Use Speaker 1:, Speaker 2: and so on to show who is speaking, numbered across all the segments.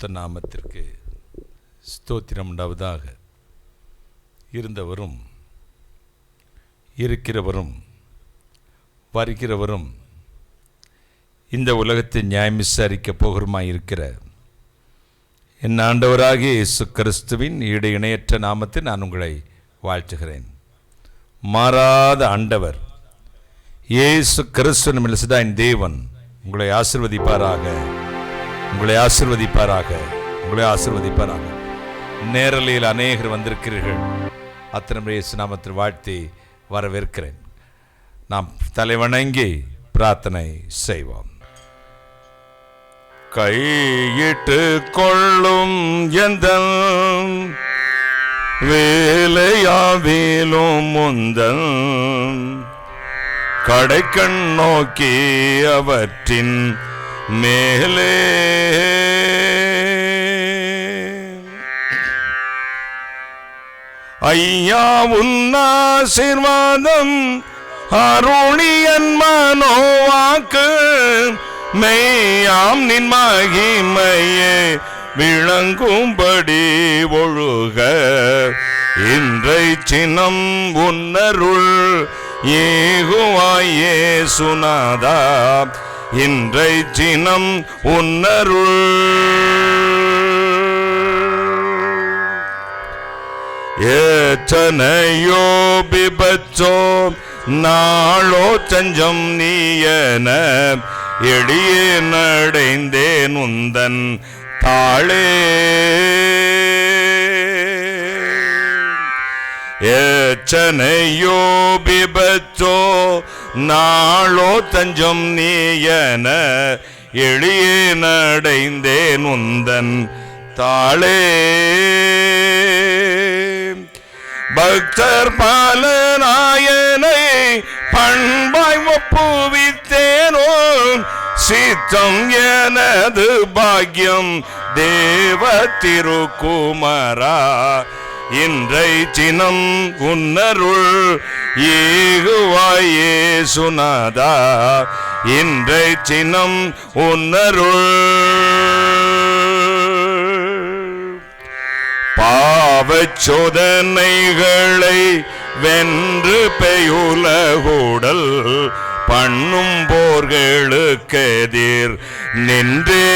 Speaker 1: பரிசுத்த நாமத்திற்கு ஸ்தோத்திரம் உண்டாவதாக. இருந்தவரும் இருக்கிறவரும் வருகிறவரும் இந்த உலகத்தை நியாயம் விசாரிக்க போகிறமாயிருக்கிற என் ஆண்டவராகிய இயேசு கிறிஸ்துவின் ஈடு இணையற்ற நாமத்தில் நான் உங்களை வாழ்த்துகிறேன். மாறாத ஆண்டவர் இயேசு கிறிஸ்து நம்மில் தேவன் உங்களை ஆசீர்வதிப்பாராக, உங்களை ஆசீர்வதிப்பாராக, உங்களை ஆசீர்வதிப்பாராக. நேரலையில் அநேகர் வந்திருக்கிறீர்கள். அத்தனை இயேசு நாமத்தில் வாழ்த்தி வரவேற்கிறேன். நாம் தலைவணங்கி பிரார்த்தனை செய்வோம். கையிட்டு கொள்ளும் எந்த வேலையாவேலும் முந்தன் கடைக்கண் நோக்கி அவற்றின் மேலே ஐயா உன்னாசீர்வாதம் அருணியன் மனோவாக்கு மெய்யாம் நின் மகிமையே விளங்கும்படி ஒழுக இன்றை சினம் உன்னருள் ஏகுவாயே சுனாதா இன்றை சினம் உன்னருள் ஏற்றனையோ பிபச்சோ நாளோ தஞ்சம் நீயன எளியே நடைந்தேன் உந்தன் தாளே ஏற்றனையோ பிபச்சோ நாளோ தஞ்சம் நீயன எளியே நடைந்தேன் உந்தன் தாளே. பக்தர் பாலனாயனை பண்பாய் ஒப்புவித்தேனோ சித்தம் எனது பாக்கியம் தேவ திருக்குமரா இன்றை சினம் உன்னருள் ஏகுவாயே சுனாதா இன்றை சினம் உன்னருள் பாவச்சோதனைகளை வென்று பெயுலகூடல் பண்ணும் போர்களுக்கெதிர் நின்றே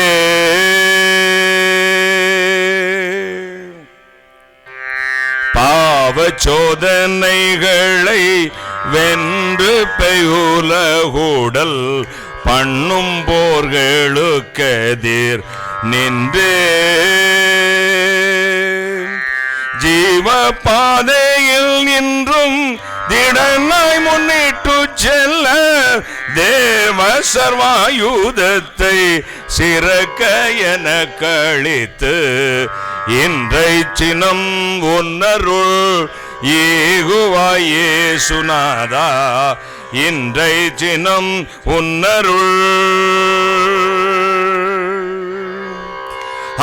Speaker 1: பாவச்சோதனைகளை வென்று பெயுலகூடல் பண்ணும் போர்களுக்கெதிர் நின்றே ஜீவ பாதையில் நின்றும் திடனாய் முன்னிட்டு செல்ல தேவ சர்வாயுதத்தை சிறக்க என கழித்து இன்றை சினம் உன்னருள் ஏகுவாயே சுனாதா இன்றை சினம் உன்னருள்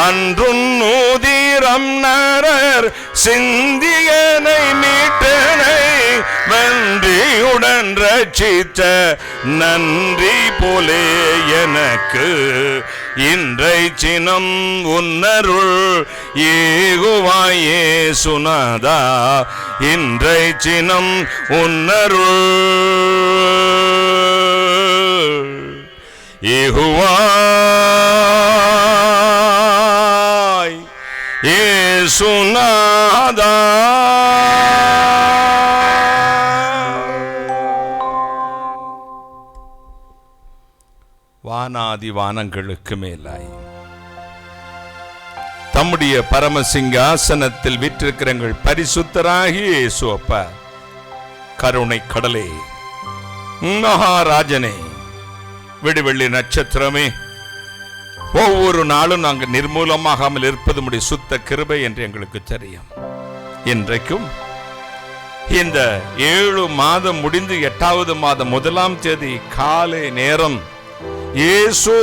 Speaker 1: அன்றும் நூதிரம் நரர் சிந்தியனை மீட்டனை வென்றியுடன் ரட்சித்த நன்றி போலே எனக்கு இன்றை சினம் உன்னருள் ஏகுவாயே சுனாதா இன்றை சினம் உன்னருள் ஏகுவாய் ஏசுநாதா. வானாதி வானங்களுக்கு மேலாய் தம்முடைய பரமசிங்காசனத்தில் வீற்றிருக்கிற எங்கள் பரிசுத்தராகிய இயேசு அப்பா, கருணை கடலே, மகாராஜனே, விடுவெள்ளி நட்சத்திரமே, ஒவ்வொரு நாளும் நாங்கள் நிர்மூலமாகாமல் இருப்பது உம்முடைய சுத்த கிருபை என்று எங்களுக்கு தெரியும். இன்றைக்கும் இந்த 7 மாதம் முடிந்து 8வது மாதம் 1ஆம் தேதி காலை நேரம் இயேசு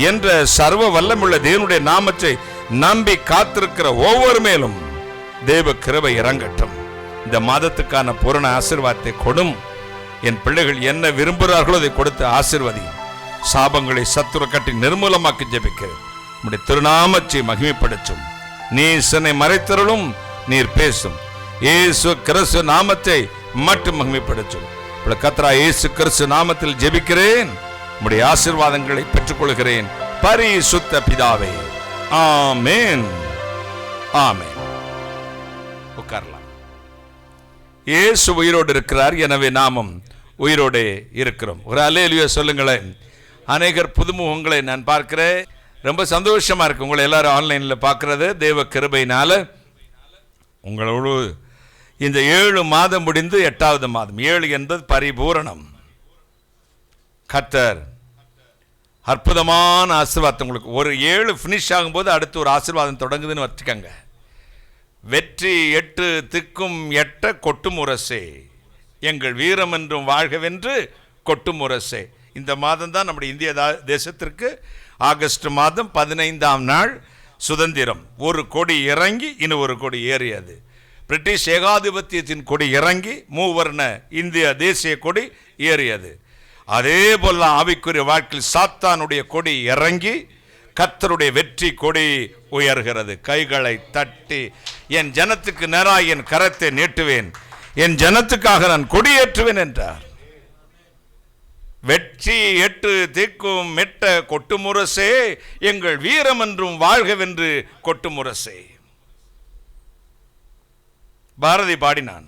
Speaker 1: என்ற சர்வ வல்லமுள்ள தேவனுடைய நாமத்தை நம்பி காத்திருக்கிற ஒவ்வொரு மேலும் தேவ கிருபை இறங்கட்டும். இந்த மாதத்துக்கான பூரண ஆசீர்வாதத்தை கொடும். என் பிள்ளைகள் என்ன விரும்புகிறார்களோ அதை கொடுத்து ஆசீர்வதி. சாபங்களை சத்துரு கட்டி நிர்மூலமாக்கி ஜெபிக்கிறேன். உம்முடைய திருநாமத்தை மகிமைப்படுத்தும். நீசனை மறைத்தருளும், நீர் பேசும். இயேசு கிறிஸ்து நாமத்தை மட்டும் மகிமைப்படுத்தும். கர்த்தராகிய இயேசு கிறிஸ்து நாமத்தில் ஜெபிக்கிறேன். உம்முடைய ஆசீர்வாதங்களை பெற்றுக்கொள்கிறேன் பரிசுத்த பிதாவே. ஆமென், ஆமென். உட்காரலாம். இயேசு உயிரோடு இருக்கிறார், எனவே நாமும் உயிரோடு இருக்கிறோம். ஒரு அல்லேலூயா சொல்லுங்களேன். அநேகர் புதுமுகங்களை நான் பார்க்கிறேன். ரொம்ப சந்தோஷமா இருக்கு உங்களை எல்லாரும் ஆன்லைன்ல பார்க்கறது. தேவ கிருபையினால உங்களோடு இந்த 7 மாதம் முடிந்து 8வது மாதம். 7 என்பது பரிபூரணம். கர்த்தர் அற்புதமான ஆசீர்வாதம் உங்களுக்கு. ஒரு 7 ஃபினிஷ் ஆகும்போது அடுத்து ஒரு ஆசீர்வாதம் தொடங்குதுன்னு வச்சுக்கோங்க. வெற்றி 8 திக்கும் 8 கொட்டும் முரசே, எங்கள் வீரம் என்றும் வாழ்கவென்று கொட்டும் முரசே. இந்த மாதம் தான் நம்முடைய இந்திய தேசத்திற்கு ஆகஸ்ட் மாதம் 15ஆம் நாள் சுதந்திரம். ஒரு கொடி இறங்கி இன்னும் ஒரு கொடி ஏறியது. பிரிட்டிஷ் ஏகாதிபத்தியத்தின் கொடி இறங்கி மூவர்ண இந்திய தேசிய கொடி ஏறியது. அதே போல ஆவிக்குரிய வாழ்க்கையில் சாத்தானுடைய கொடி இறங்கி கர்த்தருடைய வெற்றி கொடி உயர்கிறது. கைகளை தட்டி என் ஜனத்துக்கு நேராக என் கரத்தை நீட்டுவேன், என் ஜனத்துக்காக நான் கொடியேற்றுவேன் என்றார். வெற்றி 8 திக்கும் 8 கொட்டுமுரசே, எங்கள் வீரம் என்றும் வாழ்கவென்று கொட்டுமுரசே. பாரதி பாடினான்.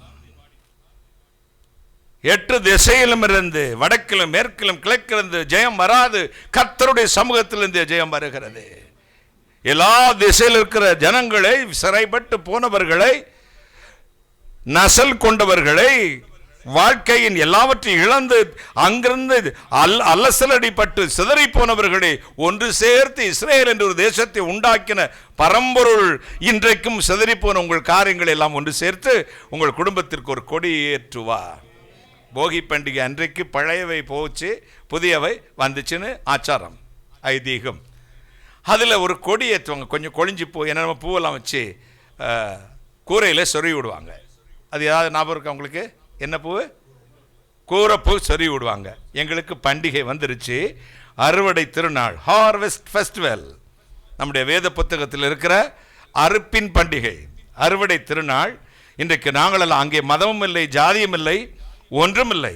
Speaker 1: 8 திசையிலும் இருந்து, வடக்கிலும் மேற்கிலும் கிழக்கிலிருந்து ஜெயம் வராது, கர்த்தருடைய சமூகத்திலிருந்து ஜெயம் வருகிறது. எல்லா திசையில் இருக்கிற ஜனங்களை, சிறைப்பட்டு போனவர்களை, நசல் கொண்டவர்களை, வாழ்க்கையின் எல்லாவற்றையும் இழந்து அங்கிருந்து அல்லசலடிப்பட்டு சிதறி போனவர்களை ஒன்று சேர்த்து இஸ்ரேல் என்ற ஒரு தேசத்தை உண்டாக்கின பரம்பொருள் இன்றைக்கும் சிதறி போன உங்கள் காரியங்களை எல்லாம் ஒன்று சேர்த்து உங்கள் குடும்பத்திற்கு ஒரு கொடி ஏற்றுவார். போகி பண்டிகை அன்றைக்கு பழையவை போச்சு, புதியவை வந்துச்சுன்னு ஆச்சாரம், ஐதீகம். அதில் ஒரு கொடி ஏற்றுவாங்க. கொஞ்சம் கொழிஞ்சி என்ன பூவெல்லாம் வச்சு கூரையில் சொருவி விடுவாங்க. அது ஏதாவது ஞாபகம் இருக்கா உங்களுக்கு? என்ன பூ? கூரைப்பூ சொருவி விடுவாங்க. எங்களுக்கு பண்டிகை வந்துருச்சு, அறுவடை திருநாள், ஹார்வெஸ்ட் ஃபெஸ்டிவல். நம்முடைய வேத புத்தகத்தில் இருக்கிற அறுப்பின் பண்டிகை, அறுவடை திருநாள். இன்றைக்கு நாங்களெல்லாம் அங்கே மதமும் இல்லை, ஜாதியும் இல்லை, ஒன்றும் இல்லை.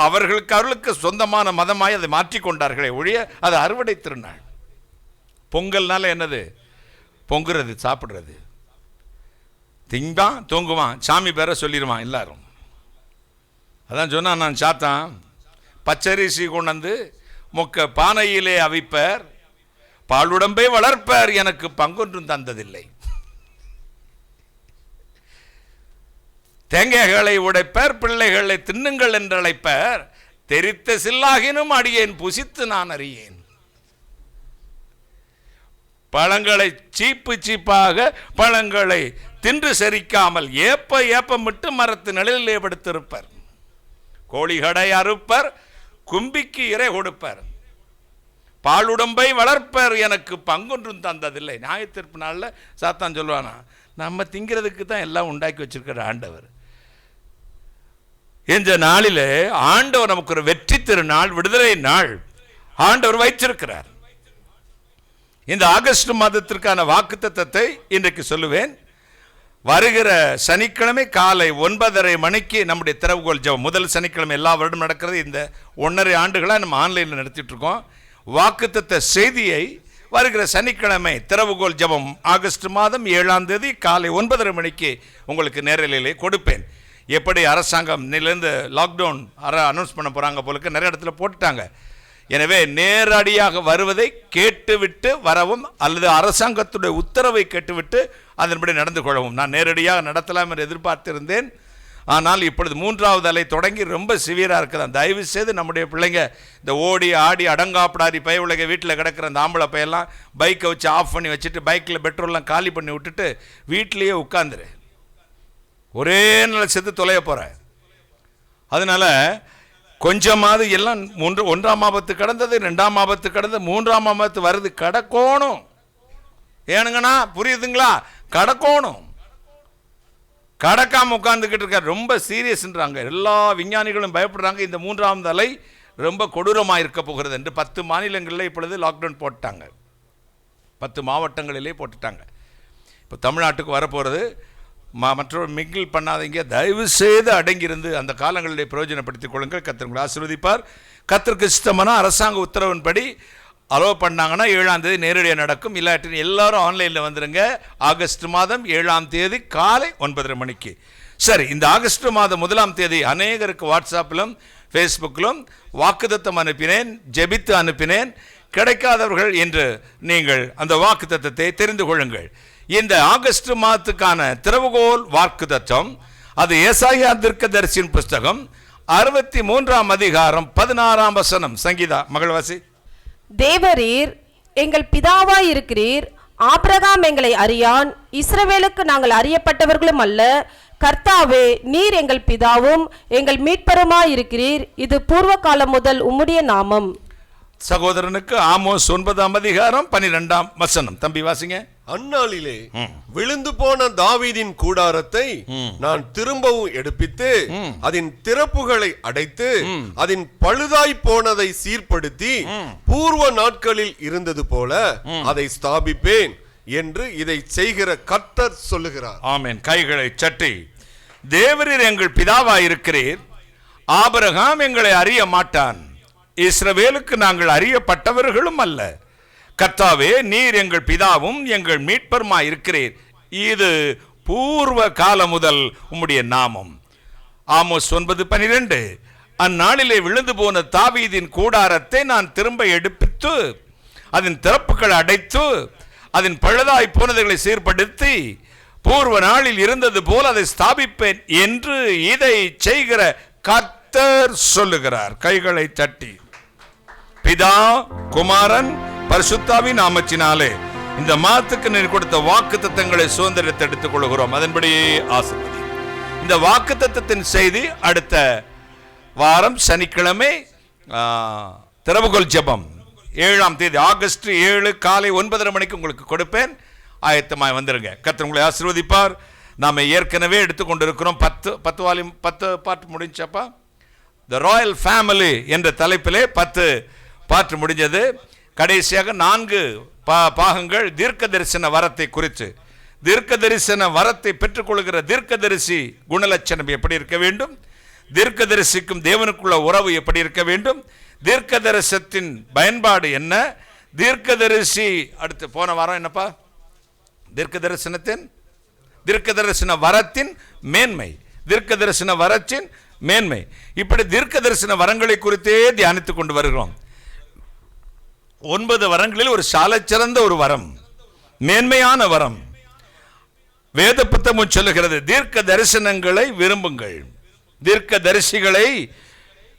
Speaker 1: அவர்களுக்கு சொந்தமான மதமாய் அதை மாற்றிக்கொண்டார்களே ஒழிய அது அறுவடை திருநாள். பொங்கல்னால என்னது? பொங்குறது, சாப்பிட்றது. திங்கான் தூங்குவான், சாமி பேரை சொல்லிடுவான் எல்லாரும். அதான் சொன்னான் நான் சாத்தான், பச்சரிசி கொண்டு மொக்க பானையிலே அவிப்பர், பாலுடம்பை வளர்ப்பர், எனக்கு பங்கொன்றும் தந்ததில்லை. தேங்காய்களை உடைப்பர், பிள்ளைகளை தின்னுங்கள் என்று அழைப்பர், தெரித்த சில்லாகினும் அடியேன் புசித்து நான் அறியேன். பழங்களை சீப்பாக பழங்களை தின்று செரிக்காமல் ஏப்பமிட்டு மரத்து நிழலிலே படுத்திருப்பர். கோழிகடை அறுப்பர், கும்பிக்கு இறை கொடுப்பர், பாலுடம்பை வளர்ப்பர், எனக்கு பங்கொன்றும் தந்ததில்லை. நியாயத்தீர்ப்பு நாளில் சாத்தான் சொல்லுவானா, நம்ம திங்கிறதுக்கு தான் எல்லாம் உண்டாக்கி வச்சிருக்கிற ஆண்டவர். இந்த நாளிலே ஆண்டவர் நமக்கு ஒரு வெற்றி திருநாள், விடுதலை நாள் ஆண்டவர் வைத்திருக்கிறார். இந்த ஆகஸ்ட் மாதத்திற்கான வாக்குத்தத்தத்தை இன்றைக்கு சொல்லுவேன். வருகிற சனிக்கிழமை காலை 9:30 மணிக்கு நம்முடைய திறவுகோல் ஜெபம். முதல் சனிக்கிழமை எல்லா வருடம் நடக்கிறது. இந்த 1.5 ஆண்டுகளாக நம்ம ஆன்லைனில் நடத்திட்டு இருக்கோம். வாக்குத்தத்த செய்தியை வருகிற சனிக்கிழமை திறவுகோல் ஜெபம் ஆகஸ்ட் மாதம் 7ஆம் தேதி காலை 9:30 மணிக்கு உங்களுக்கு நேரலையிலே கொடுப்பேன். எப்படி அரசாங்கம் நிலைந்து லாக்டவுன் அனௌன்ஸ் பண்ண போகிறாங்க போலுக்கு நிறைய இடத்துல போட்டுட்டாங்க. எனவே நேரடியாக வருவதை கேட்டுவிட்டு வரவும், அல்லது அரசாங்கத்துடைய உத்தரவை கேட்டுவிட்டு அதன்படி நடந்து கொள்ளவும். நான் நேரடியாக நடத்தலாம் என்று எதிர்பார்த்திருந்தேன். ஆனால் இப்பொழுது 3வது அலை தொடங்கி ரொம்ப சிவியராக இருக்குதான். தயவு செய்து நம்முடைய பிள்ளைங்க இந்த ஓடி ஆடி அடங்காப்படாரி பய உலக வீட்டில் கிடக்கிற அந்த ஆம்பளை பையெல்லாம் பைக்கை வச்சு ஆஃப் பண்ணி வச்சுட்டு பைக்கில் பெட்ரோல்லாம் காலி பண்ணி விட்டுட்டு வீட்டிலேயே உட்காந்துரு. ஒரே நாள் செத்து தொலைய போகிற. அதனால் கொஞ்சமாவது எல்லாம் 1ஆம் ஆபத்து கடந்தது, 2ஆம் ஆபத்து கடந்தது, 3ஆம் ஆபத்து வருது, கடக்கோணும். ஏனுங்கண்ணா புரியுதுங்களா? கடக்கோணும். கடக்காம உட்கார்ந்துக்கிட்டு இருக்க ரொம்ப சீரியஸ்ன்றாங்க. எல்லா விஞ்ஞானிகளும் பயப்படுறாங்க. இந்த 3ஆம் அலை ரொம்ப கொடூரமாக இருக்க போகிறது என்று 10 மாநிலங்களில் இப்பொழுது லாக்டவுன் போட்டாங்க. 10 மாவட்டங்களிலே போட்டுட்டாங்க. இப்போ தமிழ்நாட்டுக்கு வரப்போகிறது. மற்றொரு மிங்கிள் பண்ணாதீங்க, தயவு செய்து அடங்கியிருந்து அந்த காலங்களிலே பிரயோஜனப்படுத்திக் கொள்ளுங்கள். கர்த்தர் உங்களை ஆசீர்வதிப்பார். கர்த்தருக்கு இஷ்டமான அரசாங்க உத்தரவின்படி அலோவ் பண்ணாங்கன்னா 7ஆம் தேதி நேரடியாக நடக்கும். இல்லாட்டி எல்லாரும் ஆன்லைனில் வந்துடுங்க. ஆகஸ்ட் மாதம் 7ஆம் தேதி காலை 9:30 மணிக்கு. சரி, இந்த ஆகஸ்ட் மாதம் 1ஆம் தேதி அநேகருக்கு வாட்ஸ்அப்பிலும் ஃபேஸ்புக்கிலும் வாக்குத்தத்தம் அனுப்பினேன், ஜெபித்து அனுப்பினேன். கிடைக்காதவர்கள் என்று நீங்கள் அந்த வாக்குத்தத்தத்தை தெரிந்து கொள்ளுங்கள். இந்த ஆகஸ்ட் மாதத்துக்கான திறவுகோல் வாக்குத்தத்தம் அது ஏசாயா தீர்க்கதரிசியின் புஸ்தகம் 63ஆம் அதிகாரம் 16ஆம் வசனம். சங்கீதா மகள்வாசி.
Speaker 2: தேவரீர் எங்கள் பிதாவாய் இருக்கிறீர். ஆபிரகாம் எங்களை அறியான், இஸ்ரவேலுக்கு நாங்கள் அறியப்பட்டவர்களும் அல்ல. கர்த்தாவே, நீர் எங்கள் பிதாவும் எங்கள் மீட்பருமாய் இருக்கிறீர். இது பூர்வ காலம் முதல் உம்முடைய நாமம்.
Speaker 1: சகோதரனுக்கு ஆமோஸ் 9ஆம் அதிகாரம் 12ஆம் வசனம். தம்பி வாசிங்க.
Speaker 3: அந்நாளிலே விழுந்து போன தாவீதின் கூடாரத்தை நான் திரும்பவும் எடுப்பித்து அதன் திறப்புகளை அடைத்து அதன் பழுதாய் போனதை சீர்படுத்தி பூர்வ நாட்களில் இருந்தது போல அதை ஸ்தாபிப்பேன் என்று இதை செய்கிற கர்த்தர் சொல்லுகிறார்.
Speaker 1: ஆமென். கைகளை சட்டி. தேவரீர் எங்கள் பிதாவாய் இருக்கிறீர். ஆபிரகாம் எங்களை அறிய மாட்டான், இஸ்ரவேலுக்கு நாங்கள் அறியப்பட்டவர்களும் அல்ல. கர்த்தாவே, நீர் எங்கள் பிதாவும் எங்கள் மீட்பருமாய் இருக்கிறீர். இது பூர்வ காலம் முதல் உம்முடைய நாமம். ஆமோஸ் 9:12. அந்நாளிலே விழுந்து போன தாவீதின் கூடாரத்தை நான் திரும்ப எடுப்பித்து அதன் திறப்புகளை அடைத்து அதன் பழுதாய் போனதைகளை சீர்படுத்தி பூர்வ நாளில் இருந்தது போல அதை ஸ்தாபிப்பேன் என்று இதை செய்கிற கர்த்தர் சொல்லுகிறார். கைகளை தட்டி. பிதா, குமாரன், பரிசுத்தாவின் நாமத்தினாலே இந்த மாதத்துக்கு நீர் கொடுத்த வாக்குத்தத்தங்களை சுதந்திரத்தை எடுத்துக் கொள்கிறோம். அதன்படியே ஆசீர்வதி. இந்த வாக்குத்தத்தத்தின் செய்தி அடுத்த வாரம் சனிக்கிழமை திறவுகோல் ஜெபம் 7ஆம் தேதி ஆகஸ்ட் 7 காலை 9:30 மணிக்கு உங்களுக்கு கொடுப்பேன். ஆயத்தமாய் வந்துருங்க. கர்த்தர் உங்களை ஆசீர்வதிப்பார். நாம் ஏற்கனவே எடுத்துக்கொண்டிருக்கிறோம் 10 பார்ட் முடிஞ்சப்பா. த ராயல் ஃபேமிலி என்ற தலைப்பிலே 10 பார்ட் முடிஞ்சது. கடைசியாக 4 பாகங்கள் தீர்க்க தரிசன வரத்தை குறித்து. தீர்க்க தரிசன வரத்தை பெற்றுக்கொள்கிற தீர்க்கதரிசி குணலட்சணம் எப்படி இருக்க வேண்டும், தீர்க்க தரிசிக்கும் தேவனுக்குள்ள உறவு எப்படி இருக்க வேண்டும், தீர்க்க தரிசனத்தின் பயன்பாடு என்ன, தீர்க்க தரிசி அடுத்து போன வாரம் என்னப்பா தீர்க்க தரிசன வரத்தின் மேன்மை, தீர்க்க தரிசன வரத்தின் மேன்மை. இப்படி தீர்க்க தரிசன வரங்களை குறித்தே தியானித்துக் கொண்டு வருகிறோம். 9 வரங்களில் ஒரு சாலச்சிறந்த ஒரு வரம், மேன்மையான வரம். வேத புத்தகம் சொல்லுகிறது, தீர்க்க தரிசனங்களை விரும்புங்கள், தீர்க்க தரிசிகளை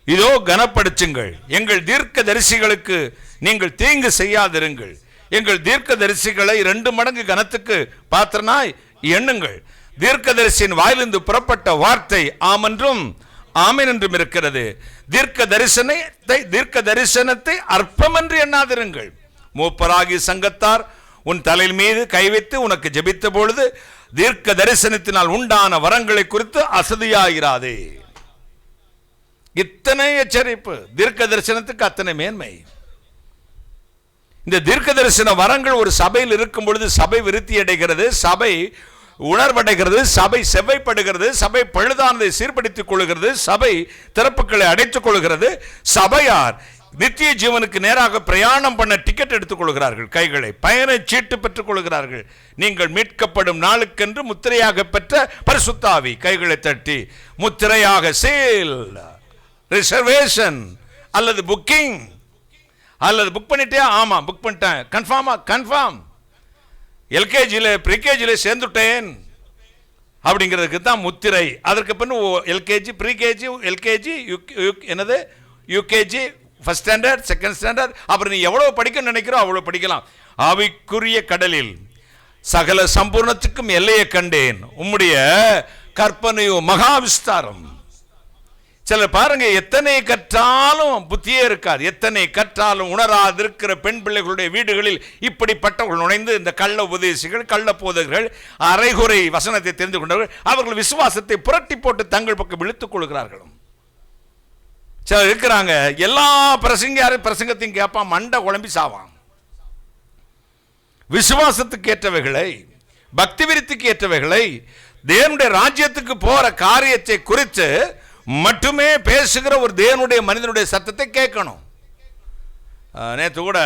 Speaker 1: இதோ கனப்படுத்துங்கள். எங்கள் தீர்க்க தரிசிகளுக்கு நீங்கள் தீங்கு செய்யாதிருங்கள். எங்கள் தீர்க்க தரிசிகளை 2 மடங்கு கனத்துக்கு பாத்திரனாய் எண்ணுங்கள். தீர்க்க தரிசியின் வாயிலிருந்து புறப்பட்ட வார்த்தை ஆமென்றும் ஆமென் என்றும் இருக்கிறது. தீர்க்க தரிசனத்தை அற்பமென்று எண்ணாதிருங்கள். மூப்பராகி சங்கத்தார் உன் தலையில் மீது கை வைத்து உனக்கு ஜெபித்த பொழுது தீர்க்க தரிசனத்தினால் உண்டான வரங்களை குறித்து அசதியாகிறாதே. இத்தனை எச்சரிப்பு, தீர்க்க தரிசனத்துக்கு அத்தனை மேன்மை. இந்த தீர்க்க தரிசன வரங்கள் ஒரு சபையில் இருக்கும் பொழுது சபை விருத்தி அடைகிறது, சபை உணர்வடைகிறது, சபை செவ்வைப்படுகிறது, சபை பழுதானதை சீர்படுத்திக் கொள்கிறது, சபை திறப்புகளை அடைத்துக் கொள்கிறது. சபையார் நித்திய ஜீவனுக்கு நேராக பிரயாணம் பண்ண டிக்கெட் எடுத்துக் கொள்கிறார்கள், கைகளை பயண சீட்டு பெற்றுக் கொள்கிறார்கள். நீங்கள் மீட்கப்படும் நாளுக்கென்று முத்திரையாக பெற்ற பரிசுத்த ஆவி. கைகளை தட்டி முத்திரையாக சேல், ரிசர்வேஷன் அல்லது புக்கிங், அல்லது புக் பண்ணிட்டே, ஆமா புக் பண்ணிட்டேன், கன்ஃபார்ம் எல்கேஜியில் ப்ரீகேஜியில் சேர்ந்துட்டேன் அப்படிங்கிறதுக்கு தான் முத்திரை. அதற்கு பின் எல்கேஜி, ப்ரீகேஜி, எல்கேஜி, என்னது UKG, first standard, second standard, அப்புறம் நீ எவ்வளோ படிக்க நினைக்கிறோம் அவ்வளோ படிக்கலாம். ஆவிக்குரிய கடலில் சகல சம்பூர்ணத்துக்கும் எல்லையை கண்டேன், உம்முடைய கற்பனையோ மகா விஸ்தாரம். சிலர் பாருங்க, எத்தனை கற்றாலும் புத்தியே இருக்காது, எத்தனை கற்றாலும் உணராதிருக்கிற பெண் பிள்ளைகளுடைய வீடுகளில் இப்படிப்பட்டவர்கள் நுழைந்து இந்த கள்ள உபதேசிகள், கள்ள போதகர்கள், அரைகுறை வசனத்தை தெரிந்து கொண்டவர்கள் அவர்கள் விசுவாசத்தை புரட்டி போட்டு தங்கள் பக்கம் இழுத்துக் கொள்கிறார்கள். சிலர் இருக்கிறாங்க, எல்லா பிரசங்கத்தையும் கேட்பான், மண்டை குழம்பி சாவான். விசுவாசத்துக்கு ஏற்றவைகளை, பக்தி விருத்திக்கு ஏற்றவைகளை, தேவனுடைய ராஜ்யத்துக்கு போற காரியத்தை குறித்து மட்டுமே பேசுகிற ஒரு தேவனுடைய மனிதனுடைய சத்தத்தை கேட்கணும். நேற்று கூட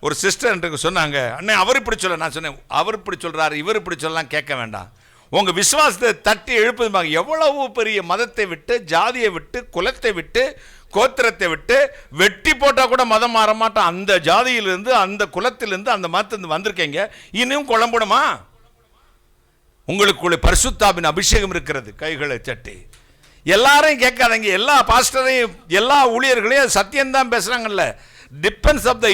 Speaker 1: ஒரு சிஸ்டர் எனக்கு சொன்னாங்க, அண்ணே அவர் இப்படி சொல்ல. நான் சொன்னேன், அவர் இப்படி சொல்றாரு, இவர் இப்படி சொல்லலாம் கேட்க வேண்டாம். உங்க விசுவாசத்தை தட்டி எழுப்புது. எவ்வளவு பெரிய மதத்தை விட்டு, ஜாதியை விட்டு, குலத்தை விட்டு, கோத்திரத்தை விட்டு வெட்டி போட்டா கூட மதம் மாற மாட்டான். அந்த ஜாதியிலிருந்து, அந்த குலத்திலிருந்து, அந்த மதத்திலிருந்து வந்திருக்கீங்க, இன்னும் குழம்புடுமா? உங்களுக்குள்ள பரிசுத்தாவின் அபிஷேகம் இருக்கிறது. கைகளை தட்டி எல்லாரையும் கேட்காதீங்க. எல்லா பாஸ்டரையும், எல்லா ஊழியர்களையும் சத்தியம்தான் பேசுறாங்கல்ல. Depends of the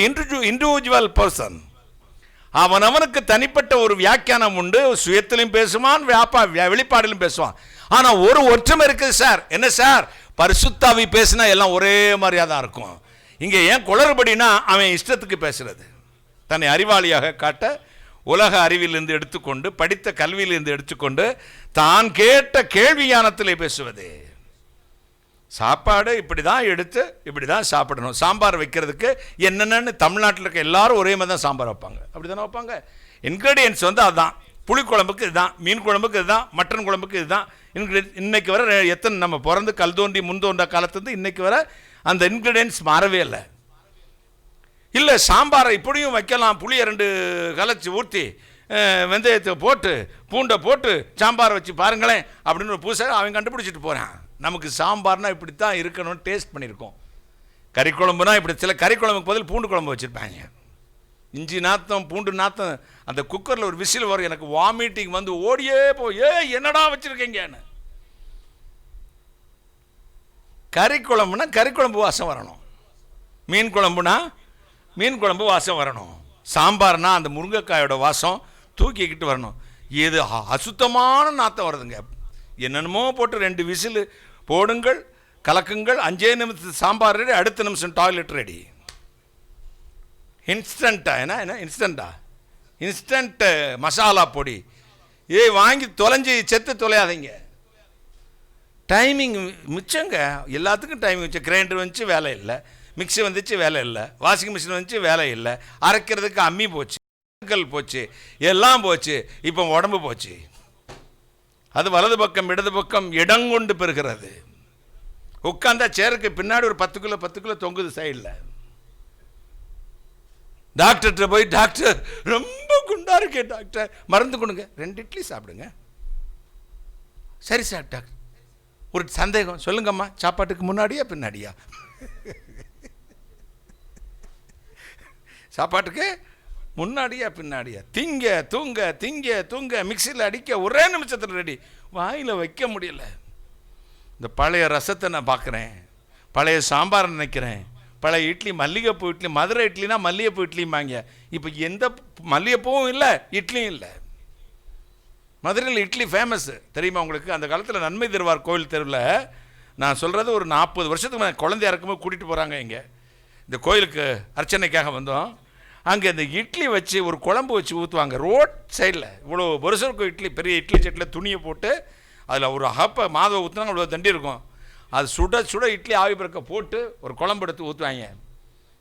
Speaker 1: individual person. அவனவனுக்கு தனிப்பட்ட ஒரு வியாக்கியானம் உண்டு. சுயத்திலும் பேசுவான், வெளிப்பாடிலும் பேசுவான். ஆனா ஒரு ஒற்றுமை இருக்குது சார். என்ன சார்? பரிசுத்தாவி பேசினா எல்லாம் ஒரே மாதிரியா தான் இருக்கும். இங்க ஏன் குளறுபடினா, அவன் இஷ்டத்துக்கு பேசுறது, தன்னை அறிவாளியாக காட்ட, உலக அறிவிலிருந்து எடுத்துக்கொண்டு, படித்த கல்வியிலிருந்து எடுத்துக்கொண்டு, தான் கேட்ட கேள்வியானத்திலே பேசுவது. சாப்பாடு இப்படி தான் எடுத்து இப்படி தான் சாப்பிடணும். சாம்பார் வைக்கிறதுக்கு என்னென்னு தமிழ்நாட்டில் இருக்க எல்லாரும் ஒரே மாதிரி தான் சாம்பார் வைப்பாங்க. அப்படி தானே வைப்பாங்க. இன்க்ரீடியன்ஸ் வந்து அதுதான். புளி குழம்புக்கு இதுதான், மீன் குழம்புக்கு இதுதான், மட்டன் குழம்புக்கு இதுதான். இன்னைக்கு வர எத்தனை நம்ம பிறந்து கல் தோண்டி முன் தோன்ற காலத்துலேருந்து இன்னைக்கு வர அந்த இன்க்ரீடியன்ஸ் மாறவே இல்லை. இல்லை சாம்பாரை இப்படியும் வைக்கலாம். புளியை 2 கலைச்சி ஊற்றி வெந்தயத்தை போட்டு பூண்டை போட்டு சாம்பார் வச்சு பாருங்களேன் அப்படின்னு ஒரு புதுசாக அவன் கண்டுபிடிச்சிட்டு போகிறான். நமக்கு சாம்பார்னா இப்படி தான் இருக்கணும்னு டேஸ்ட் பண்ணியிருக்கோம். கறி குழம்புனா இப்படி, சில கறி குழம்புக்கு பதில் பூண்டு குழம்பு வச்சுருப்பாங்க. இஞ்சி நாத்தம், பூண்டு நாத்தம். அந்த குக்கரில் ஒரு விசில் வரும், எனக்கு வாமிட்டிங் வந்து ஓடியே போய், என்னடா வச்சுருக்கீங்கன்னு. கறி குழம்புனா கறி குழம்பு வாசம் வரணும், மீன் குழம்புனா மீன் குழம்பு வாசம் வரணும், சாம்பார்னா அந்த முருங்கைக்காயோட வாசம் தூக்கிக்கிட்டு வரணும். இது அசுத்தமான நாத்தம் வருதுங்க. என்னென்னமோ போட்டு 2 விசில் போடுங்கள், கலக்குங்கள், 5 நிமிஷத்து சாம்பார் ரெடி, அடுத்த நிமிஷம் டாய்லெட் ரெடி. இன்ஸ்டண்ட்டா? என்ன இன்ஸ்டண்ட்டா? இன்ஸ்டன்ட் மசாலா பொடி வாங்கி தொலைஞ்சி செத்து தொலையாதீங்க. டைமிங் மிச்சங்க, எல்லாத்துக்கும் டைமிங் மிச்சம். கிரைண்டர் வந்துச்சு வேலை இல்லை, மிக்சி வந்துச்சு வேலை இல்லை, வாஷிங் மிஷின் வந்துச்சு வேலை இல்லை, அரைக்கிறதுக்கு அம்மி போச்சு, போச்சு, எல்லாம் போச்சு. இப்போ உடம்பு போச்சு. அது வலது பக்கம் இடது பக்கம் இடங்கொண்டு பெறுகிறது. உட்கார்ந்தா சேருக்கு பின்னாடி ஒரு 10 கிலோ தொங்குது சைடில். டாக்டர்கிட்ட போய், டாக்டர் ரொம்ப குண்டா இருக்கே டாக்டர், மருந்து கொடுங்க, 2 இட்லி சாப்பிடுங்க. சரி சார் டாக்டர், ஒரு சந்தேகம் சொல்லுங்கம்மா, சாப்பாட்டுக்கு முன்னாடியா பின்னாடியா? சாப்பாட்டுக்கு முன்னாடியா பின்னாடியா? திங்க தூங்க, திங்க தூங்க, மிக்சியில் அடிக்க ஒரே நிமிஷத்தில் ரெடி. வாயில் வைக்க முடியல. இந்த பழைய ரசத்தை நான் பார்க்குறேன், பழைய சாம்பாரை நினைக்கிறேன், பழைய இட்லி, மல்லிகைப்பூ இட்லி. மதுரை இட்லினா மல்லிகைப்பூ இட்லிம்பாங்க. இப்போ எந்த மல்லிகைப்பூவும் இல்லை, இட்லியும் இல்லை. மதுரையில் இட்லி ஃபேமஸ் தெரியுமா உங்களுக்கு? அந்த காலத்தில் நன்மை தருவார் கோயில் தெருவில், நான் சொல்கிறது ஒரு 40 வருஷத்துக்கு மேலே, குழந்தையா இருக்கும்போது கூட்டிகிட்டு போகிறாங்க. இங்கே இந்த கோயிலுக்கு அர்ச்சனைக்காக வந்தோம். அங்கே இந்த இட்லி வச்சு ஒரு குழம்பு வச்சு ஊற்றுவாங்க ரோட் சைடில். இவ்வளோ வருஷம் இட்லி, பெரிய இட்லி சட்டில் துணியை போட்டு அதில் ஒரு ஹப்பை மாதவை ஊற்றுனாங்க, இவ்வளோ தண்டி இருக்கும். அது சுட சுட இட்லி ஆவி பிறக்க போட்டு ஒரு குழம்பு எடுத்து ஊற்றுவாங்க.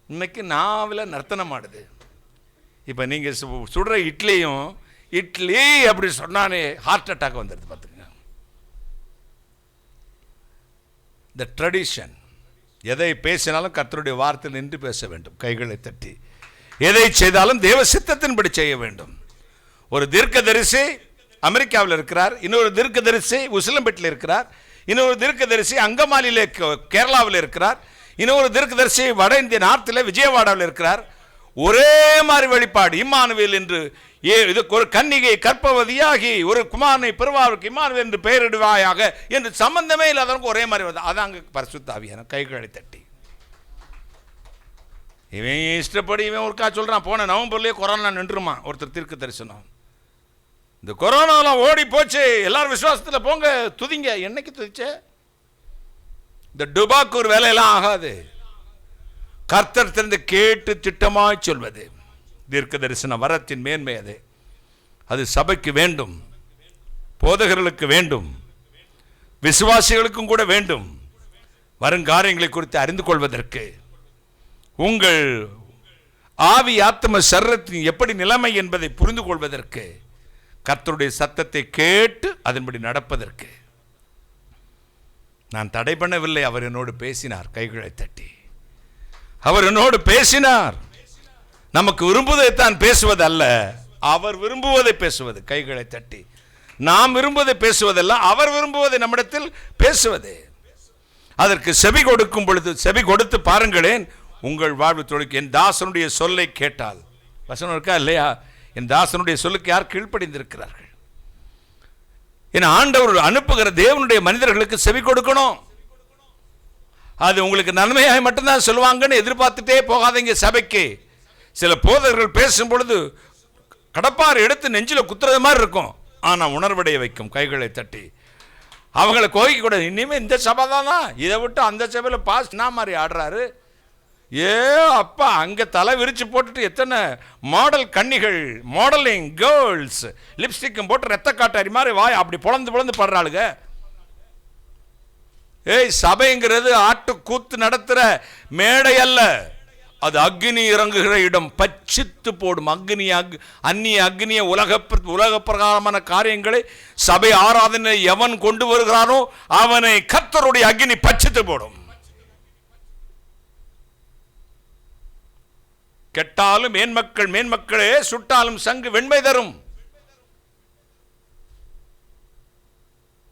Speaker 1: இன்னைக்கு நாவில் நர்த்தனம் ஆடுது. இப்போ நீங்கள் சுடுற இட்லியும் இட்லி அப்படி சொன்னானே ஹார்ட் அட்டாக் வந்துடுது பார்த்துங்க. இந்த ட்ரெடிஷன், எதை பேசினாலும் கர்த்தருடைய வார்த்தை நின்று பேச வேண்டும், கைகளை தட்டி. எதை செய்தாலும் தேவ சித்தத்தின்படி செய்ய வேண்டும். ஒரு தீர்க்கதரிசி அமெரிக்காவில் இருக்கிறார், இன்னொரு தீர்க்கதரிசி உசிலம்பேட்டில் இருக்கிறார், இன்னொரு தீர்க்கதரிசி அங்கமாலியிலே கேரளாவில் இருக்கிறார், இன்னொரு தீர்க்கதரிசி வட இந்திய நார்த்தில் விஜயவாடாவில் இருக்கிறார். ஒரே மாதிரி வெளிப்பாடு, இம்மானுவேல் என்று. இது ஒரு கன்னிகை கற்பவதியாகி ஒரு குமாரனை பெறுவாருக்கு இம்மானுவேல் என்று பெயரிடுவாயாக என்று சம்பந்தமே இல்லாதவங்க ஒரே மாதிரி வருது. அதாங்க பரிசுத்த ஆவியான. கைகளை தட்டி. இவன் இஷ்டப்படி இவன் ஒருக்கா சொல்கிறான், போன நவம்பர்லேயே கொரோனா நின்றுமா ஒருத்தர் தீர்க்க தரிசனம். இந்த கொரோனாலாம் ஓடி போச்சு, எல்லாரும் விசுவாசத்தில் போங்க, துதிங்க. என்னைக்கு துதிச்ச? இந்த டுபாக்கு ஒரு வேலையெல்லாம் ஆகாது. கர்த்தர் திறந்து கேட்டு திட்டமாய் சொல்வது தீர்க்க தரிசன வரத்தின் மேன்மை. அது சபைக்கு வேண்டும், போதகர்களுக்கு வேண்டும், விசுவாசிகளுக்கும் கூட வேண்டும். வருங்காரியங்களை குறித்து அறிந்து கொள்வதற்கு உங்கள் ஆவி ஆத்ம சரீரத்தின் எப்படி நிலைமை என்பதை புரிந்து கொள்வதற்கு, கர்த்தருடைய சத்தத்தை கேட்டு அதன்படி நடப்பதற்கு. நான் தடை பண்ணவில்லை. அவர் என்னோடு பேசினார். கைகளை தட்டி அவர் என்னோடு பேசினார். நமக்கு விரும்புவதைத்தான் பேசுவது அல்ல, அவர் விரும்புவதை பேசுவது. கைகளை தட்டி நாம் விரும்புவதை பேசுவதல்ல, அவர் விரும்புவதை நம்மிடத்தில் பேசுவது. அதற்கு செவி கொடுக்கும் பொழுது, செவி கொடுத்து பாருங்களேன், உங்கள் வாழ்வு தொழிற்கு. என் தாசனுடைய சொல்லை கேட்டால், வசனம் இருக்கா இல்லையா? என் தாசனுடைய சொல்லுக்கு யார் கீழ்ப்படிந்திருக்கிறார்கள்? என் ஆண்டவர் அனுப்புகிற தேவனுடைய மனிதர்களுக்கு செவி கொடுக்கணும். அது உங்களுக்கு நன்மையாய் மட்டும்தான் சொல்லுவாங்கன்னு எதிர்பார்த்துட்டே போகாதீங்க. சபைக்கு சில போதகர்கள் பேசும் பொழுது கடப்பார் எடுத்து நெஞ்சில குத்துறது மாதிரி இருக்கும், ஆனா உணர்வடைய வைக்கும். கைகளை தட்டி அவங்களை கோயிக்க கூட, இனிமே இந்த சபை தானா, இதை விட்டு அந்த சபையில் பாஸ் என்ன மாதிரி ஆடுறாரு, ஏ அப்பா அங்கே தலை விரிச்சு போட்டுட்டு எத்தனை மாடல் கன்னிகள், மாடலிங் கேர்ள்ஸ், லிப்ஸ்டிக்கும் போட்டு ரத்த காட்டாரி மாதிரி வாய் அப்படி பொழந்து படுறாளுங்க. ஏய், சபைங்கிறது ஆட்டு கூத்து நடத்துற மேடை அல்ல, அது அக்னி இறங்குகிற இடம். பச்சித்து போடும் அக்னி, அந்நிய அக்னிய உலக பிரகாரமான காரியங்களை சபை ஆராதனை எவன் கொண்டு வருகிறானோ அவனை கர்த்தருடைய அக்னி பச்சித்து போடும். கெட்டாலும் மேன்மக்களே, சுட்டாலும் சங்கு வெண்மை தரும்.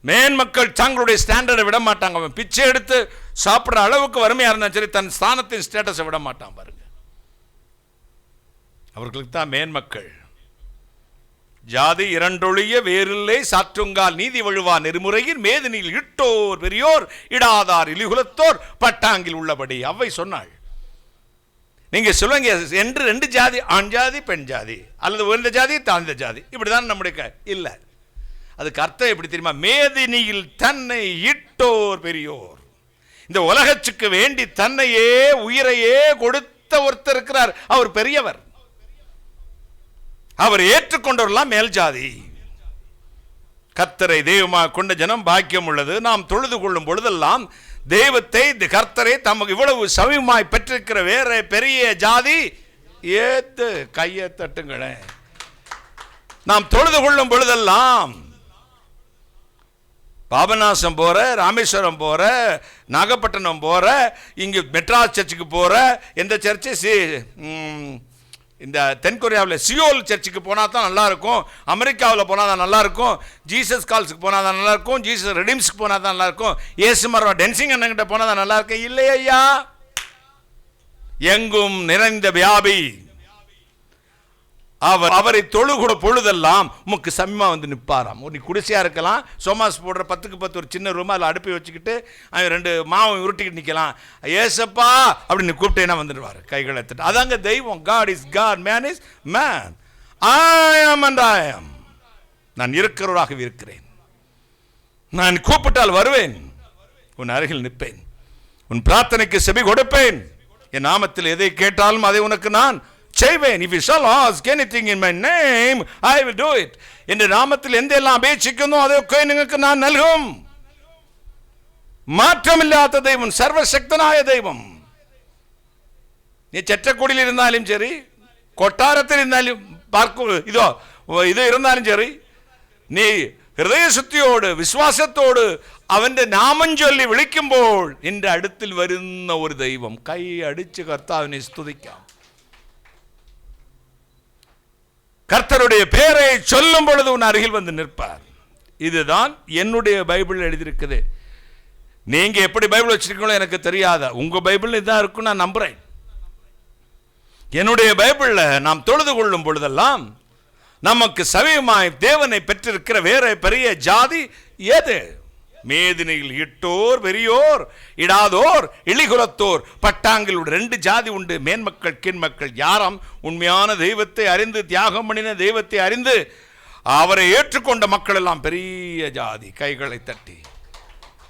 Speaker 1: மேன்மக்கள் தங்களுடைய ஸ்டாண்டர்டை விட மாட்டாங்க. அவன் பிச்சை எடுத்து சாப்பிட்ற அளவுக்கு வறுமையா இருந்தா சரி, தன் ஸ்தானத்தின் ஸ்டேட்டஸை விட மாட்டான். பாருங்க, அவர்களுக்கு தான் மேன்மக்கள். ஜாதி இரண்டொழிய வேறில்லை சாற்றுங்கால் நீதி வழுவா நெறிமுறையில் மேதினில் இட்டோர் பெரியோர் இடாதார் இலிகுலத்தோர் பட்டாங்கில் உள்ளபடி அவ்வை சொன்னாள். நீங்க சொல்லுங்க என்று ரெண்டு ஜாதி, ஆண் ஜாதி பெண் ஜாதி, அல்லது உயர்ந்த ஜாதி தாழ்ந்த ஜாதி, இப்படிதான் நம்முடைய இல்ல. அதுக்கு அர்த்தம் எப்படி தெரியுமா? மேதினியில் தன்னை இட்டோர் பெரியோர். இந்த உலகத்துக்கு வேண்டி தன்னையே உயிரையே கொடுத்த ஒருத்தர் இருக்கிறார், அவர் பெரியவர். அவர் ஏற்றுக்கொண்டவர்களாம் மேல் ஜாதி. கர்த்தரை தெய்வமாக கொண்ட ஜனம் பாக்கியம் உள்ளது. நாம் தொழுது கொள்ளும் பொழுதெல்லாம் தெய்வத்தை, கர்த்தரை தமக்கு இவ்வளவு சமீபமாய் பெற்றிருக்கிற வேற பெரிய ஜாதி ஏத்து கையை தட்டுங்களேன். நாம் தொழுது கொள்ளும் பொழுதெல்லாம் பாபநாசம் போற, ராமேஸ்வரம் போற, நாகப்பட்டினம் போற, இங்கு மெட்ராஸ் சர்ச்சுக்கு போற, எந்த சர்ச்சு இந்த தென்கொரியாவில் சியோல் சர்ச்சுக்கு போனால் தான் நல்லா இருக்கும், அமெரிக்காவில் போனால் தான் நல்லா இருக்கும், ஜீசஸ் கால்ஸுக்கு போனால் தான் நல்லா இருக்கும், ஜீசஸ் ரெடிம்ஸ்க்கு போனால் தான் நல்லா இருக்கும், ஏசு மரம் டென்சிங் அண்ணங்கிட்ட போனால் தான் நல்லா இருக்கும். இல்லையா, எங்கும் நிறைந்த வியாபி அவரை தொழுகூட பொழுதெல்லாம் உமக்கு சமீபமா வந்து நிற்பாராம். ஒரு குடிசையா இருக்கலாம், சோமாஸ் போடுற 10க்கு 10 ஒரு சின்ன ரூம், அதில் அடுப்பை வச்சுக்கிட்டு அவன் 2 மாவை உருட்டிக்கிட்டு நிற்கலாம். ஏசப்பா அப்படின்னு கூப்பிட்டேன்னா வந்துடுவார் கைகளை எடுத்துட்டு. அதாங்க தெய்வம். God is God, man is man. I am and ஐ ஆம். நான் இருக்கிறவராகவே இருக்கிறேன். நான் கூப்பிட்டால் வருவேன், உன் அருகில் நிற்பேன், உன் பிரார்த்தனைக்கு செவி கொடுப்பேன், என் நாமத்தில் எதை கேட்டாலும் அதை உனக்கு நான் செய்வேன். If you shall ask anything in my name, I will do it. என்ற நாமத்தில் எந்த எல்லாம் அபேட்சிக்கணும் அதை നിങ്ങൾക്ക് நான் നൽകും. மாற்றமில்லாத தெய்வம், சர்வசக்தனாய தெய்வம். நீ செற்றக்குடியில் இருந்தாலும் சரி, கொட்டாரத்தில் இருந்தாலும் இது இருந்தாலும் சரி, நீ ഹൃദയ ശുദ്ധിയോട് വിശ്വാസത്തോട് അവന്റെ നാമം ചൊല്ലി വിളിക്കുമ്പോൾ നിന്റെ അടുത്തിൽ വരുന്ന ഒരു ദൈവം കൈ അടിച്ച് കർത്താവിനെ സ്തുതിക്കാം. கர்த்தருடைய பெயரை சொல்லும் பொழுது உன் அருகில் வந்து நிற்பார். இதுதான் என்னுடைய பைபிள் எழுதியிருக்குது. நீங்க எப்படி பைபிள் வச்சிருக்கீங்களோ எனக்கு தெரியாத, உங்க பைபிள் இதான் இருக்கும் நான் நம்புறேன். என்னுடைய பைபிள்ல நாம் தொழுது கொள்ளும் பொழுதெல்லாம் நமக்கு சமீபமாய் தேவனை பெற்றிருக்கிற வேற பெரிய ஜாதி எது? மேதினியில் இட்டோர் பெரியோர் இடாதோர் இழிகுலத்தோர் பட்டாங்கில் 2 ஜாதி உண்டு, மேன்மக்கள் கீழ்மக்கள். யாராம்? உண்மையான தெய்வத்தை அறிந்து, தியாகம் பண்ணின தெய்வத்தை அறிந்து அவரை ஏற்றுக்கொண்ட மக்கள் எல்லாம் பெரிய ஜாதி. கைகளை தட்டி.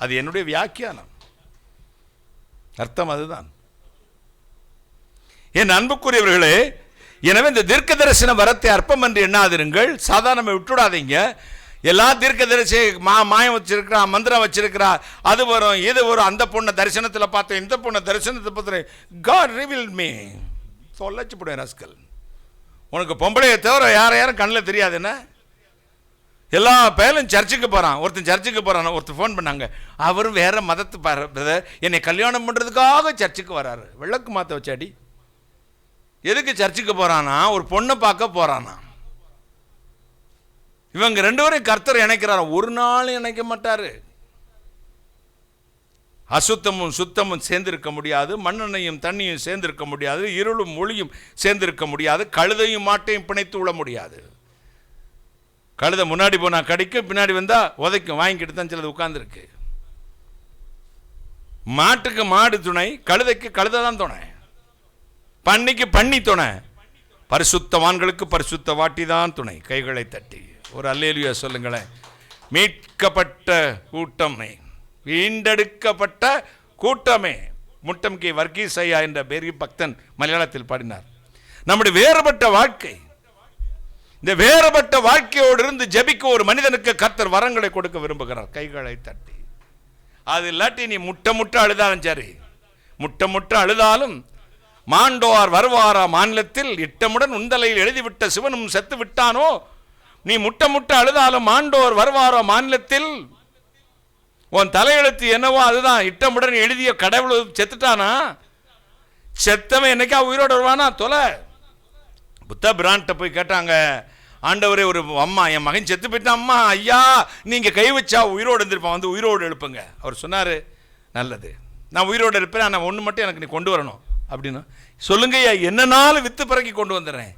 Speaker 1: அது என்னுடைய வியாக்கியானம், அர்த்தம் அதுதான். என் அன்புக்குரியவர்களே, எனவே இந்த தீர்க்க தரிசன வரத்தை அற்பம் என்று எண்ணாதிருங்கள், சாதாரண விட்டுடாதீங்க. எல்லா தீர்க்க தரிசி மாயம் வச்சிருக்கிறா, மந்திரம் வச்சிருக்கிறா, அது வரும் இது வரும், அந்த பொண்ணை தரிசனத்தில் பார்த்தேன், இந்த பொண்ணை தரிசனத்தை பார்த்தேன். God revealed me. தொலைச்சு போடுவேன் ரஸ்கல். உனக்கு பொம்பளையை தவிர யாரும் கண்ணில் தெரியாதுன்னா எல்லா பேரும் சர்ச்சுக்கு போகிறான். ஒருத்தன் சர்ச்சுக்கு போகிறான், ஒருத்தர் ஃபோன் பண்ணாங்க, அவரும் வேற மதத்து பிரதர், என்னை கல்யாணம் பண்ணுறதுக்காக சர்ச்சுக்கு வராரு. விளக்கு மாற்ற வச்சாடி. எதுக்கு சர்ச்சுக்கு போகிறானா? ஒரு பொண்ணை பார்க்க போகிறானா. இவங்க ரெண்டு பேரும் கர்த்தர் இணைக்கிறாரா? ஒரு நாள் இணைக்க மாட்டாரு. அசுத்தமும் சுத்தமும் சேர்ந்திருக்க முடியாது, மண்ணெண்ணையும் தண்ணியும் சேர்ந்திருக்க முடியாது, இருளும் ஒளியும் சேர்ந்திருக்க முடியாது, கழுதையும் மாட்டையும் பிணைத்து விட முடியாது. கழுதை முன்னாடி போனா கடிக்கும், பின்னாடி வந்தா உதைக்கும். வாங்கிக்கிட்டு தான் சிலது உட்கார்ந்துருக்கு. மாட்டுக்கு மாடு துணை, கழுதைக்கு கழுதை தான் துணை, பன்னிக்கு பன்னி துணை, பரிசுத்தவான்களுக்கு பரிசுத்த வாட்டி தான் துணை. கைகளை தட்டி ஒரு அல்லேலூயா சொல்லுங்களேன். மீட்கப்பட்ட கூட்டமே, வீண்டெடுக்கப்பட்ட கூட்டமே. முட்டம் கே வர்கீசையா என்ற பெரிய பக்தன் மலையாளத்தில் பாடினார். நம்முடைய வேறுபட்ட வாழ்க்கை, இந்த வேறுபட்ட வாழ்க்கையோடு இருந்து ஜெபிக்க ஒரு மனிதனுக்கு கர்த்தர் வரங்களை கொடுக்க விரும்புகிறார். கைகளை தட்டி. அது இல்லாட்டி நீ முட்ட அழுதாலும் சரி, முட்ட அழுதாலும் மாண்டோர் வருவாரா மாநிலத்தில் இட்டமுடன் உந்தலையில் எழுதிவிட்ட சிவனும் செத்து விட்டானோ. நீ முட்ட அழுதாலும் மாண்டோர் வருவாரோ மாநிலத்தில் உன் தலையெழுத்து என்னவோ அதுதான். இட்டமுடன் எழுதிய கடவுள் செத்துட்டானா? செத்தவன் என்னைக்கா உயிரோடு வருவானா? தொலை. புத்த பிரான்ட்ட போய் கேட்டாங்க, ஆண்டவரே ஒரு அம்மா என் மகன் செத்து போயிட்டான், அம்மா ஐயா நீங்கள் கை வச்சா உயிரோடு இருந்திருப்பான், வந்து உயிரோடு எழுப்புங்க. அவர் சொன்னார், நல்லது நான் உயிரோடு இருப்பேன், ஆனால் ஒன்று மட்டும் எனக்கு நீ கொண்டு வரணும் அப்படின்னு. சொல்லுங்க ஐயா, என்னன்னாலும் வித்து பிறக்கி கொண்டு வந்துடுறேன்.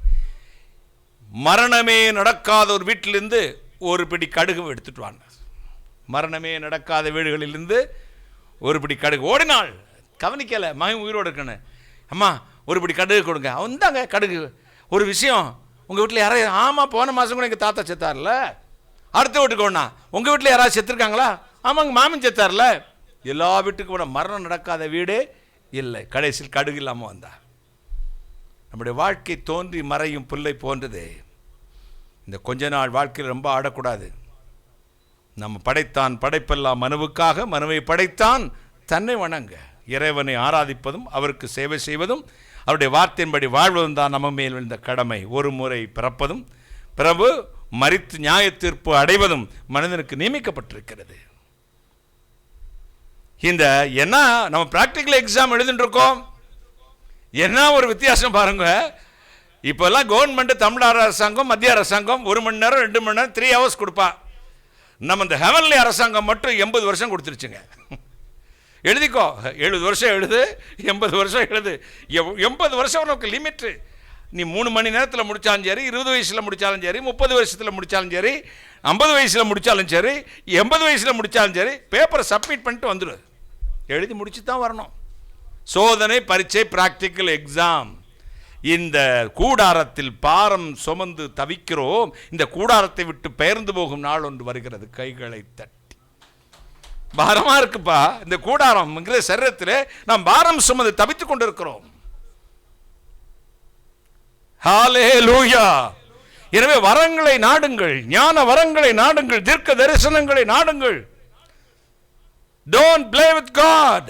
Speaker 1: மரணமே நடக்காத ஒரு வீட்டிலிருந்து ஒரு பிடி கடுகு எடுத்துட்டு வாங்க. மரணமே நடக்காத வீடுகளிலிருந்து ஒரு பிடி கடுகு. ஓடினாள், கவனிக்கலை மகன் உயிரோடு இருக்கணும். அம்மா ஒரு பிடி கடுகு கொடுங்க. அவன் தாங்க கடுகு. ஒரு விஷயம், உங்கள் வீட்டில் யாராவது, ஆமாம் போன மாதம் கூட எங்கள் தாத்தா செத்தார்ல. அடுத்த வீட்டுக்கு ஒன்றா, உங்கள் வீட்டில் யாராவது செத்துருக்காங்களா? ஆமாங்க மாமன் செத்தார்ல. எல்லா வீட்டுக்கும் கூட மரணம் நடக்காத வீடே இல்லை. கடைசியில் கடுகு இல்லாமல் வந்தா. நம்முடைய வாழ்க்கை தோன்றி மறையும் புல்லை போன்றது. இந்த கொஞ்ச நாள் வாழ்க்கையில் ரொம்ப ஆடக்கூடாது. நம்ம படைத்தான் படைப்பெல்லாம் மனுவுக்காக, மனுவை படைத்தான் தன்னை வணங்க. இறைவனை ஆராதிப்பதும் அவருக்கு சேவை செய்வதும் அவருடைய வார்த்தையின்படி வாழ்வதும் தான் நம்ம மேல் விழுந்த கடமை. ஒரு முறை பிறப்பதும் பிறகு மரித்து நியாய தீர்ப்பு அடைவதும் மனிதனுக்கு நியமிக்கப்பட்டிருக்கிறது. இந்த என்ன நம்ம பிராக்டிக்கல் எக்ஸாம் எழுதிட்டு இருக்கோம், என்ன ஒரு வித்தியாசம் பாருங்க. இப்போல்லாம் கவர்மெண்ட், தமிழ்நாடு அரசாங்கம், மத்திய அரசாங்கம் 1 மணி நேரம் 2 மணி நேரம் 3 hours கொடுப்பா. நம்ம இந்த ஹெவன்லி அரசாங்கம் மட்டும் 80 வருஷம் கொடுத்துருச்சுங்க. எழுதிக்கோ, 70 வருஷம் எழுது, 80 வருஷம் எழுது. 80 வருஷம் உனக்கு லிமிட்டு. நீ 3 மணி நேரத்தில் முடித்தாலும் சரி, 20 வயசில் முடித்தாலும் சரி, 30 வருஷத்தில் முடித்தாலும் சரி, 50 வயசில் முடித்தாலும் சரி, 80 வயசில் முடித்தாலும் சரி, பேப்பரை சப்மிட் பண்ணிட்டு வந்துடு. எழுதி முடிச்சு தான் வரணும். சோதனை பரீட்சை பிராக்டிக்கல் எக்ஸாம். இந்த கூடாரத்தில் பாரம் சுமந்து தவிக்கிறோம். இந்த கூடாரத்தை விட்டு பெயர்ந்து போகும் நாள் ஒன்று வருகிறது. கைகளை தட்டி. பாரமா இருக்குப்பா இந்த கூடாரம் சரீரத்தில். நாம் பாரம் சுமந்து தவித்துக் கொண்டிருக்கிறோம். ஹல்லேலூயா. எனவே வரங்களை நாடுங்கள், ஞான வரங்களை நாடுங்கள், தீர்க்க தரிசனங்களை நாடுங்கள். Don't play with God.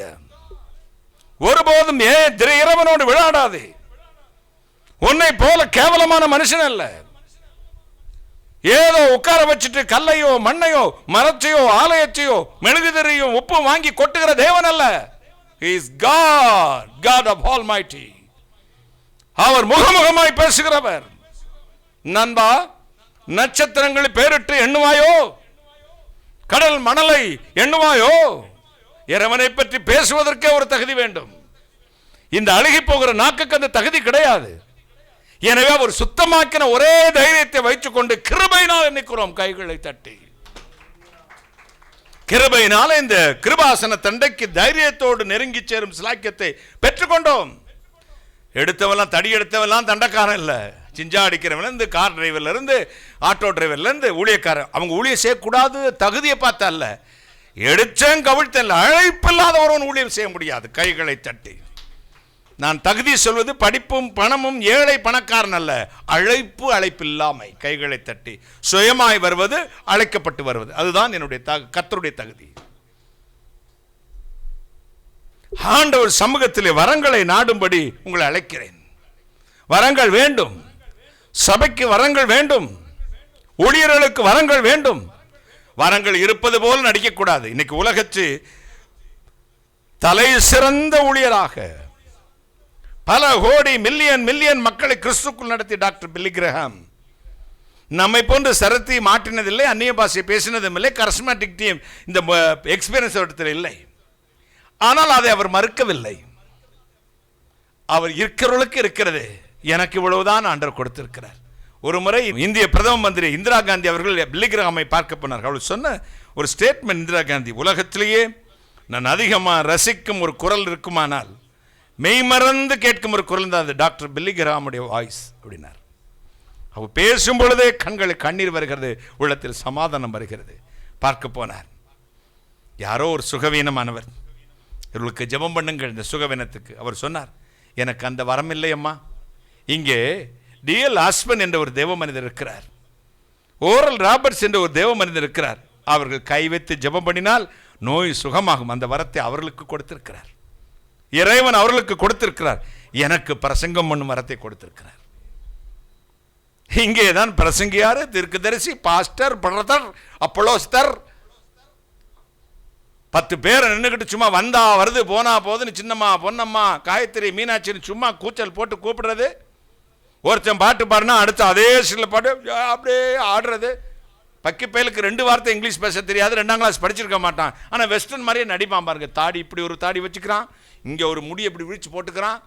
Speaker 1: ஒருபோதும் இறைவனோடு விளையாடாதே. உன்னை போல கேவலமான மனுஷன் அல்ல. ஏதோ உட்கார வச்சுட்டு கல்லையோ மண்ணையோ மரத்தையோ ஆலயத்தையோ மெழுகுதிரியோ உப்பும் வாங்கி கொட்டுகிற தேவன் அல்ல. He is God, God of Almighty. அவர் முகமுகமாய் பேசுகிறவர். நண்பா, நட்சத்திரங்களை பேரிட்டு எண்ணுவாயோ? கடல் மணலை எண்ணுவாயோ? இறைவனை பற்றி பேசுவதற்கே ஒரு தகுதி வேண்டும். இந்த அழுகி போகிற நாக்குக்கு அந்த தகுதி கிடையாது. எனவே அவர் சுத்தமாக்கின ஒரே தைரியத்தை வைத்துக் கொண்டு கிருபையினால் எண்ணிக்கிறோம். கைகளை தட்டி. கிருபையினால இந்த கிருபாசன தண்டைக்கு தைரியத்தோடு நெருங்கி சேரும் சிலாக்கியத்தை பெற்றுக்கொண்டோம். எடுத்தவெல்லாம் தடி எடுத்தவெல்லாம் தண்டக்காரன் இல்லை. சிஞ்சா அடிக்கிறவன்லேருந்து கார் டிரைவர்லேருந்து ஆட்டோ டிரைவர்லேருந்து ஊழியக்காரன், அவங்க ஊழியம் செய்யக்கூடாது தகுதியை பார்த்தா அல்ல, எடுத்தேன் கவிழ்த்தேன் அழைப்பில்லாத ஒருவன் ஊழியம் செய்ய முடியாது. கைகளை தட்டி. நான் தகுதி சொல்வது படிப்பும் பணமும் ஏழை பணக்காரன் அல்ல, அழைப்பு அழைப்பில்லாமை. கைகளை தட்டி. சுயமாய் வருவது, அழைக்கப்பட்டு வருவது, அதுதான் என்னுடைய கர்த்தருடைய தகுதி. ஆண்டவர் சமூகத்திலே வரங்களை நாடும்படி உங்களை அழைக்கிறேன். வரங்கள் வேண்டும், சபைக்கு வரங்கள் வேண்டும், ஊழியர்களுக்கு வரங்கள் வேண்டும். வரங்கள் இருப்பது போல் நடிக்கக்கூடாது. இன்னைக்கு உலகத்து தலை சிறந்த ஊழியராக பல கோடி மில்லியன் மக்களை கிறிஸ்துக்குள் நடத்தி டாக்டர் பில்லி கிரஹாம் நம்மை போன்று சரத்தை மாற்றினதில்லை, அந்நிய பாஷை பேசினதும் இல்லை, கரிஸ்மேட்டிக் டீம் இந்த எக்ஸ்பீரியன்ஸ் இடத்துல இல்லை. ஆனால் அதை அவர் மறுக்கவில்லை. அவர் இருக்கிறவர்களுக்கு இருக்கிறது, எனக்கு இவ்வளவுதான் ஆண்டவர் கொடுத்திருக்கிறார். ஒரு முறை இந்திய பிரதம மந்திரி இந்திரா காந்தி அவர்கள் பில்லி கிரஹாமை பார்க்க போனார்கள். அவள் சொன்ன ஒரு ஸ்டேட்மெண்ட், இந்திரா காந்தி, உலகத்திலேயே நான் அதிகமாக ரசிக்கும் ஒரு குரல் இருக்குமானால், மெய்மறந்து கேட்கும் ஒரு குரல் தான் அது டாக்டர் பில்லி கிரஹாமுடைய வாய்ஸ் அப்படின்னார். அவர் பேசும் பொழுதே கண்களில் கண்ணீர் வருகிறது, உள்ளத்தில் சமாதானம் வருகிறது. பார்க்க போனார். யாரோ ஒரு சுகவீனமானவர், இவர்களுக்கு ஜெபம் பண்ணுங்கள் இந்த சுகவீனத்துக்கு. அவர் சொன்னார், எனக்கு அந்த வரம் இல்லை அம்மா. இங்கே டிஎல் ஆஸ்பன் என்ற ஒரு தேவ மனிதர் இருக்கிறார், ஓரல் ராபர்ட்ஸ் என்ற ஒரு தேவ மனிதர் இருக்கிறார். அவர்கள் கை வைத்து ஜெபம் பண்ணினால் நோய் சுகமாகும். அந்த வரத்தை அவர்களுக்கு கொடுத்திருக்கிறார். இறைவன் அவர்களுக்கு கொடுத்திருக்கிறார். எனக்கு பிரசங்கம் பண்ணும் வரத்தை கொடுத்திருக்கிறார். இங்கேதான் பிரசங்கியாரு, தீர்க்கதரிசி, பாஸ்டர், பிரதர், அப்போஸ்தலர் 10 பேர் நின்றுக்கிட்டு சும்மா வந்தா வருது போனா போதுன்னு சின்னம்மா பொன்னம்மா காயத்ரி மீனாட்சின்னு சும்மா கூச்சல் போட்டு கூப்பிடுறது. ஒருத்தன் பாட்டு பாடுனா அடுத்து அதே சில பாட்டு அப்படியே ஆடுறது. பக்கி பயலுக்கு 2 வார்த்தை இங்கிலீஷ் பேச தெரியாது, 2ஆம் கிளாஸ் படிச்சிருக்க மாட்டான். ஆனால் வெஸ்டர்ன் மாதிரியே நடிப்பான் பாருங்க. தாடி இப்படி ஒரு தாடி வச்சுக்கிறான், இங்கே ஒரு முடி இப்படி விழிச்சு போட்டுக்கிறான்.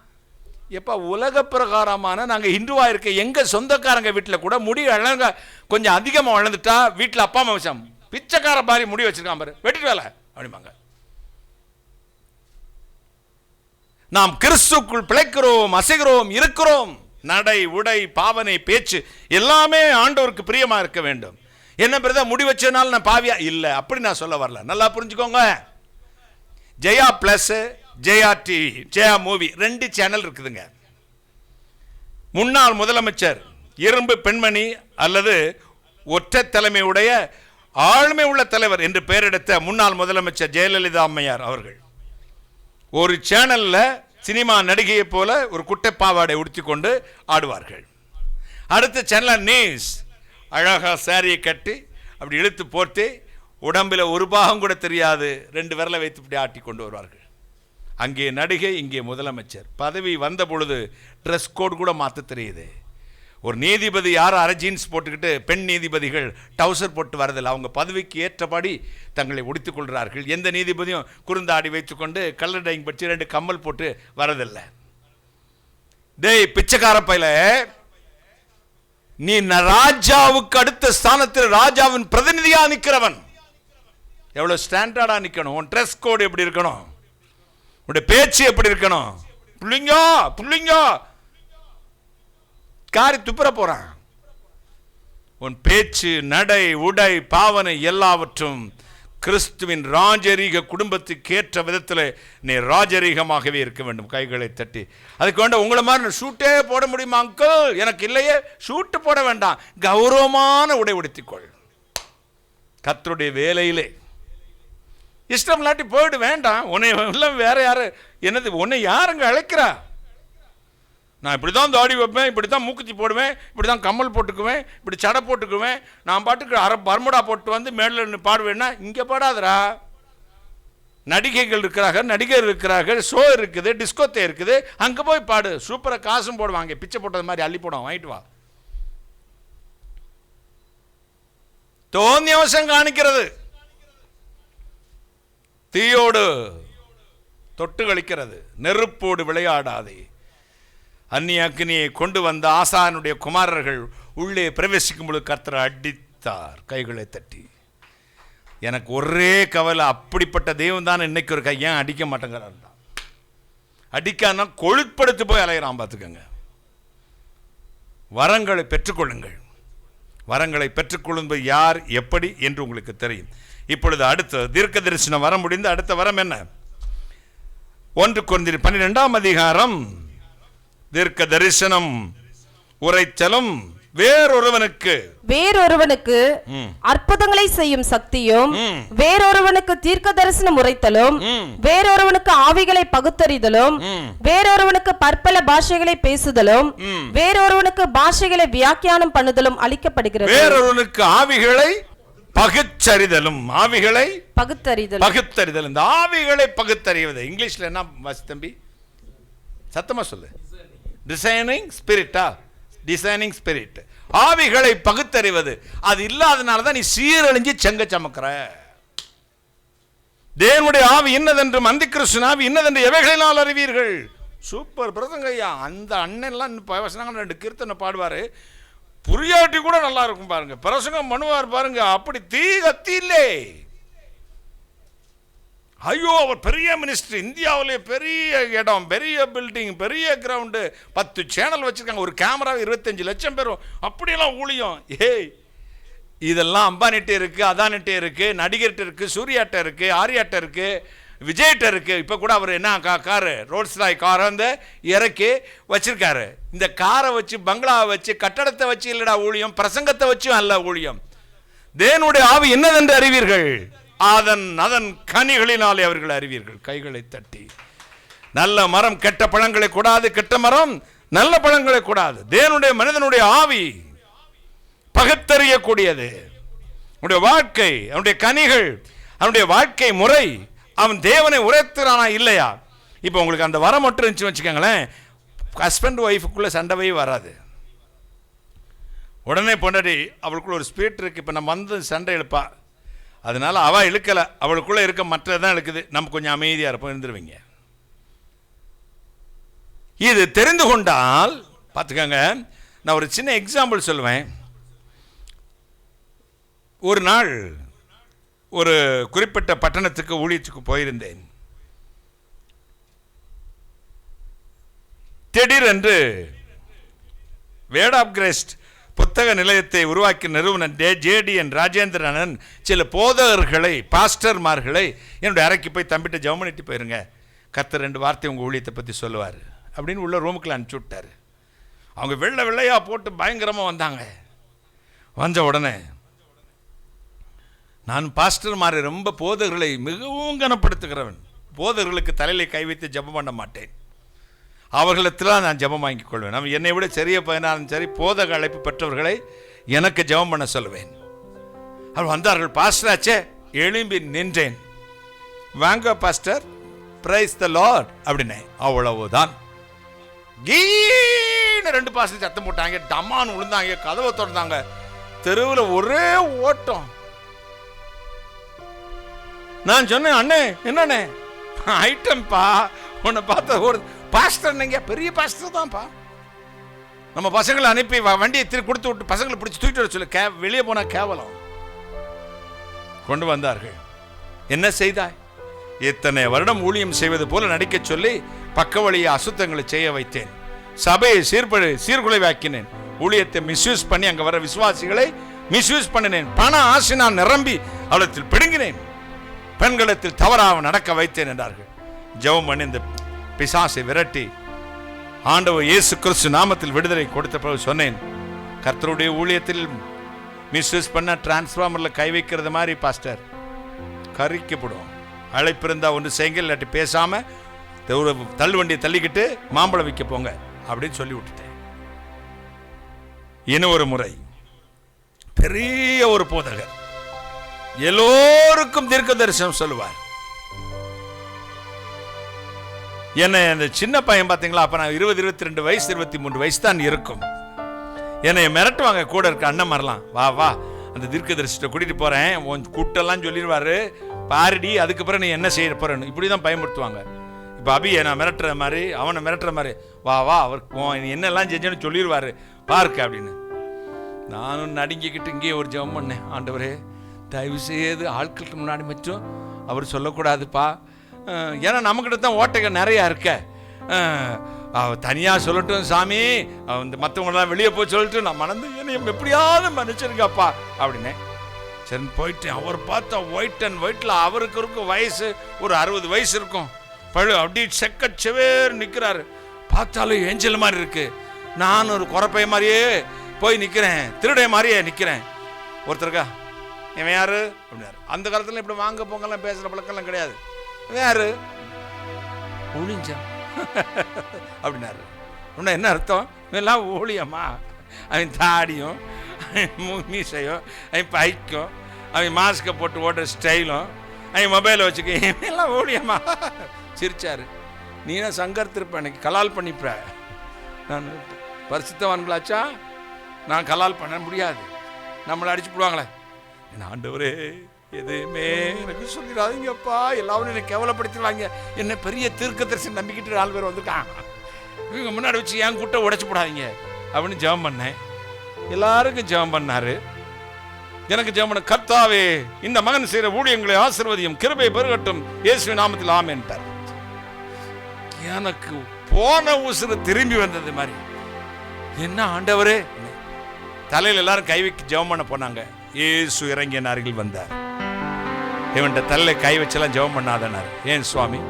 Speaker 1: எப்போ உலக பிரகாரமான நாங்கள் ஹிந்துவாக இருக்க எங்கள் சொந்தக்காரங்க வீட்டில் கூட முடி அழகா கொஞ்சம் அதிகமாக வளர்ந்துட்டா வீட்டில் அப்பா அம்மா வச்சான் பிச்சைக்கார மாதிரி முடி வச்சிருக்கான் பாரு, வெட்டிட்டு வேலை அப்படிம்பாங்க. நாம் கிறிஸ்துக்குள் பிழைக்கிறோம், அசைகிறோம், இருக்கிறோம். நடை, உடை, பாவனை, பேச்சு எல்லாமே ஆண்டவருக்கு பிரியமா இருக்க வேண்டும். என்ன பிரதா முடி வச்சனால நான் பாவியா இல்லை, அப்படி நான் சொல்ல வரல. நல்லா புரிஞ்சுக்கோங்க. Jaya plus, Jaya TV, Jaya movie 2 channel இருக்குதுங்க. முன்னாள் முதலமைச்சர், இரும்பு பெண்மணி அல்லது ஒற்றை தலைமையுடைய ஆளுமை உள்ள தலைவர் என்று பெயரெடுத்த முன்னாள் முதலமைச்சர் ஜெயலலிதா அம்மையார் அவர்கள் ஒரு சேனல்ல சினிமா நடிகையை போல ஒரு குட்டை பாவாடை உடுத்தி கொண்டு ஆடுவார்கள். அடுத்த சேனல் நியூஸ், அழகா சாரியை கட்டி அப்படி இழுத்து போட்டு உடம்பில் ஒரு பாகம் கூட தெரியாது 2 விரலை வைத்து இப்படி ஆட்டி கொண்டு வருவார்கள். அங்கே நடிகை, இங்கே முதலமைச்சர். பதவி வந்த பொழுது ட்ரெஸ் கோட் கூட மாற்ற தெரியுது. ஒரு நீதிபதி யாரும் அரை ஜீன்ஸ் போட்டுக்கிட்டு, பெண் நீதிபதிகள் டவுசர் போட்டு வரதில்லை. அவங்க பதவிக்கு ஏற்றபடி தங்களை உடுத்திக் கொள்கிறார்கள். எந்த நீதிபதியும் குறுந்தாடி வைத்துக்கொண்டு கலர் டைங் படித்து 2 கம்மல் போட்டு வரதில்லை. டேய் பிச்சைக்கார பையில, நீ ராஜாவுக்கு அடுத்த ஸ்தானத்தில் ராஜாவின் பிரதிநிதியா நிற்கிறவன். எவ்வளவு ஸ்டாண்டர்டா நிற்கணும், உன் ட்ரெஸ் கோடு எப்படி இருக்கணும், உன்னுடைய பேச்சு எப்படி இருக்கணும். புள்ளிங்கோ காரி துப்புற போறான். உன் பேச்சு, நடை, உடை, பாவனை எல்லாவற்றும் கிறிஸ்துவின் ராஜரீக குடும்பத்துக்கு ஏற்ற விதத்தில் நீ ராஜரீகமாகவே இருக்க வேண்டும். கைகளை தட்டி அதுக்கு வேண்டாம். உங்களை மாதிரி ஷூட்டே போட முடியுமா அங்கிள்? எனக்கு இல்லையே. ஷூட்டு போட வேண்டாம், கௌரவமான உடை உடுத்திக்கொள். கர்த்தருடைய வேலையிலே இஷ்டம் இல்லாட்டி போயிடு, வேண்டாம். உன்னை வேற யாரு என்னது, உன்னை யாருங்க அழைக்கிறா? நான் இப்படி தான் தாடி வைப்பேன், இப்படி தான் மூக்குத்தி போடுவேன், இப்படி தான் கம்மல் போட்டுக்குவேன், இப்படி சடை போட்டுக்குவேன், நான் பாட்டுக்கு பர்முடா போட்டு வந்து மேலில் பாடுவேன்னா இங்கே பாடாதரா. நடிகைகள் இருக்கிறார்கள், நடிகர் இருக்கிறார்கள், ஷோ இருக்குது, டிஸ்கோத்தே இருக்குது, அங்கே போய் பாடு. சூப்பராக காசும் போடுவாங்க, பிச்சை போட்டது மாதிரி அள்ளி போடுவான், வாங்கிட்டு வா. தோன்னியவசம் காணிக்கிறது, தீயோடு தொட்டு கழிக்கிறது, நெருப்போடு விளையாடாதே. அந்நிய அக்னியை கொண்டு வந்த ஆசானுடைய குமாரர்கள் உள்ளே பிரவேசிக்கும் பொழுது கர்த்தர் அடித்தார் கைகளை தட்டி. எனக்கு ஒரே கவலை, அப்படிப்பட்ட தெய்வம் தான் இன்னைக்கு ஒரு ஏன் அடிக்க மாட்டேங்கிறான். அடிக்கானா கொழுப்படுத்து போய் அலையிறான். பார்த்துக்கங்க. வரங்களை பெற்றுக்கொள்ளுங்கள். வரங்களை பெற்றுக்கொள்ளும்போது யார் எப்படி என்று உங்களுக்கு தெரியும். இப்பொழுது அடுத்த தீர்க்க தரிசனம் வர முடிந்து அடுத்த வரம் என்ன? 1 கொரிந்தியர் 12ஆம் அதிகாரம் தீர்க்க தரிசனம் உரைச்சலும்
Speaker 2: வேறொருவனுக்கு அற்புதங்களை செய்யும் சக்தியும், வேறொருவனுக்கு தீர்க்க தரிசனம் உரைத்தலும், வேறொருவனுக்கு ஆவிகளை பகுத்தறிதலும், வேறொருவனுக்கு பற்பல பாஷைகளை பேசுதலும், வேறொருவனுக்கு பாஷைகளை வியாக்கியானம் பண்ணுதலும் அளிக்கப்படுகிறது.
Speaker 1: வேறொருவனுக்கு ஆவிகளை பகுத்தறிதலும், ஆவிகளை பகுத்தறிதல். இந்த ஆவிகளை பகுத்தறிவது இங்கிலீஷ்ல என்ன தம்பி? சத்தமா சொல்லு. டிசைனிங் ஸ்பிரிட்டா? Discerning spirit. ஆவிகளை பகுத்தறிவது. அது இல்லாதனால தான் நீ சீரழிஞ்சு செங்க சமக்கிற. தேவனுடைய ஆவி இன்னதென்றும் அந்திகிறிஸ்து ஆவி இன்னதென்று எவைகளினால் அறிவீர்கள். சூப்பர் பிரசங்க ஐயா. அந்த அண்ணன்லாம் 2 கீர்த்தனை பாடுவாரு. புரியாட்டி கூட நல்லா இருக்கும் பாருங்க. பிரசங்கம் பண்ணுவார் பாருங்க. அப்படி தீ கத்தி இல்லை. ஐயோ, அவர் பெரிய மினிஸ்ட்ரி, இந்தியாவிலே பெரிய இடம், பெரிய பில்டிங், பெரிய கிரவுண்டு, 10 சேனல் வச்சிருக்காங்க, ஒரு கேமரா 25 லட்சம் பேரும், அப்படியெல்லாம் ஊழியம். ஏய், இதெல்லாம் அம்பானிட்டே இருக்கு, அதானிட்டே இருக்கு, நடிகர்கிட்ட இருக்கு, சூர்யாட்ட இருக்கு, ஆரியாட்ட இருக்கு, விஜய்கிட்ட இருக்கு. இப்போ கூட அவர் என்ன காரு, ரோல்ஸ் ராய் காரை வந்து இறக்கி வச்சிருக்காரு. இந்த காரை வச்சு, பங்களாவை வச்சு, கட்டடத்தை வச்சு இல்லடா ஊழியம், பிரசங்கத்தை வச்சும் அல்ல ஊழியம். தேவனுடைய ஆவி என்னதென்று அறிவீர்கள், அதன் கனிகளினாலே அவர்கள் அறிவீர்கள். கைகளை தட்டி. நல்ல மரம் கெட்ட பழங்களை கூடாது, கெட்ட மரம் நல்ல பழங்களை கூடாது. தேவனுடைய மனிதனுடைய ஆவி பகுத்தறியக்கூடியது. அவனுடைய வாழ்க்கை, அவனுடைய கனிகள், அவனுடைய வாழ்க்கை முறை, அவன் தேவனை உரைத்துறானா இல்லையா. இப்போ உங்களுக்கு அந்த வரம் மட்டும் இருந்துச்சு வச்சுக்கோங்களேன், ஹஸ்பண்ட் ஒய்ஃபுக்குள்ள சண்டைவே வராது. உடனே பொண்டாட்டி அவளுக்குள்ள ஒரு ஸ்பிரிட் இருக்கு. இப்போ நம்ம வந்து சண்டை இழுப்பா, அதனால அவள் இழுக்கலை, அவளுக்குள்ளே இருக்க மற்றதான் இழுக்குது. நம்ம கொஞ்சம் அமைதியாக இருப்போம், இருந்துருவீங்க. இது தெரிந்து கொண்டால் பார்த்துக்கங்க. நான் ஒரு சின்ன எக்ஸாம்பிள் சொல்லுவேன். ஒரு நாள் ஒரு குறிப்பிட்ட பட்டணத்துக்கு ஊழியத்துக்கு போயிருந்தேன். திடீரென்று வேர்ட் ஆஃப் கிரைஸ்ட் புத்தக நிலையத்தை உருவாக்கிய நிறுவனர் JDN ராஜேந்திரன் சில போதகர்களை, பாஸ்டர்மார்களை என்னுடைய அறைக்கு போய் தம்பிட்ட ஜெபம் பண்ணிட்டு போயிருங்க, கர்த்தர் 2 வார்த்தை உங்கள் ஊழியத்தை பற்றி சொல்லுவார் அப்படின்னு உள்ள ரூமுக்குள்ள அனுப்பிச்சி விட்டார். அவங்க வெள்ளையாக போட்டு பயங்கரமாக வந்தாங்க. வந்த உடனே நான் பாஸ்டர்மாரை ரொம்ப போதகர்களை மிகவும் கனப்படுத்துகிறவன். போதகர்களுக்கு தலையில கை வைத்து ஜெபம் பண்ண மாட்டேன். அவர்களிடத்தில் நான் ஜெபம் வாங்கிக் கொள்வேன். நம்ம என்னை விட சிறிய பையனாலும் சரி போதக அழைப்பு பெற்றவர்களை எனக்கு ஜெபம் பண்ண சொல்லுவேன். அவர் வந்தார்கள். பாஸ்டராச்சே, எழும்பி நின்றேன். வாங்க பாஸ்டர், பிரைஸ் தி லார்ட் அப்படின்னே. அவ்வளவுதான். கீழ 2 பாஸ்டர் சத்தம் போட்டாங்க, டமான்னு விழுந்தாங்க, கதவை திறந்தாங்க. தெருவில் ஒரே ஓட்டம். நான் சொன்னேன், அண்ணே என்னண்ணே ஐட்டம்பா, உன்னை பார்த்த ஒரு பாஸ்டர், நீங்க பெரிய பாஸ்டர் தான்ப்பா. நம்ம பசங்களை அனுப்பி வண்டியை திருப்பி கொடுத்து விட்டு பசங்களை பிடிச்சி தூக்கிட்டு வர சொல்லு, வெளியே போனா கேவலம். கொண்டு வந்தார்கள். என்ன செய்தாய்? இத்தனை வருடம் ஊழியம் செய்வது போல நடிக்க சொல்லி பக்க வழியை அசுத்தங்களை செய்ய வைத்தேன். சபையை சீர்குலைவாக்கினேன். ஊழியத்தை மிஸ்யூஸ் பண்ணி அங்க வர விசுவாசிகளை மிஸ்யூஸ் பண்ணினேன். பண ஆசை நான் நிரம்பி அவளத்தில் பிடுங்கினேன். பெண்களத்தில் தவறாக நடக்க வைத்தேன் என்றார்கள். ஜெபம் பண்ணி இந்த பிசாசை விரட்டி ஆண்டவர் இயேசு கிறிஸ்து நாமத்தில் விடுதலை கொடுத்த பிறகு சொன்னேன், கர்த்தருடைய ஊழியத்தில் மிஸ்யூஸ் பண்ண டிரான்ஸ்ஃபார்மர்ல கை வைக்கிறது மாதிரி பாஸ்டர் கறிக்கப்படும். அழைப்பிருந்தா ஒன்று செய்யுங்க, இல்லாட்டி பேசாம தள்ளு வண்டியை தள்ளிக்கிட்டு மாம்பழம் விற்க போங்க அப்படின்னு சொல்லி விட்டுட்டேன். இன்னும் ஒரு முறை பெரிய ஒரு போதகர் எல்லோருக்கும் தீர்க்க தரிசனம் சொல்லுவார். என்னை அந்த சின்ன பையன் பார்த்தீங்களா, அப்ப நான் 20, 22 வயசு 23 வயசு தான் இருக்கும். என்னை மிரட்டுவாங்க கூட இருக்க அண்ணன் மாதிரிலாம். வா வா அந்த தீர்க்க தரிசனத்தை கூட்டிட்டு போறேன், உன் கூட்டெல்லாம் சொல்லிடுவாரு, பாருடி, அதுக்கப்புறம் நீ என்ன செய்ய போறேன்னு இப்படிதான் பயன்படுத்துவாங்க. இப்போ அபியை நான் மிரட்டுற மாதிரி, அவனை மிரட்டுற மாதிரி, வா வா அவர் நீ என்னெல்லாம் செஞ்சேன்னு சொல்லிடுவாரு பார்க்க அப்படின்னு. நானும் நடுங்கிக்கிட்டு இங்கேயே ஒரு ஜெபம் பண்ணேன். ஆண்டவரே, தயவு செய்து ஆட்களுக்கு முன்னாடி மட்டும் அவர் சொல்லக்கூடாதுப்பா, ஏன்னா நம்மக்கிட்ட தான் ஓட்டைகள் நிறையா இருக்க. தனியாக சொல்லட்டும் சாமி, இந்த மற்றவங்களெல்லாம் வெளியே போய் சொல்லட்டும், நான் மணந்து என்னை எப்படியாவது மன்னிச்சிருங்கப்பா அப்படின்னே. சரி போயிட்டேன். அவர் பார்த்தா ஒயிட் அண்ட் ஒயிட்டில் அவருக்கு இருக்கும் வயசு ஒரு 60 வயசு இருக்கும். பழு அப்படி செக்கச்சவேர் நிற்கிறாரு. பார்த்தாலும் ஏஞ்சல் மாதிரி இருக்கு. நான் ஒரு குறப்பைய மாதிரியே போய் நிக்கிறேன், திருடைய மாதிரியே நிக்கிறேன். ஒருத்தருக்கா இவன் யாரு அப்படின்னாரு. அந்த காலத்துல இப்படி வாங்க போங்கெல்லாம் பேசுற பழக்கம்லாம் கிடையாது. இவன் யாரு? ஊழிஞ்சம் அப்படின்னாரு. என்ன அர்த்தம்? இவெல்லாம் ஊழியம்மா? அவன் தாடியும் மீசையும் அவன் பைக்கும் அவன் மாஸ்கை போட்டு ஓடுற ஸ்டைலும் அவன் மொபைலை வச்சுக்க எல்லாம் ஊழியம்மா சிரிச்சாரு. நீனா சங்கர்த்திருப்ப, எனக்கு கலால் பண்ணிப்ப. நான் பரிசுத்தவான்களாச்சா நான் கலால் பண்ண முடியாது, நம்மளை அடிச்சு போடுவாங்களே. என் ஆண்டவரே எதுவுமே எனக்கு சொல்லிடாதீங்கப்பா, எல்லாரும் என்னை கேவலப்படுத்திடுவாங்க, என்ன பெரிய தீர்க்கதரிசனம் நம்பிக்கிட்டு 4 பேர் வந்திருக்காங்க, இவங்க முன்னாடி வச்சு என் கூட்ட உடைச்சு போடாதீங்க அப்படின்னு ஜெபம் பண்ணேன். எல்லாருக்கும் ஜெபம் பண்ணாரு, எனக்கு ஜெபம் பண்ண. கர்த்தாவே இந்த மகன் செய்கிற ஊழியங்களை ஆசீர்வதியும், கிருபை பெருகட்டும், இயேசுவின் நாமத்தில் ஆமென்ட்டார். எனக்கு போன உசுறு திரும்பி வந்தது மாதிரி. என்ன ஆண்டவரே, தலையில் எல்லாரும் கை வைக்க ஜெபம் பண்ண போனாங்க. இயேசு இறங்கிய அருகில் வந்தார். இவன்கிட்ட தலையில கை வச்செல்லாம் ஜெபம் பண்ணாதனார். ஏன் சுவாமி?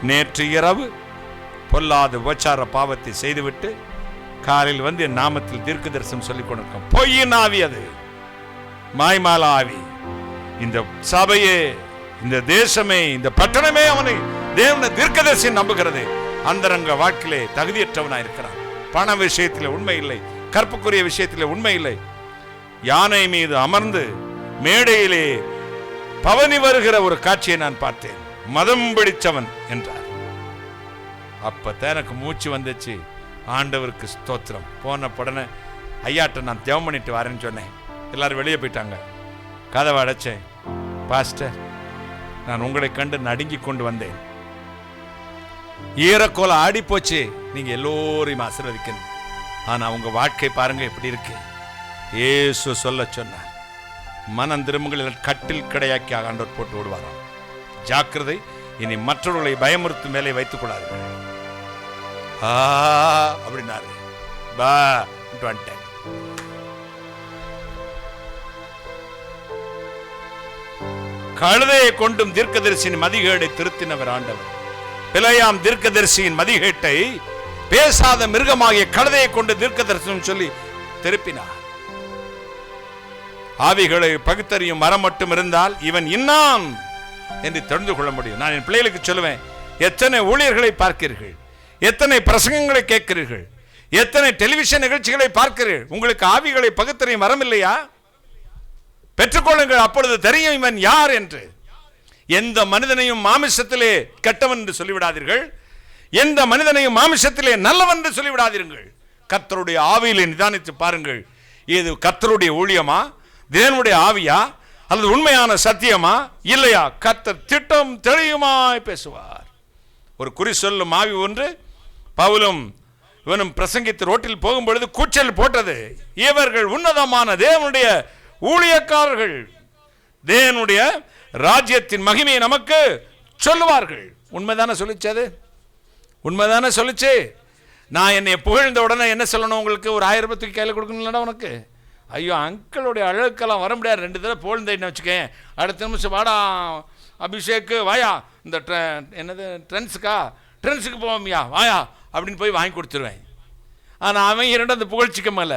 Speaker 1: நேற்று இரவு பொல்லாத உபச்சார பாவத்தை செய்துவிட்டு காலையில் வந்து என் நாமத்தில் தீர்க்க தரிசனம் சொல்லிக் கொண்டிருக்கோம். பொய்யின் ஆவி, அது மாய்மால ஆவி. இந்த சபையே, இந்த தேசமே, இந்த பட்டணமே அவனை தேவனை தீர்க்கதரிசனம் நம்புகிறது. அந்தரங்க வாழ்க்கையிலே தகுதியற்றவனாய் இருக்கிறான். பண விஷயத்தில் உண்மை இல்லை, கற்புக்குரிய விஷயத்தில் உண்மை இல்லை. யானை மீது அமர்ந்து மேடையிலே பவனி வருகிற ஒரு காட்சியை நான் பார்த்தேன். மதம் பிடிச்சவன் என்றார். அப்பதான் எனக்கு மூச்சு வந்துச்சு. ஆண்டவருக்கு ஸ்தோத்திரம். போன உடனே ஐயாட்ட நான் ஜெபம் பண்ணிட்டு வரேன்னு சொன்னேன். எல்லாரும் வெளியே போயிட்டாங்க. கதவை அடைச்சேன். பாஸ்டர், நான் உங்களை கண்டு நடுங்கி கொண்டு வந்தேன். ஈரக்கோல ஆடி போச்சு, நீங்க எல்லோரையும் ஆசீர்வதிக்கணும். ஆனா உங்க வாழ்க்கை பாருங்க எப்படி இருக்கு. இயேசு சொல்ல சொன்னார், மனம் திரும்புங்கள், கட்டில் கிடையாக்கி ஆண்டவர் போட்டு விடுவாராம். ஜாக்கிரதை, இனி மற்றவர்களை பயமுறுத்தும் மேலே வைத்துக் கொள்ளாது அப்படின்னாரு. கழுதையை கொண்டும் தீர்க்கதரிசியின் மதிகேடை திருத்தினவர் ஆண்டவர். பிழையாம் தீர்க்கதரிசியின் மதிகேட்டை பேசாத மிருகமாகிய கழுதையை கொண்டு தீர்க்கதரிசனம் சொல்லி திருப்பினார். ஆவிகளை பகுத்தறியும் மரம் மட்டும் இருந்தால் இவன் இன்னான் என்று தெரிந்து கொள்ள முடியும். நான் என் பிள்ளைகளுக்கு சொல்லுவேன், எத்தனை ஊழியர்களை பார்க்கிறீர்கள், எத்தனை பிரசங்கங்களை கேட்கிறீர்கள், எத்தனை டெலிவிஷன் நிகழ்ச்சிகளை பார்க்கிறீர்கள், உங்களுக்கு ஆவிகளை பகுத்தறியும் மரம் இல்லையா? பெற்றுக்கொள்ளுங்கள், அப்பொழுது தெரியும் இவன் யார் என்று. எந்த மனிதனையும் மாமிசத்திலே கெட்டவன் என்று சொல்லிவிடாதீர்கள், எந்த மனிதனையும் மாமிசத்திலே நல்லவன் என்று சொல்லிவிடாதீர்கள். கர்த்தருடைய ஆவியிலே நிதானித்து பாருங்கள், இது கர்த்தருடைய ஊழியமா, தேவனுடைய ஆவியா, அல்லது உண்மையான சத்தியமா இல்லையா? கர்த்தர் திட்டம் தெளிவுமாய் பேசுவார். ஒரு குறி சொல்லும் ஆவி ஒன்று பவுலும் இவனும் பிரசங்கித்து ரோட்டில் போகும்பொழுது கூச்சல் போட்டது, இவர்கள் உன்னதமான தேவனுடைய ஊழியக்காரர்கள், தேவனுடைய ராஜ்யத்தின் மகிமையை நமக்கு சொல்லுவார்கள். உண்மைதானே சொல்லிச்சது? உண்மைதானே சொல்லிச்சு? நான் என்னை புகழ்ந்த உடனே என்ன சொல்லணும்? உங்களுக்கு ஒரு 1000 ரூபாய் தூக்கி கையில் கொடுக்கணும்லடா உனக்கு. ஐயோ, அங்கிளுடைய அழகுக்கெல்லாம் வர முடியாது. 2 தடவை புகழ்ந்தேன்னு வச்சுக்கேன், அடுத்த நிமிஷம் வாடா அபிஷேக்கு வாயா, இந்த என்னது ட்ரெண்ட்ஸுக்கு போவோம்யா வாயா அப்படின்னு போய் வாங்கி கொடுத்துருவேன். ஆனால் அவன் 2 அந்த புகழ்ச்சிக்க மேல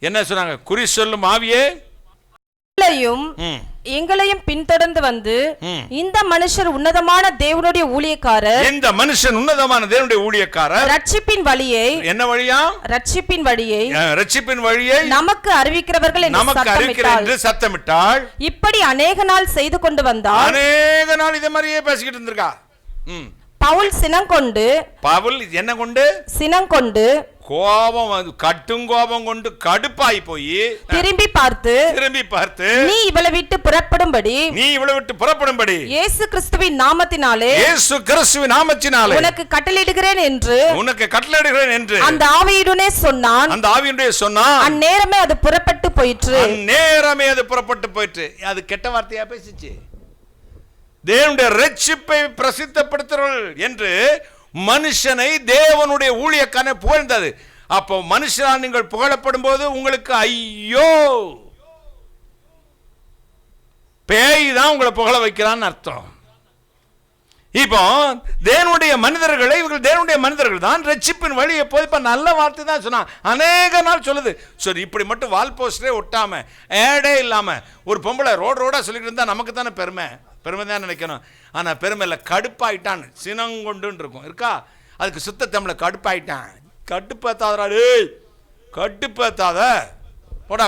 Speaker 1: என்ன சொன்னாங்க? குறி சொல்லும் ஆவியே
Speaker 2: எங்களையும் பின்தொடர்ந்து வந்து இந்த மனுஷர் உன்னதமான தேவனுடைய ஊழியக்காரர்,
Speaker 1: இந்த மனுஷன் உன்னதமான தேவனுடைய ஊழியக்காரர்,
Speaker 2: ரட்சிப்பின் வழியை, என்ன வழியா? ரட்சிப்பின் வழியை நமக்கு அறிவிக்கிறவர்கள் என்று
Speaker 1: சத்தமிட்டாள்.
Speaker 2: இப்படி அநேக நாள் செய்து கொண்டு வந்தார்.
Speaker 1: அநேக நாள் இதே மாதிரியே பேசிக்கிட்டு இருந்திருக்கா.
Speaker 2: பவுல் சினங்கொண்டு,
Speaker 1: பவுல் என்ன கொண்டு? சினங்கொண்டு, கோபம், கட்டும் கோபம் கொண்டு கடுப்பாய் போய் திரும்பி பார்த்து நீ இவளை விட்டு புறப்படும்படி இயேசு கிறிஸ்துவின் நாமத்தினாலே உனக்கு கட்டளையிடுகிறேன் என்று அந்த ஆவியுடனே சொன்னான். அந்நேரமே அது புறப்பட்டு போயிற்று. அது கெட்ட வார்த்தையா பேசிச்சு. தேவனுடைய ரட்சிப்பை பிரசித்தப்படுத்துறவர்கள் என்று மனுஷனை தேவனுடைய ஊழியக்காரனை புகழ்ந்தது. அப்போ மனுஷனா நீங்கள் புகழப்படும் போது உங்களுக்கு ஐயோ, பேய் தான் உங்களை புகழ வைக்கிறான்னு அர்த்தம். இப்போ தேவனுடைய மனிதர்களை, இவர்கள் தேவனுடைய மனிதர்கள் தான், ரட்சிப்பின் வழி எப்போது இப்ப நல்ல வார்த்தை தான் சொன்னா அநேக நாள் சொல்லுது. சரி, இப்படி மட்டும் வால் போஸ்டரே ஒட்டாம ஏடே இல்லாம ஒரு பொம்பளை ரோடா சொல்லிட்டு இருந்தா நமக்கு தானே பெருமை தான் நினைக்கணும். ஆனா பெருமை இல்லை, கடுப்பாயிட்டான், சினங்கொண்டு இருக்கும் இருக்கா. அதுக்கு சுத்த தமிழ கடுப்பாயிட்டான். கட்டுப்பேத்தாதா, கட்டுப்பேத்தாத போடா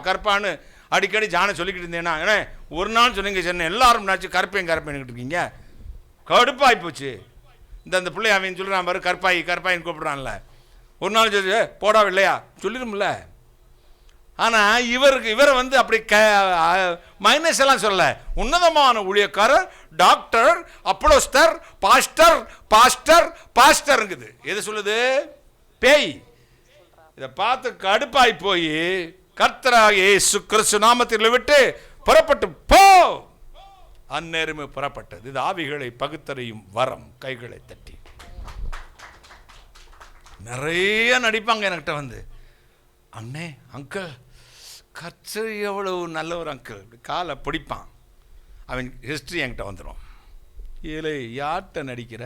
Speaker 1: கருப்பான்னு அடிக்கடி ஜானை சொல்லிக்கிட்டு இருந்தேன்னா, ஏன்னா ஒரு நாள் சொன்னீங்க சொன்ன எல்லாரும் நாச்சு கருப்பேன்னு இருக்கீங்க, கடுப்பாகி போச்சு. இந்த பிள்ளை அவன் சொல்கிறான் பாரு, கருப்பாயின்னு கூப்பிடுறான்ல. ஒரு நாள் சொல்லி போடா இல்லையா சொல்லிடும்ல. ஆனால் இவரை வந்து அப்படி மைனஸ் எல்லாம் சொல்ல, உன்னதமான ஊழியக்காரர், டாக்டர், அப்போஸ்தலர், பாஸ்டர்ங்குது. எது சொல்லுது? பேய். இதை பார்த்து கடுப்பாய் போய் கர்த்தராகிய இயேசு கிறிஸ்து நாமத்தில் விட்டு புறப்பட்டு போ. அந்நேரமே புறப்பட்டது. இது ஆவிகளை பகுத்தறியும் வரம். கைகளை தட்டி நிறைய நடிப்பாங்க என்கிட்ட வந்து, அண்ணே அங்கிள் கர்த்தர் எவ்வளவு நல்லவர் அங்கிள், காலை பிடிப்பான். அவன் ஹிஸ்ட்ரி என்கிட்ட வந்துடும். ஏழை யார்கிட்ட நடிக்கிற?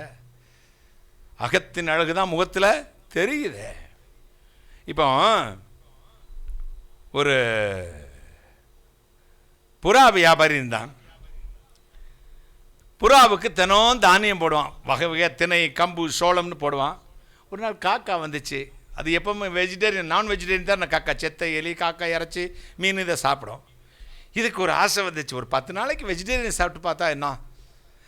Speaker 1: அகத்தின் அழகுதான் முகத்தில் தெரியுதே. இப்போ ஒரு புறா வியாபாரி இருந்தான். புறாவுக்கு தினம் தானியம் போடுவான், வகை வகையாக திணை, கம்பு, சோளம்னு போடுவான். ஒரு நாள் காக்கா வந்துச்சு. அது எப்பவுமே வெஜிடேரியன், நான் வெஜிடேரியன் தான் காக்கா. செத்தை, எலி, காக்கா, இறைச்சி, மீன் இதை சாப்பிடும். இதுக்கு ஒரு ஆசை வந்துச்சு, ஒரு 10 நாளைக்கு வெஜிடேரியன் சாப்பிட்டு பார்த்தா என்ன.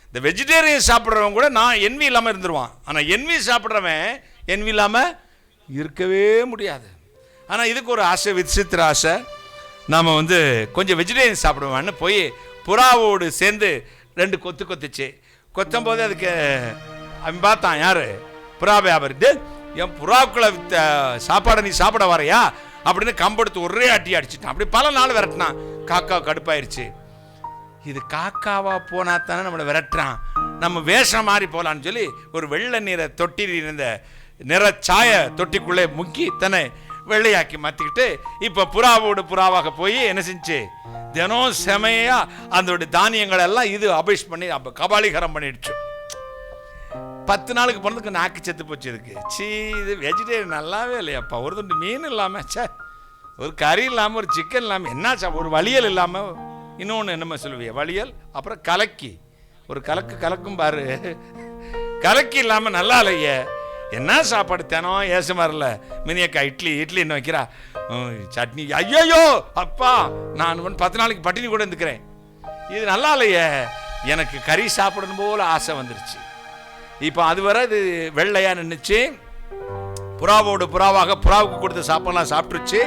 Speaker 1: இந்த வெஜிடேரியன் சாப்பிட்றவன் கூட நான் என்வி இல்லாமல் இருந்துருவான். ஆனால் என்வி சாப்பிட்றவன் என்வி இல்லாமல் இருக்கவே முடியாது. ஆனால் இதுக்கு ஒரு ஆசை, விசித்திர ஆசை. நாம் வந்து கொஞ்சம் வெஜிடேரியன் சாப்பிடுவான்னு போய் புறாவோடு சேர்ந்து 2 கொத்துச்சு. கொத்தும் போது அதுக்கு அவன் பார்த்தான், யார்? புறா வியாபாரி. என் புறாவுக்குள்ள சாப்பாடை நீ சாப்பிட வரையா அப்படின்னு கம்பெடுத்து ஒரே அடிச்சிட்டான். அப்படி பல நாள் விரட்டினான். காக்கா கடுப்பாயிருச்சு. இது காக்காவா போனா தானே நம்மளை விரட்டுறான், நம்ம வேஷம் மாறி போகலான்னு சொல்லி ஒரு வெள்ளை நீரை தொட்டி இருந்த நிறச்சாய தொட்டிக்குள்ளே முக்கி தன்னை வெள்ளையாக்கி மாற்றிக்கிட்டு இப்போ புறாவாக போய் என்ன செஞ்சு தினம் செமையா அதோட தானியங்கள் எல்லாம் இது அபிஷ் பண்ணி கபாலிகரம் பண்ணிடுச்சு. 10 நாளுக்கு போனதுக்கு நாக்கு செத்து போச்சு. இதுக்கு சீ, இது வெஜிடேரியன் நல்லாவே இல்லையாப்பா. ஒரு துண்டு மீன் இல்லாமல், சே, ஒரு கறி இல்லாமல், ஒரு சிக்கன் இல்லாமல், என்னாச்சா, ஒரு வளியல் இல்லாமல், இன்னொன்று என்னம்மா சொல்லுவிய, வளியல், அப்புறம் கலக்கி, ஒரு கலக்கும் பாரு, கலக்கி இல்லாமல் நல்லா இல்லையே. என்ன சாப்பாடு தினம் ஏசு மாதிரில. மினியக்கா இட்லி என்ன வைக்கிறா, சட்னி, ஐயோ அப்பா நான் 10 நாளைக்கு பட்டினி கூட இருந்துக்கிறேன், இது நல்லா இல்லையே. எனக்கு கறி சாப்பிடணும் போல ஆசை வந்துருச்சு. இப்போ அது வரை இது வெள்ளையா நின்றுச்சு. புறாவுக்கு கொடுத்த சாப்பாடுலாம் சாப்பிட்டுருச்சு.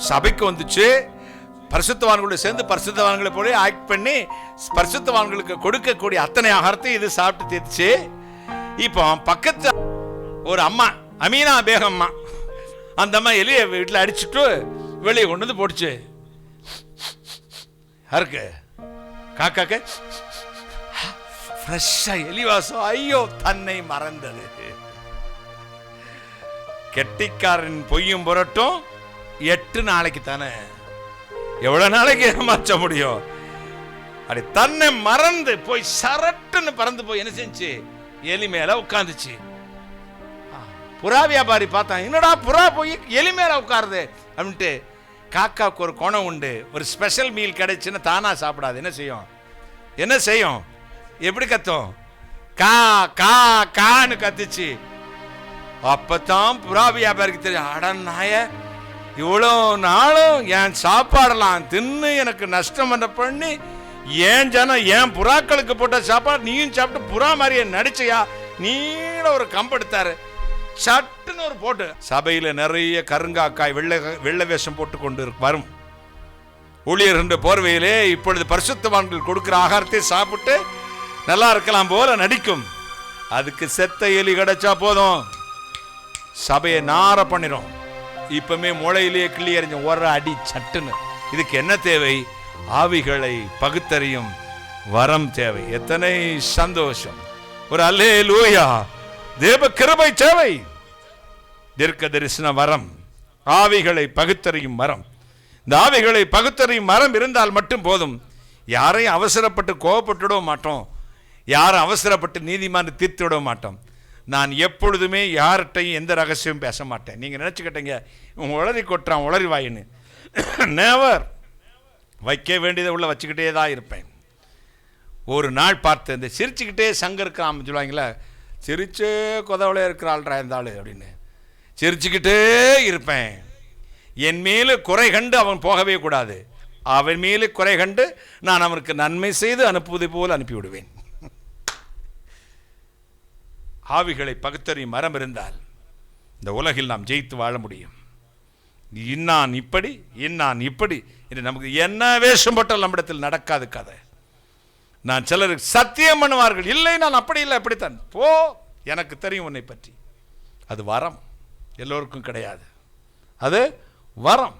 Speaker 1: சபைக்கு வந்துச்சு. பரிசுத்தவான்களோட சேர்ந்து பரிசுத்தவான்களை போல ஆக்ட் பண்ணி பரிசுத்தவான்களுக்கு கொடுக்கக்கூடிய அத்தனை ஆகாரத்தை இது சாப்பிட்டு தீர்த்துச்சு. இப்போ பக்கத்து ஒரு அம்மா, அமீனா பேகம் அம்மா, அந்த அம்மா எலிய வீட்டில் அடிச்சுட்டு வெளியே கொண்டு வந்து போட்டுச்சு. யாருக்கு? காக்காக்கு ஃப்ரெஷ்ஷா எலிவாசம். ஐயோ, தன்னை மறந்தது. கெட்டிக்காரன் பொய்யும் புரட்டும் 8 நாளைக்கு தானே, எவ்வளவு நாளைக்கு ஏமாற்ற முடியும்? அப்படி தன்னை மறந்து போய் சரட்டுன்னு பறந்து போய் என்ன செஞ்சு எலி மேல உட்காந்துச்சு. புறா வியாபாரி பார்த்தான், என்னடா புறா போய் எலி மேல உட்காருது அப்படின்ட்டு. காக்காவுக்கு ஒரு குணம் உண்டு, ஒரு ஸ்பெஷல் மீல் கிடைச்சுன்னு தானா சாப்பிடாது. என்ன செய்யும்? எப்படி கத்தும்? கா கா கான்னு கத்துச்சு. அப்பதான் புறா வியாபாரிக்கு தெரியும், அட நாய, இவ்வளோ நாளும் என் சாப்பாடெல்லாம் தின்னு எனக்கு நஷ்டம் பண்ணி ஏன் ஜனம் என் புறாக்களுக்கு போட்ட சாப்பாடு நீயும் சாப்பிட்டு புறா மாதிரியே நடிச்சையா, நீட ஒரு கம்பெடுத்தாரு. சட்டுன்னு ஒரு போட்டு சபையில நிறைய கருங்காக்காய் வெள்ளை வேஷம் போட்டு கொண்டு வரும் ஊழியர் என்ற போர்வையிலே இப்பொழுது பரிசுத்தவான்கள் கொடுக்கிற ஆகாரத்தை சாப்பிட்டு நல்லா இருக்கலாம் போல நடிக்கும். அதுக்கு செத்த எலி கிடைச்சா போதும், சபையை நார பண்ணிடும். இப்பமே மூளையிலேயே கிள்ளி எறிஞ்ச ஒரு அடி சட்டுன்னு. இதுக்கு என்ன தேவை? ஆவிகளை பகுத்தறியும் வரம் தேவை. எத்தனை சந்தோஷம்! ஒரு அல்லேலூயா! தேவ கிருபை தேவை. தீர்க்க தரிசன வரம், ஆவிகளை பகுத்தறியும் மரம். இந்த ஆவிகளை பகுத்தறியும் மரம் இருந்தால் மட்டும் போதும். யாரையும் அவசரப்பட்டு கோபப்பட்டுட மாட்டோம். யாரும் அவசரப்பட்டு நீதிமன்றம் தீர்த்து விட மாட்டோம். நான் எப்பொழுதுமே யார்கிட்டையும் எந்த ரகசியமும் பேச மாட்டேன். நீங்கள் நினச்சிக்கிட்டீங்க உளறி கொட்டுறான் உளறி வாயின்னு. நேவர். வைக்க வேண்டியதை உள்ள வச்சுக்கிட்டே தான் இருப்பேன். ஒரு நாள் பார்த்து இந்த சிரிச்சுக்கிட்டே சங்க இருக்கிறான் சொல்லுவாங்களே, சிரிச்சே கொதவளே இருக்கிறாள்ரா இருந்தாள் அப்படின்னு சிரிச்சுக்கிட்டே இருப்பேன். என் மேலே குறை கண்டு அவன் போகவே கூடாது. அவன் மேலே குறை கண்டு நான் அவனுக்கு நன்மை செய்து அனுப்புவதை போல் அனுப்பிவிடுவேன். ஆவிகளை பகுத்தறியும் மரம் இருந்தால் இந்த உலகில் நாம் ஜெயித்து வாழ முடியும். இன்னான் இப்படி இன்னான் இப்படி என்று நமக்கு என்ன வேஷம் போட்டால் நம்மிடத்தில் நடக்காது கதை. நான் சிலருக்கு சத்தியம் பண்ணுவார்கள், இல்லை நான் அப்படி இல்லை அப்படித்தான். போ, எனக்கு தெரியும் உன்னை பற்றி. அது வரம், எல்லோருக்கும் கிடையாது. அது வரம்.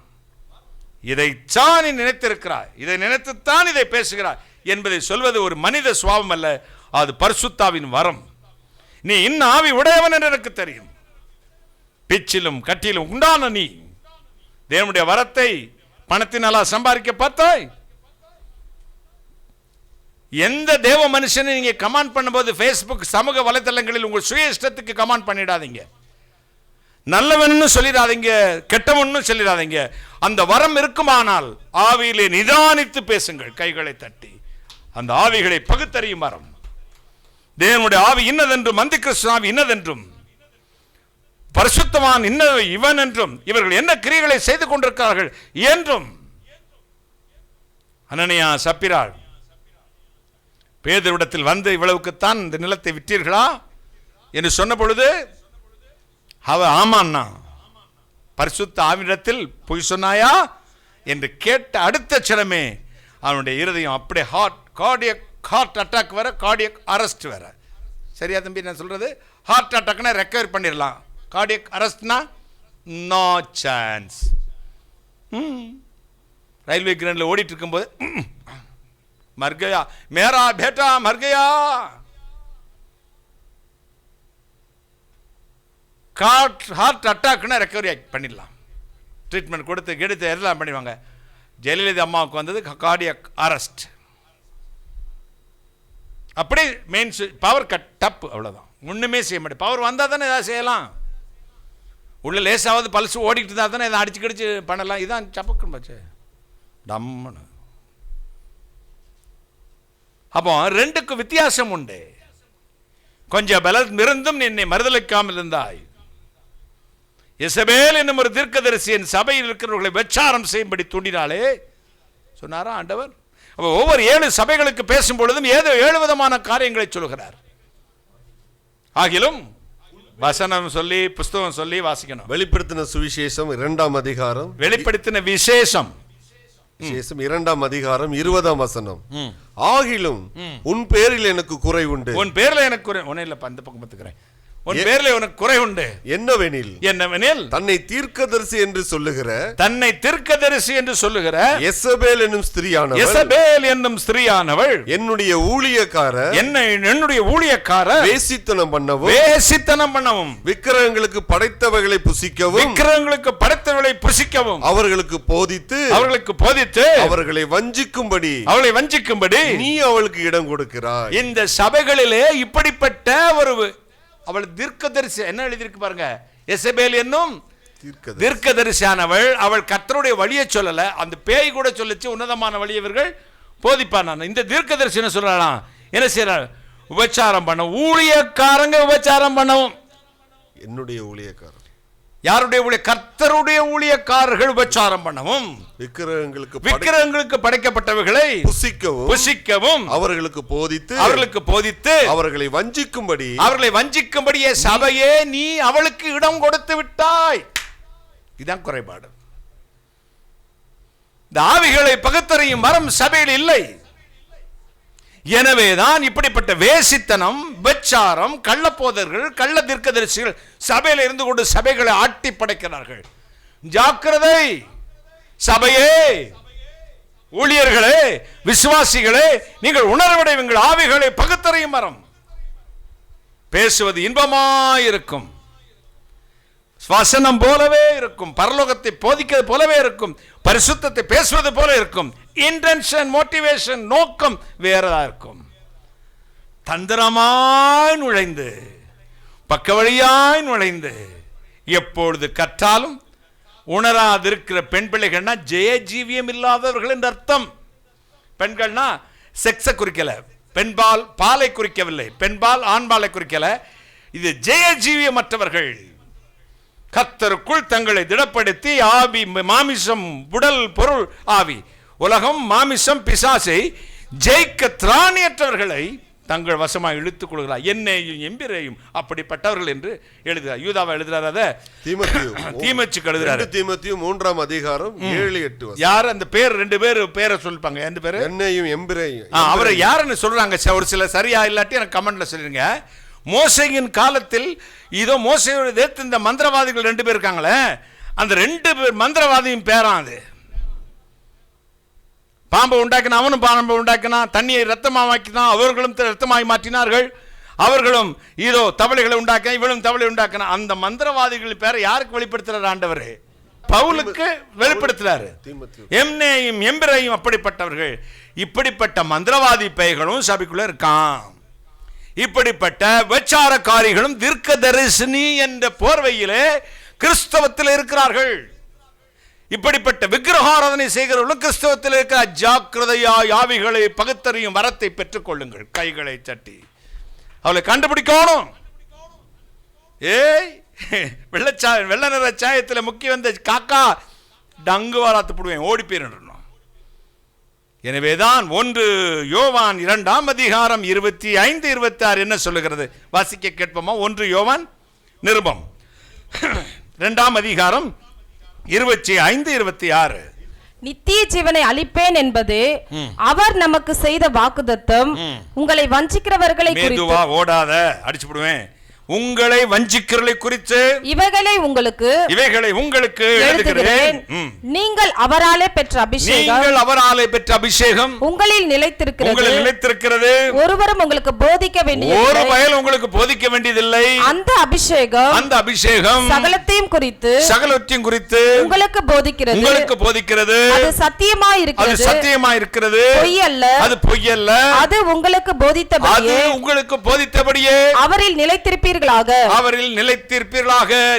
Speaker 1: இதைத்தான் நீ நினைத்திருக்கிறாய், இதை நினைத்துத்தான் இதை பேசுகிறாய் என்பதை சொல்வது ஒரு மனித சுபாவம் அல்ல, அது பரிசுத்தாவின் வரம். நீ இன்ன ஆவி உடையவன் என்று எனக்கு தெரியும். பிச்சிலும் கட்டிலும் உண்டான நீ தேவனுடைய வரத்தை பணத்தினாலா சம்பாதிக்க பார்த்தாய்? எந்த தேவ மனுஷனை நீங்க கமாண்ட் பண்ணும்போது ஃபேஸ்புக் சமூக வலைதளங்களில் உங்கள் சுய இஷ்டத்துக்கு கமாண்ட் பண்ணிடாதீங்க. நல்லவன்னு சொல்லிடாதீங்க, கெட்டவன்னு சொல்லிடாதீங்க. அந்த வரம் இருக்குமானால் ஆவியிலே நிதானித்து பேசுங்கள், கைகளை தட்டி. அந்த ஆவிகளை பகுத்தறியும் வரம். தேவனுடைய ஆவி இன்னதென்றும், அந்தி கிறிஸ்து ஆவி இன்னதென்றும், பரிசுத்தவான் இன்ன இவன் என்றும், இவர்கள் என்ன கிரியைகளை செய்து கொண்டிருக்கிறார்கள் என்றும். அனனியா சப்பிராள் பேதுருவிடத்தில் வந்து இவ்வளவுக்குத்தான் இந்த நிலத்தை விற்றீர்களா என்று சொன்ன பொழுது அவ ஆமான்னா, பரிசுத்த ஆவிடத்தில் பொய் சொன்னாயா என்று கேட்ட அடுத்த சிலமே அவனுடைய இருதயம் அப்படியே ஹார்ட் அட்டாக் வர, கார்டியக் அரெஸ்ட் வர. சரியா தம்பி நான் சொல்றது? ஹார்ட் அட்டாக்னா ரெக்கவர் பண்ணிடலாம், கார்டியக் அரெஸ்ட்னா நோ சான்ஸ். ரயில்வே கிரவுண்டில் ஓடிட்டு இருக்கும்போது மர் கயா மேரா பேட்டா மர் கயா, ஹார்ட் அட்டாக்னா ரெக்கவரி பண்ணிடலாம், ட்ரீட்மெண்ட் கொடுத்து கெடுத்து எல்லாம் பண்ணிடுவாங்க. ஜெயலலிதா அம்மாவுக்கு வந்தது கார்டியக் அரெஸ்ட். அப்படி மெயின் பவர் கட் டப், அவ்வளோதான், ஒன்றுமே செய்ய மாட்டேன். பவர் வந்தால் தானே ஏதாவது செய்யலாம். உள்ள லேசாவது பல்ஸ் ஓடிக்கிட்டு இருந்தால் தானே எதாவது அடிச்சு கடிச்சு பண்ணலாம். இதான் சப்பக்குன்னு போச்சு டம்முன்னு. அப்போ ரெண்டுக்கும் வித்தியாசம் உண்டு. கொஞ்சம் பலம் இருந்தும் என்னை மறுதலிக்காமல் இருந்தாய். எசபேல் என்னும் ஒரு தீர்க்கதரிசியின் சபையில் இருக்கிறவர்களை விசாரம் செய்யும்படி தூண்டினாலே சொன்னாரா ஆண்டவர். அப்போ ஒவ்வொரு 7 சபைகளுக்கு பேசும் பொழுதும் ஏதோ 7 விதமான காரியங்களை சொல்கிறார். ஆகிலும் வசனம் சொல்லி புஸ்தகம் சொல்லி வாசிக்கணும்.
Speaker 3: வெளிப்படுத்தின சுவிசேஷம் 2ஆம் அதிகாரம்,
Speaker 1: வெளிப்படுத்தின விசேஷம்
Speaker 3: 2ஆம் அதிகாரம் 20ஆம் வசனம். ஆகிலும் உன் பேரில் எனக்கு குறை உண்டு.
Speaker 1: உன் பேரில் எனக்கு குறை ஒன்னும் இல்ல, அந்த பக்கம் பார்த்துக்கிறேன். உன் பேரில் உனக்கு குறை உண்டு. என்னவெனில்
Speaker 3: தன்னை தீர்க்கதரிசி என்று சொல்லுகிற எசபேல் என்னும் ஸ்திரீயானவள் என்னுடைய ஊழியக்காரர் வேசித்தனம் பண்ணவும் விக்கிரகங்களுக்கு படைத்தவைகளை புசிக்கவும் அவர்களுக்கு போதித்து அவர்களை வஞ்சிக்கும்படி நீ அவளுக்கு இடம் கொடுக்கிறாய்.
Speaker 1: இந்த சபைகளிலே இப்படிப்பட்ட ஒரு அவள் தீர்க்கதரிசி என்ன எழுதியிருக்கு பாருங்க. எசபேல் என்னும் தீர்க்கதரிசியானவள், அவள் கர்த்தருடைய வழியை சொல்லல, அந்த பேய் கூட சொல்லிச்சு உன்னதமான வழியை இவர்கள் போதிப்பான். இந்த தீர்க்கதரிசி என்ன சொல்லலாம், என்ன செய்யறாள், உபச்சாரம் பண்ண, ஊழியக்காரங்க உபச்சாரம் பண்ணவும்.
Speaker 3: என்னுடைய ஊழியக்காரர்
Speaker 1: யாருடைய ஊழிய, கர்த்தருடைய ஊழியக்காரர்கள் உபச்சாரம் பண்ணவும், விக்கிரகங்களுக்கு படைக்கப்பட்டவைகளை புசிக்கவும் அவர்களுக்கு போதித்து அவர்களை வஞ்சிக்கும்படியே சபையே நீ அவளுக்கு இடம் கொடுத்து விட்டாய். இதுதான் குறைபாடு. இந்த ஆவிகளை பகுத்தறியும் மரம் சபையில் இல்லை. எனவேதான் இப்படிப்பட்ட வேசித்தனம், விபச்சாரம், கள்ளப்போதர்கள், கள்ள தீர்க்கதரிசிகள் சபையில் இருந்து கொண்டு சபைகளை ஆட்டி படைக்கிறார்கள். ஜாக்கிரதை சபையே, ஊழியர்களே, விசுவாசிகளே, நீங்கள் உணர்வடைவீர்கள். ஆவிகளை பகுத்தறியும் மரம் பேசுவது இன்பமாயிருக்கும், வசனம் போலவே இருக்கும், பரலோகத்தை போதிக்கிறது போலவே இருக்கும், பரிசுத்தத்தை பேசுவது போல இருக்கும். இன்டென்ஷன், மோட்டிவேஷன், நோக்கம் வேறதா இருக்கும். தந்திரமாய் நுழைந்து, பக்க வழியாய் நுழைந்து, எப்பொழுது கற்றாலும் உணராதிருக்கிற பெண் பிள்ளைகள்னா ஜெய ஜீவியம் இல்லாதவர்கள் என்று அர்த்தம். பெண்கள்னா செக்ஸை குறிக்கல, பெண்பால் பாலை குறிக்கவில்லை, பெண்பால் ஆண்பாலை குறிக்கல. இது ஜெய ஜீவியமற்றவர்கள், கர்த்தருக்குள் தங்களை திடப்படுத்தி ஆவி மாமிசம் உடல் பொருள் ஆவி உலகம் மாமிசம் பிசாசை ஜெயிக்க திராணியற்றவர்களை தங்கள் வசமாக இழுத்துக் கொள்கிறார். என்னையும் எம்பிரையும் அப்படிப்பட்டவர்கள் என்று எழுதுகிறார். யூதாவை எழுதுறாரு, அதை தீமோத்தேயுக்கு எழுதுறாரு.
Speaker 3: தீமோத்தேயு 3ஆம் அதிகாரம் 7-8.
Speaker 1: யார் அந்த பேர்? 2 பேர் பேரை சொல்லிப்பாங்க. எந்த பேரு?
Speaker 3: என்னையும் எம்பிரையும்.
Speaker 1: அவரை யாருன்னு சொல்றாங்க. ஒரு சில சரியா இல்லாட்டி எனக்கு கமெண்ட்ல சொல்லிருங்க. மோசேயின் காலத்தில் இதோ மோசேயோட எதிர்த்து இந்த மந்திரவாதிகள் 2 பேர் இருக்காங்களே, அந்த 2 பேர் மந்திரவாதியும் பேரான். அது பாம்பை உண்டாக்கினா, அவனும் பாம்பை உண்டாக்கினான், தண்ணியை ரத்தமாக்கினான், அவர்களும் ரத்தமாய் மாற்றினார்கள். அவர்களும் இதோ தவளைகளை உண்டாக்கினா, இவளும் தவளை உண்டாக்கினா. அந்த மந்திரவாதிகள் பேரை யாருக்கு வெளிப்படுத்துறாரு? ஆண்டவர் பவுலுக்கு வெளிப்படுத்துறாரு. எம்னேயும் எம்பிரையும் அப்படிப்பட்டவர்கள். இப்படிப்பட்ட மந்திரவாதி பெயர்களும் சபைக்குள்ள இருக்கான். இப்படிப்பட்ட விபச்சாரக்காரிகளும் தீர்க்கதரிசினி என்ற போர்வையிலே கிறிஸ்தவத்தில் இருக்கிறார்கள். இப்படிப்பட்ட விக்கிரகாராதனை செய்கிறவர்களும் கிறிஸ்தவத்தில் இருக்கிற ஜாக்கிரதையா ஆவிகளை பகுத்தறியும் வரத்தை பெற்றுக் கொள்ளுங்கள். கைகளை தட்டி அவளை கண்டுபிடிக்கணும். வெள்ள நிற சாயத்தில் முக்கி வந்த காக்கா டங்கு வாராத்து போடுவேன், ஓடி போயிடணும். எனவேதான் 1 யோவான் 2ஆம் அதிகாரம் 25-26 என்ன சொல்லுகிறது? வாசிக்க கேட்போமா? 1 யோவான் நிருபம் 2ஆம் அதிகாரம் 25-26.
Speaker 2: நித்திய ஜீவனை அளிப்பேன் என்பது அவர் நமக்கு செய்த வாக்குத்தத்தம். உங்களை வஞ்சிக்கிறவர்களை குறித்து
Speaker 1: ஓடாத, அடிச்சு போடுவேன். உங்களை வஞ்சிக்கிறவர்களை குறித்து இவைகளை உங்களுக்கு எழுதுகிறேன்.
Speaker 2: நீங்கள் அவராலே பெற்ற அபிஷேகம் உங்களில் நிலைத்திருக்கிறது. ஒருவரும் உங்களுக்கு போதிக்க
Speaker 1: போதிக்க வேண்டியதில்லை.
Speaker 2: அந்த அபிஷேகம் சகலத்தையும் குறித்து உங்களுக்கு போதிக்கிறது. அது சத்தியமாய் இருக்கிறது, பொய்யல்ல. அது உங்களுக்கு போதித்தபடியே அவரில் நிலைத்திருப்பீர்கள்.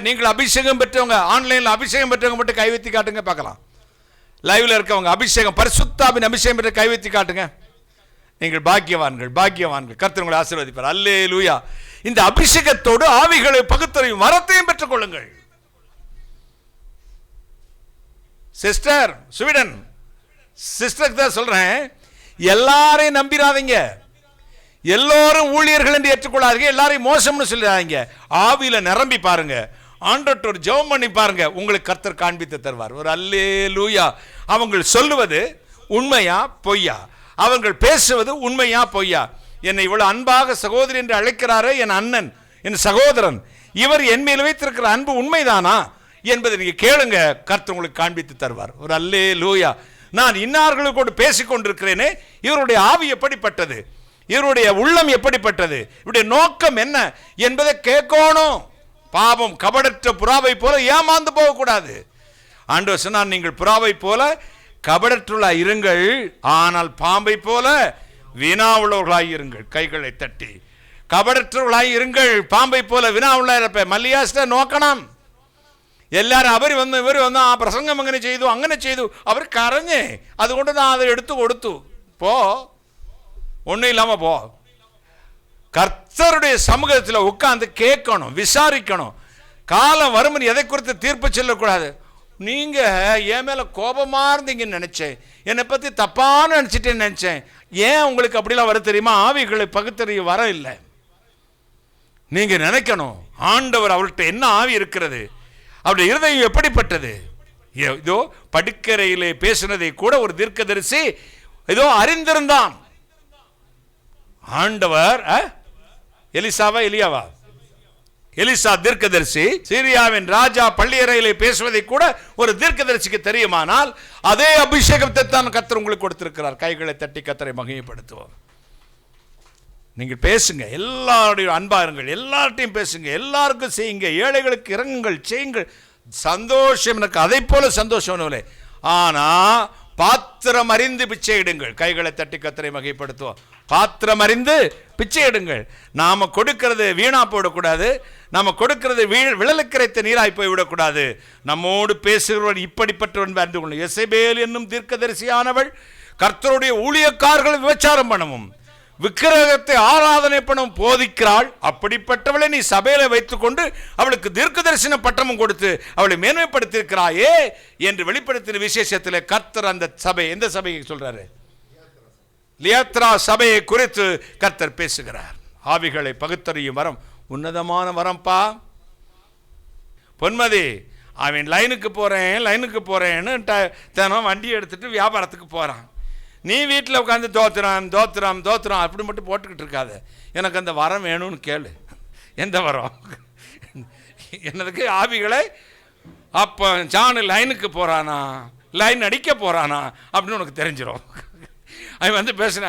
Speaker 1: நீங்கள் அபிஷேகம் பெற்றவங்க, ஆன்லைன்ல அபிஷேகம் பெற்றவங்க மட்டும் கைவத்தி காட்டுங்க பார்க்கலாம். லைவ்ல இருக்கவங்க அபிஷேகம், பரிசுத்தாவின் அபிஷேகம் பெற்ற கைவத்தி காட்டுங்க. நீங்கள் பாக்கியவான்கள். கர்த்தர் உங்களை ஆசீர்வதிப்பார். அல்லேலூயா. இந்த அபிஷேகத்தோடு ஆவிகளை பகுத்தறியும் வரத்தையும் பெற்றுக் கொள்ளுங்கள். சிஸ்டர் ஸ்வீடன் சிஸ்டருக்கு தான் சொல்றேன், எல்லாரையும் நம்பிராதீங்க. எல்லோரும் ஊழியர்கள் என்று ஏற்றுக்கொள்ளாதீங்க. எல்லாரையும் மோசம்னு சொல்லிடாதீங்க. ஆவியில நிரம்பி பாருங்க, ஆண்டவர்ட்ட ஒரு ஜெபம் பண்ணி பாருங்க, உங்களுக்கு கர்த்தர் காண்பித்து தருவார். ஒரு அல்லேலூயா. அவங்க சொல்லுவது உண்மையா பொய்யா? அவர்கள் பேசுவது உண்மையா பொய்யா? என்னை இவ்வளவு அன்பாக சகோதரி என்று அழைக்கிறாரே என் அண்ணன், என் சகோதரன், இவர் என் மேல் வைத்திருக்கிற அன்பு உண்மைதானா என்பதை நீங்க கேளுங்க, கர்த்தர் உங்களுக்கு காண்பித்து தருவார். ஒரு அல்லேலூயா. நான் இன்னார்களுக்கு பேசிக் கொண்டிருக்கிறேனே, இவருடைய ஆவி எப்படிப்பட்டது, இவருடைய உள்ளம் எப்படிப்பட்டது, இவருடைய நோக்கம் என்ன என்பதை கேட்கணும். பாவம் கபடற்ற புறாவை போல ஏமாந்து போகக்கூடாது. ஆண்டவர் சொன்னார், நீங்கள் புறாவை போல கபடற்றுள்ள இருங்கள், ஆனால் பாம்பை போல வினா உள்ளவர்களாய் இருங்கள். கைகளை தட்டி கபடற்றவர்களாய் இருங்கள், பாம்பை போல வினா உள்ள மல்லியாஸ்ட நோக்கணும். എല്ലാവരും അവർ വന്ന് ഇവർ വന്ന് ആ പ്രസംഗം അങ്ങനെ ചെയ്തു അവർ കരഞ്ഞേ, അതുകൊണ്ട് ഞാൻ അത് എടുത്തു കൊടുത്തു. ஒன்றும் இல்லாமல் போ. கர்த்தருடைய சமூகத்தில் உட்கார்ந்து கேட்கணும், விசாரிக்கணும். காலம் வரும் எதை குறித்து தீர்ப்பு சொல்லக்கூடாது. நீங்க என் மேல கோபமா இருந்தீங்கன்னு நினைச்சேன், என்னை பத்தி தப்பான நினைச்சிட்டேன்னு நினைச்சேன். ஏன் உங்களுக்கு அப்படிலாம் வர தெரியுமா? ஆவிகளை பகுத்தறிய வர இல்லை. நீங்க நினைக்கணும், ஆண்டவர் அவர்கிட்ட என்ன ஆவி இருக்கிறது, அவருடைய இருதயம் எப்படிப்பட்டது. இதோ படுக்கறையிலே பேசினதை கூட ஒரு தீர்க்கதரிசி ஏதோ அறிந்திருந்தான். ஆண்டவர் எலிசா தீர்க்கதரிசி சீரியாவின் ராஜா பள்ளியறையிலே பேசுவதை கூட ஒரு தீர்க்கதரிசிக்கு தெரியுமானால், அதே அபிஷேகத்தை தான் கர்த்தர் உங்களுக்கு கொடுத்திருக்கிறார். கைகளை தட்டி கர்த்தரை மகிமைப்படுத்துவோம். நீங்கள் பேசுங்க, எல்லாருடைய அன்பாருங்கள், எல்லார்ட்டையும் பேசுங்க, எல்லாருக்கும் செய்யுங்க, ஏழைகளுக்கு இறங்குங்கள், செய்யுங்கள். சந்தோஷம் எனக்கு அதை போல சந்தோஷம் இல்லை. ஆனா பாத்திரம் அறிந்து பிச்சை இடுங்கள். கைகளை தட்டி கர்த்தரை மகிமைப்படுத்துவோம். பாத்திரம் அறிந்து பிச்சை இடுங்கள். நாம கொடுக்கிறது வீணா போடக்கூடாது. நாம கொடுக்கிறது விழலுக்கரைத்த நீராய் போய்விடக்கூடாது. நம்மோடு பேசுகிறவன் இப்படிப்பட்டவன் அறிந்து கொள்ளும். எசபேல் என்னும் தீர்க்கதரிசியானவள் கர்த்தருடைய ஊழியக்காரர்கள் விபச்சாரம் பண்ணவும் விக்கிரகத்தை ஆராதனை பண்ணவும் போதிக்கிறாள். அப்படிப்பட்டவளை நீ சபையில வைத்துக்கொண்டு அவளுக்கு தீர்க்க தரிசன பட்டமும் கொடுத்து அவளை மேன்மைப்படுத்தியிருக்கிறாயே என்று வெளிப்படுத்தின விசேஷத்தில் கர்த்தர் அந்த சபை, எந்த சபையை சொல்றாரு? லியத்ரா சபையை குறித்து கர்த்தர் பேசுகிறார். ஆவிகளை பகுத்தறியும் வரம் உன்னதமான வரம்பா. பொன்மதி, அவன் லைனுக்கு போறேன்னு தினம் வண்டி எடுத்துட்டு வியாபாரத்துக்கு போறான். நீ வீட்டில் உட்காந்து தோத்துறாம் அப்படி மட்டும் போட்டுக்கிட்டு இருக்காத. எனக்கு அந்த வரம் வேணும்னு கேளு. எந்த வரம்? என்னதுக்கு? ஆவிகளை. அப்போ ஜானு லைனுக்கு போகிறானா, லைன் அடிக்க போகிறானா அப்படின்னு உனக்கு தெரிஞ்சிடும். அவன் வந்து பேசுன,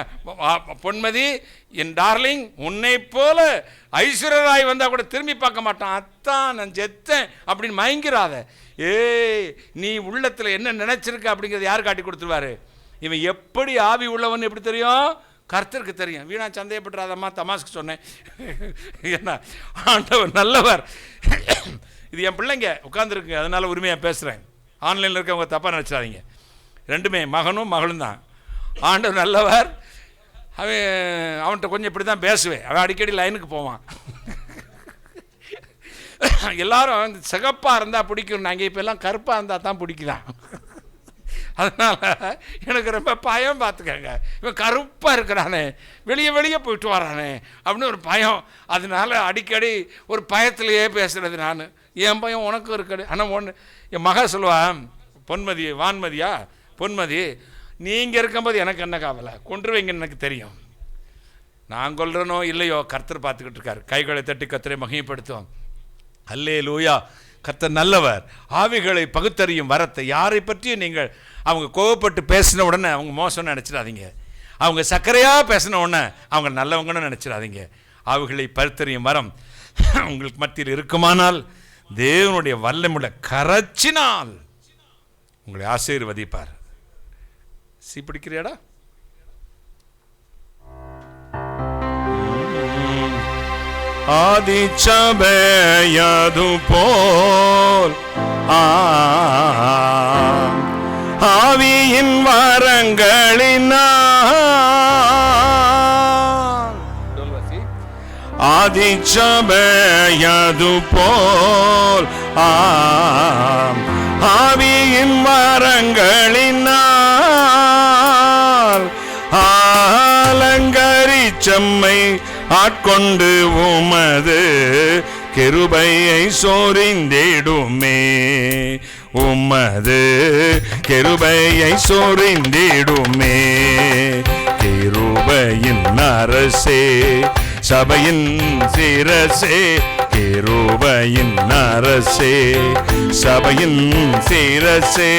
Speaker 1: பொன்மதி என் டார்லிங், உன்னை போல ஐஸ்வர்யராய் வந்தால் கூட திரும்பி பார்க்க மாட்டான். அத்தான் நான் செத்தேன் அப்படின்னு மயங்கிறாத. ஏய், நீ உள்ளத்தில் என்ன நினைச்சிருக்க அப்படிங்கிறது யார் காட்டி கொடுத்துருவாரு? இவன் எப்படி ஆவி உள்ளவன் எப்படி தெரியும்? கர்த்தருக்கு தெரியும். வீணா சந்தேகப்பட்டுறாதம்மா, தமாஸ்க்கு சொன்னேன். என்ன ஆண்டவர் நல்லவர். இது என் பிள்ளைங்க உட்காந்துருக்கு, அதனால உரிமையாக பேசுகிறேன். ஆன்லைனில் இருக்கவங்க தப்பாக நினச்சிடாதீங்க. ரெண்டுமே மகனும் மகளும் தான். ஆண்டவர் நல்லவர். அவன்கிட்ட கொஞ்சம் இப்படி தான் பேசுவேன். அவன் அடிக்கடி லைனுக்கு போவான். எல்லாரும் சிகப்பாக இருந்தால் பிடிக்கும். நாங்கள் இப்போ எல்லாம் கருப்பாக இருந்தால் தான் பிடிக்குதான். அதனால் எனக்கு ரொம்ப பயம். பார்த்துக்கங்க, இவன் கருப்பாக இருக்கிறானே, வெளியே போயிட்டு வரானே அப்படின்னு ஒரு பயம். அதனால அடிக்கடி ஒரு பயத்திலேயே பேசுகிறது நான். என் பயம் உனக்கும் இருக்குது. ஆனால் ஒன்று என் மக சொல்லுவான், பொன்மதி, வான்மதியா பொன்மதி, நீங்கள் இருக்கும்போது எனக்கு என்ன காவலை, கொன்றுவீங்கன்னு எனக்கு தெரியும். நான் கொல்றனோ இல்லையோ கர்த்தர் பார்த்துக்கிட்டு இருக்காரு. கைகளை தட்டி கர்த்தரை மகிமைப்படுத்துவோம். அல்லேலூயா. கர்த்தர் நல்லவர். ஆவிகளை பகுத்தறியும் வரத்தை யாரை பற்றியும் நீங்கள் அவங்க கோவப்பட்டு பேசின உடனே அவங்க மோசம்னு நினச்சிடாதீங்க. அவங்க சர்க்கரையாக பேசின உடனே அவங்க நல்லவங்கன்னு நினச்சிடாதீங்க. ஆவிகளை பகுத்தறியும் வரம் உங்களுக்கு மத்தியில் இருக்குமானால், தேவனுடைய வல்லமுள்ள கரைச்சினால் உங்களை ஆசீர்வதிப்பார். பிடிக்கிறியாடா? ஆதிச்சபையது போல் ஆவியின் வரங்களினால், ஆதிச்சபையது போல் ஆவியின் வரங்களினால் அலங்கரிச்சம்மை ஆட்கொண்டு உமது கிருபையை சொரிந்திடுமே, உமது கிருபையை சொரிந்திடுமே. கிருபையின் அரசே, சபையின் சிரசே, கிருபையின் அரசே, சபையின் சிரசே,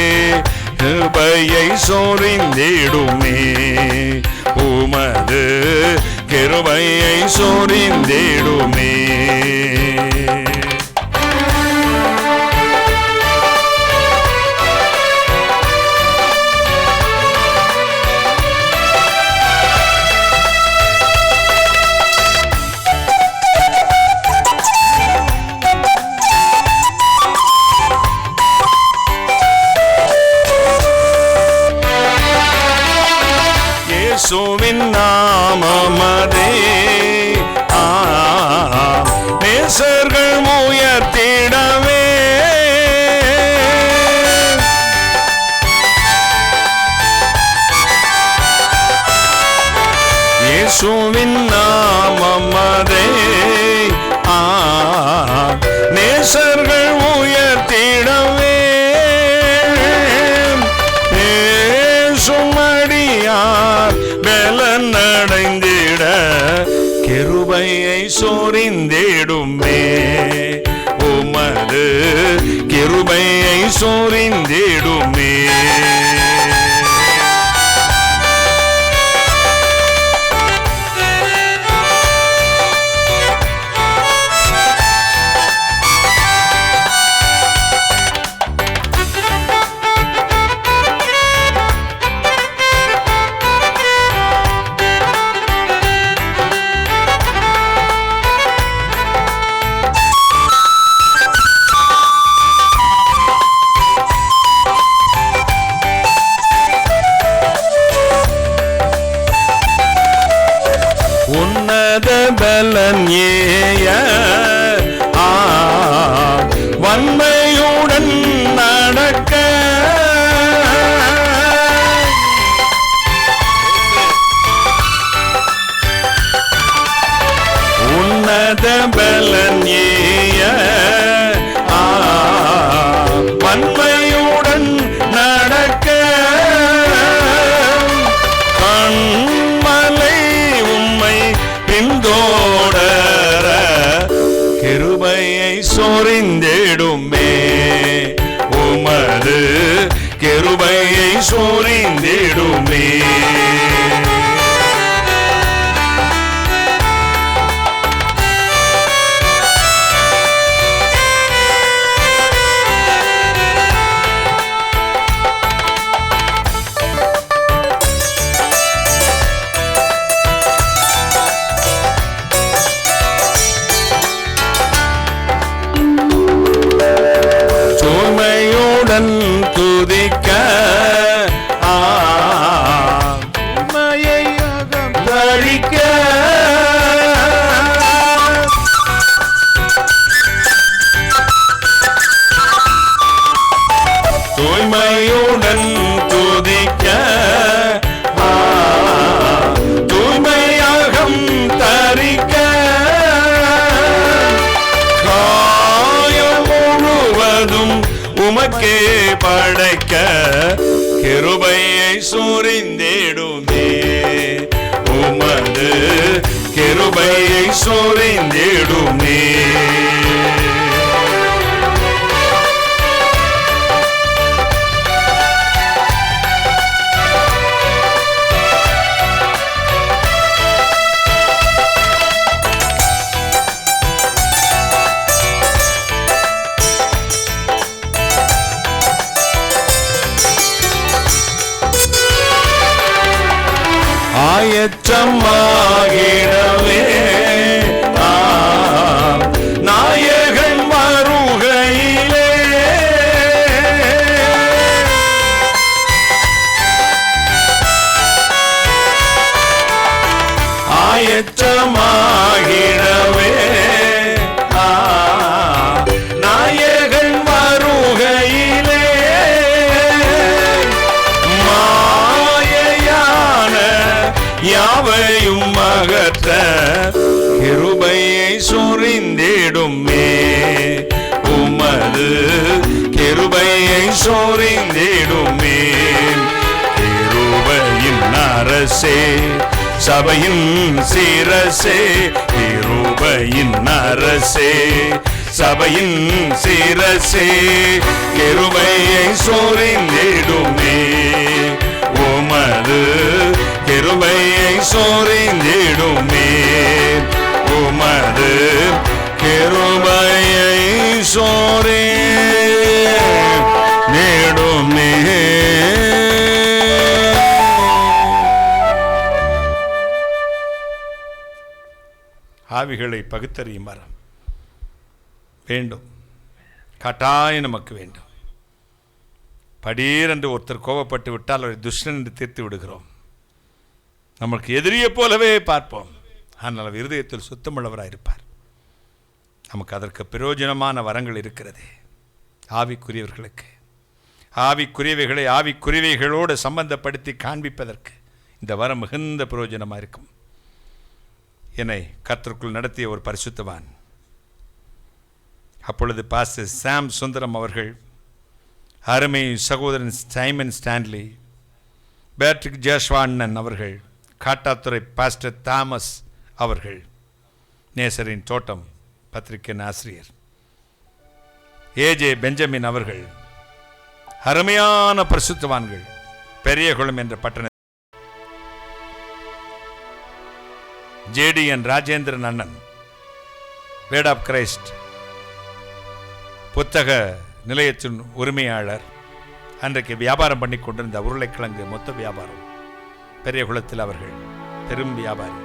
Speaker 1: கிருபையை சொரிந்திடுமே, உமது கிருபையை சொரிந்திடுமே. இயேசுவின் நாமமதே நேசர்கள் உயர்த்திடவே, இயேசுவின் நாமமதே நேசர்கள் உயர்த்திடவே, சுமடியார் பலன் அடைந்திட கிருபையை சொரிந்திடுமே, உமது கிருபையை சொரிந்திடுமே. உன்னத பலன் ஏய வன்மையுடன் நடக்க உன்னத பலன் ஏய வன்மையுடன் நடக்க கண்மலை உம்மை பின்தொடர கிருபையை சொரிந்திடுமே உமது கிருபையை சொரிந்திடுமே துதிக்க உண்மையை அகந்தழிக்க தூய்மையுடன் துதிக்க தூய்மையாகம் தரிக்க காயம் முழுவதும் உமக்கே படைக்க கிருபையை சொரிந்திடுமே உமது கிருபையை சொரிந்திடுமே ஆயற்றமாகிடவே நாயகன் வருகையிலே ஆயற்றமாகிடவே நாயகன் வருகையிலே யாவையும் அகற்ற கிருபையை சொரிந்திடுமே உமது கிருபையை சொரிந்திடுமே கிருபையின் அரசே சபையின் சிரசே கிருபையின் அரசே சபையின் சிரசே கிருபையை சொரிந்திடுமே உமது கிருபையை சொரிந்திடுமே உமது கிருபையை சொரிந்திடுமே ஆவிகளை பகுத்தறியும் மரம் வேண்டும், கட்டாயம் நமக்கு வேண்டும். படீரென்று ஒருத்தர் கோபப்பட்டு விட்டால் அவரை துஷ்டன் என்று தீர்த்து விடுகிறோம். நமக்கு எதிரியை போலவே பார்ப்போம். ஆனால் அவர் இருதயத்தில் சுத்தமுள்ளவராயிருப்பார். நமக்கு அதற்கு பிரயோஜனமான வரங்கள் இருக்கிறது. ஆவிக்குரியவர்களுக்கு ஆவிக்குரியவைகளை ஆவிக்குரியவைகளோடு சம்பந்தப்படுத்தி காண்பிப்பதற்கு இந்த வரம் மிகுந்த பிரயோஜனமாக இருக்கும். என்னை கர்த்தருக்குள் நடத்திய ஒரு பரிசுத்தவான், அப்பொழுது பாஸ்டர் சாம் சுந்தரம் அவர்கள், அருமை சகோதரன் சைமன் ஸ்டான்லி, பேட்ரிக் ஜேஷ்வாண்ணன் அவர்கள், காட்டாத்துறை பாஸ்டர் தாமஸ் அவர்கள், நேசரின் தோட்டம் பத்திரிகையின் ஆசிரியர் ஏஜே பெஞ்சமின் அவர்கள், அருமையான பரிசுத்தவான்கள், பெரியகுளம் என்ற பட்டண ஜேடிஎன் ராஜேந்திரன் அண்ணன், வேர்ட் ஆஃப் கிரைஸ்ட் புத்தக நிலையத்தின் உரிமையாளர், அன்றைக்கு வியாபாரம் பண்ணி கொண்டிருந்த உருளைக்கிழங்கு மொத்த வியாபாரம் பெரியகுளத்தில் அவர்கள் பெரும் வியாபாரி.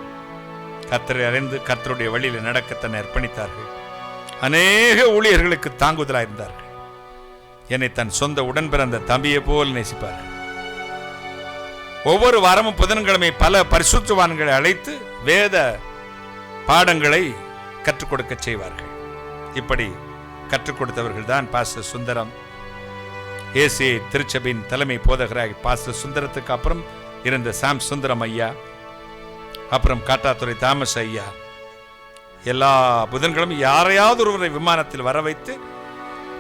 Speaker 1: கர்த்தரை அறிந்து கர்த்தருடைய வழியில் நடக்க தன்னை அர்ப்பணித்தார்கள். அநேக ஊழியர்களுக்கு தாங்குதலாக இருந்தார்கள். என்னை தன் சொந்த உடன் பிறந்த தம்பியை போல் நேசிப்பார்கள். ஒவ்வொரு வாரமும் புதன்கிழமை பல பரிசுத்தவான்களை அழைத்து வேத பாடங்களை கற்றுக் கொடுக்க செய்வார்கள். இப்படி கற்றுக் கொடுத்தவர்கள் தான் பாஸ்டர் சுந்தரம். ஏசி திருச்சபையின் தலைமை போதகராக பாஸ்டர் சுந்தரத்துக்கு அப்புறம் இருந்த சாம் சுந்தரம் ஐயா, அப்புறம் காட்டாத்துறை தாமஸ் ஐயா. எல்லா புதன்களும் யாரையாவது ஒருவரை விமானத்தில் வர வைத்து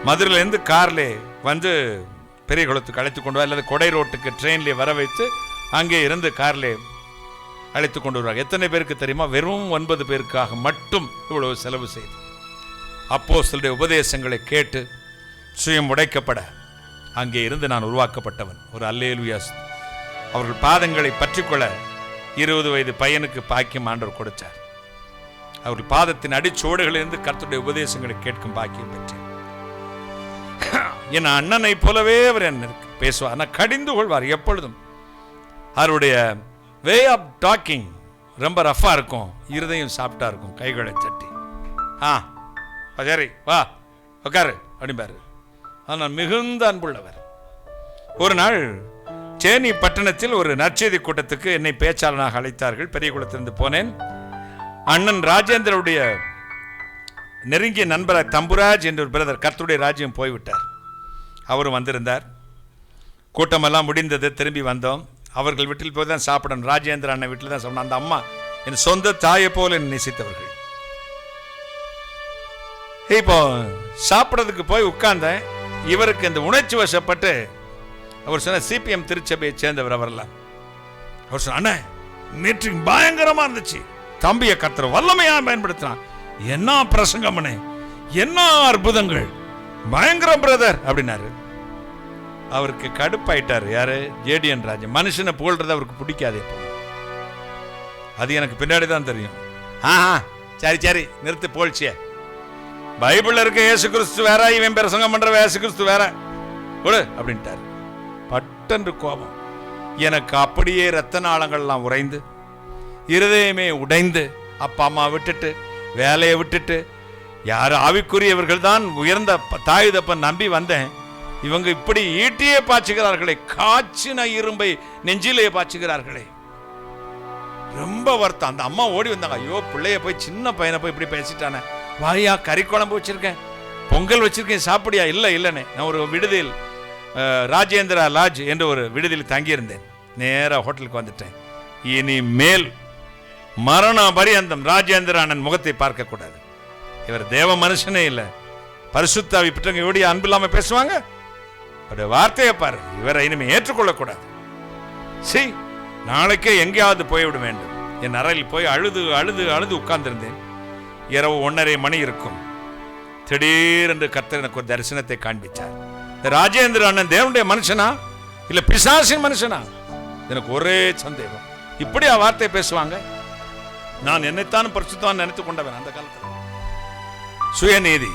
Speaker 1: மதுரையிலேருந்து கார்லே வந்து பெரிய குளத்துக்கு அழைத்து கொண்டு வா, அல்லது கொடை ரோட்டுக்கு ட்ரெயின்லேயே வர வைத்து அங்கே இருந்து கார்லே அழைத்து கொண்டு வருவாங்க. எத்தனை பேருக்கு தெரியுமா? வெறும் 9 பேருக்காக மட்டும் இவ்வளவு செலவு செய்து அப்போஸ்தலருடைய உபதேசங்களை கேட்டு சுயம் உடைக்கப்பட அங்கே இருந்து நான் உருவாக்கப்பட்டவன். ஒரு அல்லேலூயா. அவர்கள் பாதங்களை பற்றிக்கொள்ள 20 வயது பையனுக்கு பாக்கியம் ஆண்டவர் கொடுத்தார். அவர்கள் பாதத்தின் அடிச்சோடுகளிலிருந்து கர்த்தருடைய உபதேசங்களை கேட்கும் பாக்கியம் பெற்றேன். என் அண்ணனை போலவே அவர் என்ன பேசுவார், ஆனால் கடிந்து கொள்வார் எப்பொழுதும். அவருடைய வே ஆஃப் டாக்கிங் ரொம்ப ரஃபா இருக்கும், இருதையும் சாப்பிட்டா இருக்கும். கைகளை தட்டி சரி வா உட்காரு அப்படிம்பாரு. ஆனால் மிகுந்த அன்புள்ளவர். ஒரு நாள் சேனி பட்டணத்தில் ஒரு நற்செய்தி கூட்டத்துக்கு என்னை பேச்சாளனாக அழைத்தார்கள். பெரிய குளத்திலிருந்து போனேன். அண்ணன் ராஜேந்திரனுடைய நெருங்கிய நண்பர் தம்புராஜ் என்ற ஒரு பிரதர் கர்த்தருடைய ராஜ்யம் போய்விட்டார். அவரும் வந்திருந்தார். கூட்டமெல்லாம் முடிந்தது, திரும்பி வந்தோம். அவர்கள் வீட்டில் போய் தான் சாப்பிடணும். ராஜேந்திர அண்ணன் வீட்டில் தான் சாப்பிடணும். அந்த அம்மா என் சொந்த தாயை போல என்னை நேசித்தவர்கள். இப்போ சாப்பிட்றதுக்கு போய் உட்கார்ந்தேன். இவருக்கு இந்த உணர்ச்சி வசப்பட்டு அவர் சொன்ன சிபிஎம் திருச்சபையை சேர்ந்தவர் அவரெல்லாம். அவர் சொன்ன அண்ணே மீட்டிங் பயங்கரமா இருந்துச்சு, தம்பியை கர்த்தர் வல்லமையா பயன்படுத்தினான், என்ன பிரசங்கம்னே, என்ன அற்புதங்கள், பயங்கரம் பிரதர் அப்படின்னாரு. அவருக்கு கடுப்பாயிட்டாரு. யாரு? ஜேடிஎன் ராஜா. மனுஷனை புகழ்றது அவருக்கு பிடிக்காது. அது எனக்கு பின்னாடி தான் தெரியும். சரி சரி நிறுத்து போல்ச்சிய, பைபிள்ல இருக்க இயேசு கிறிஸ்து வேற, இவன் பிரசங்கம் பண்ற இயேசு கிறிஸ்து வேற கொடு அப்படின்ட்டாரு. பட்டென்று கோபம். எனக்கு அப்படியே ரத்த நாளங்கள்லாம் உறைந்து, இருதயமே உடைந்து, அப்பா அம்மா விட்டுட்டு, வேலையை விட்டுட்டு, யார் ஆவிக்குரியவர்கள் தான் உயர்ந்த தாய் தப்பன் நம்பி வந்தேன். இவங்க இப்படி ஈட்டியே பாய்ச்சுகிறார்களே, காய்ச்சின இரும்பை நெஞ்சிலே பாய்ச்சுகிறார்களே, ரொம்ப வருத்தம். அந்த அம்மா ஓடி வந்தாங்க. ஐயோ பிள்ளைய போய், சின்ன பையனை போய் இப்படி பேசிட்டானே, வாயா கறி குழம்பு வச்சிருக்கேன், பொங்கல் வச்சிருக்கேன், சாப்பிடியா? இல்லைன்னு நான் ஒரு விடுதியில் ராஜேந்திரா லாட்ஜ் என்ற ஒரு விடுதியில் தங்கியிருந்தேன். நேராக ஹோட்டலுக்கு வந்துட்டேன். இனிமேல் மரண பரியந்தம் ராஜேந்திர அண்ணன் முகத்தை பார்க்க கூடாது. இவர் தேவ மனுஷனே இல்லை, பரிசுத்தாவி பெற்றவங்க எப்படி அன்பு இல்லாம பேசுவாங்க? அவருடைய வார்த்தையை பாரு. இவரை இனிமே ஏற்றுக்கொள்ளக்கூடாது. நாளைக்கே எங்கேயாவது போய்விட வேண்டும். என் அறையில் போய் அழுது அழுது அழுது உட்கார்ந்திருந்தேன். இரவு 1:30 மணி இருக்கும். திடீரென்று கர்த்தர் எனக்கு ஒரு தரிசனத்தை காண்பித்தார். ராஜேந்திர அண்ணன் தேவனுடைய மனுஷனா இல்ல பிசாசின் மனுஷனா? எனக்கு ஒரே சந்தேகம். இப்படி வார்த்தை பேசுவாங்க? நான் என்னைத்தான் பரிசுத்தவான் நினைத்துக் கொண்டவன் அந்த காலத்தில். சுயநீதி.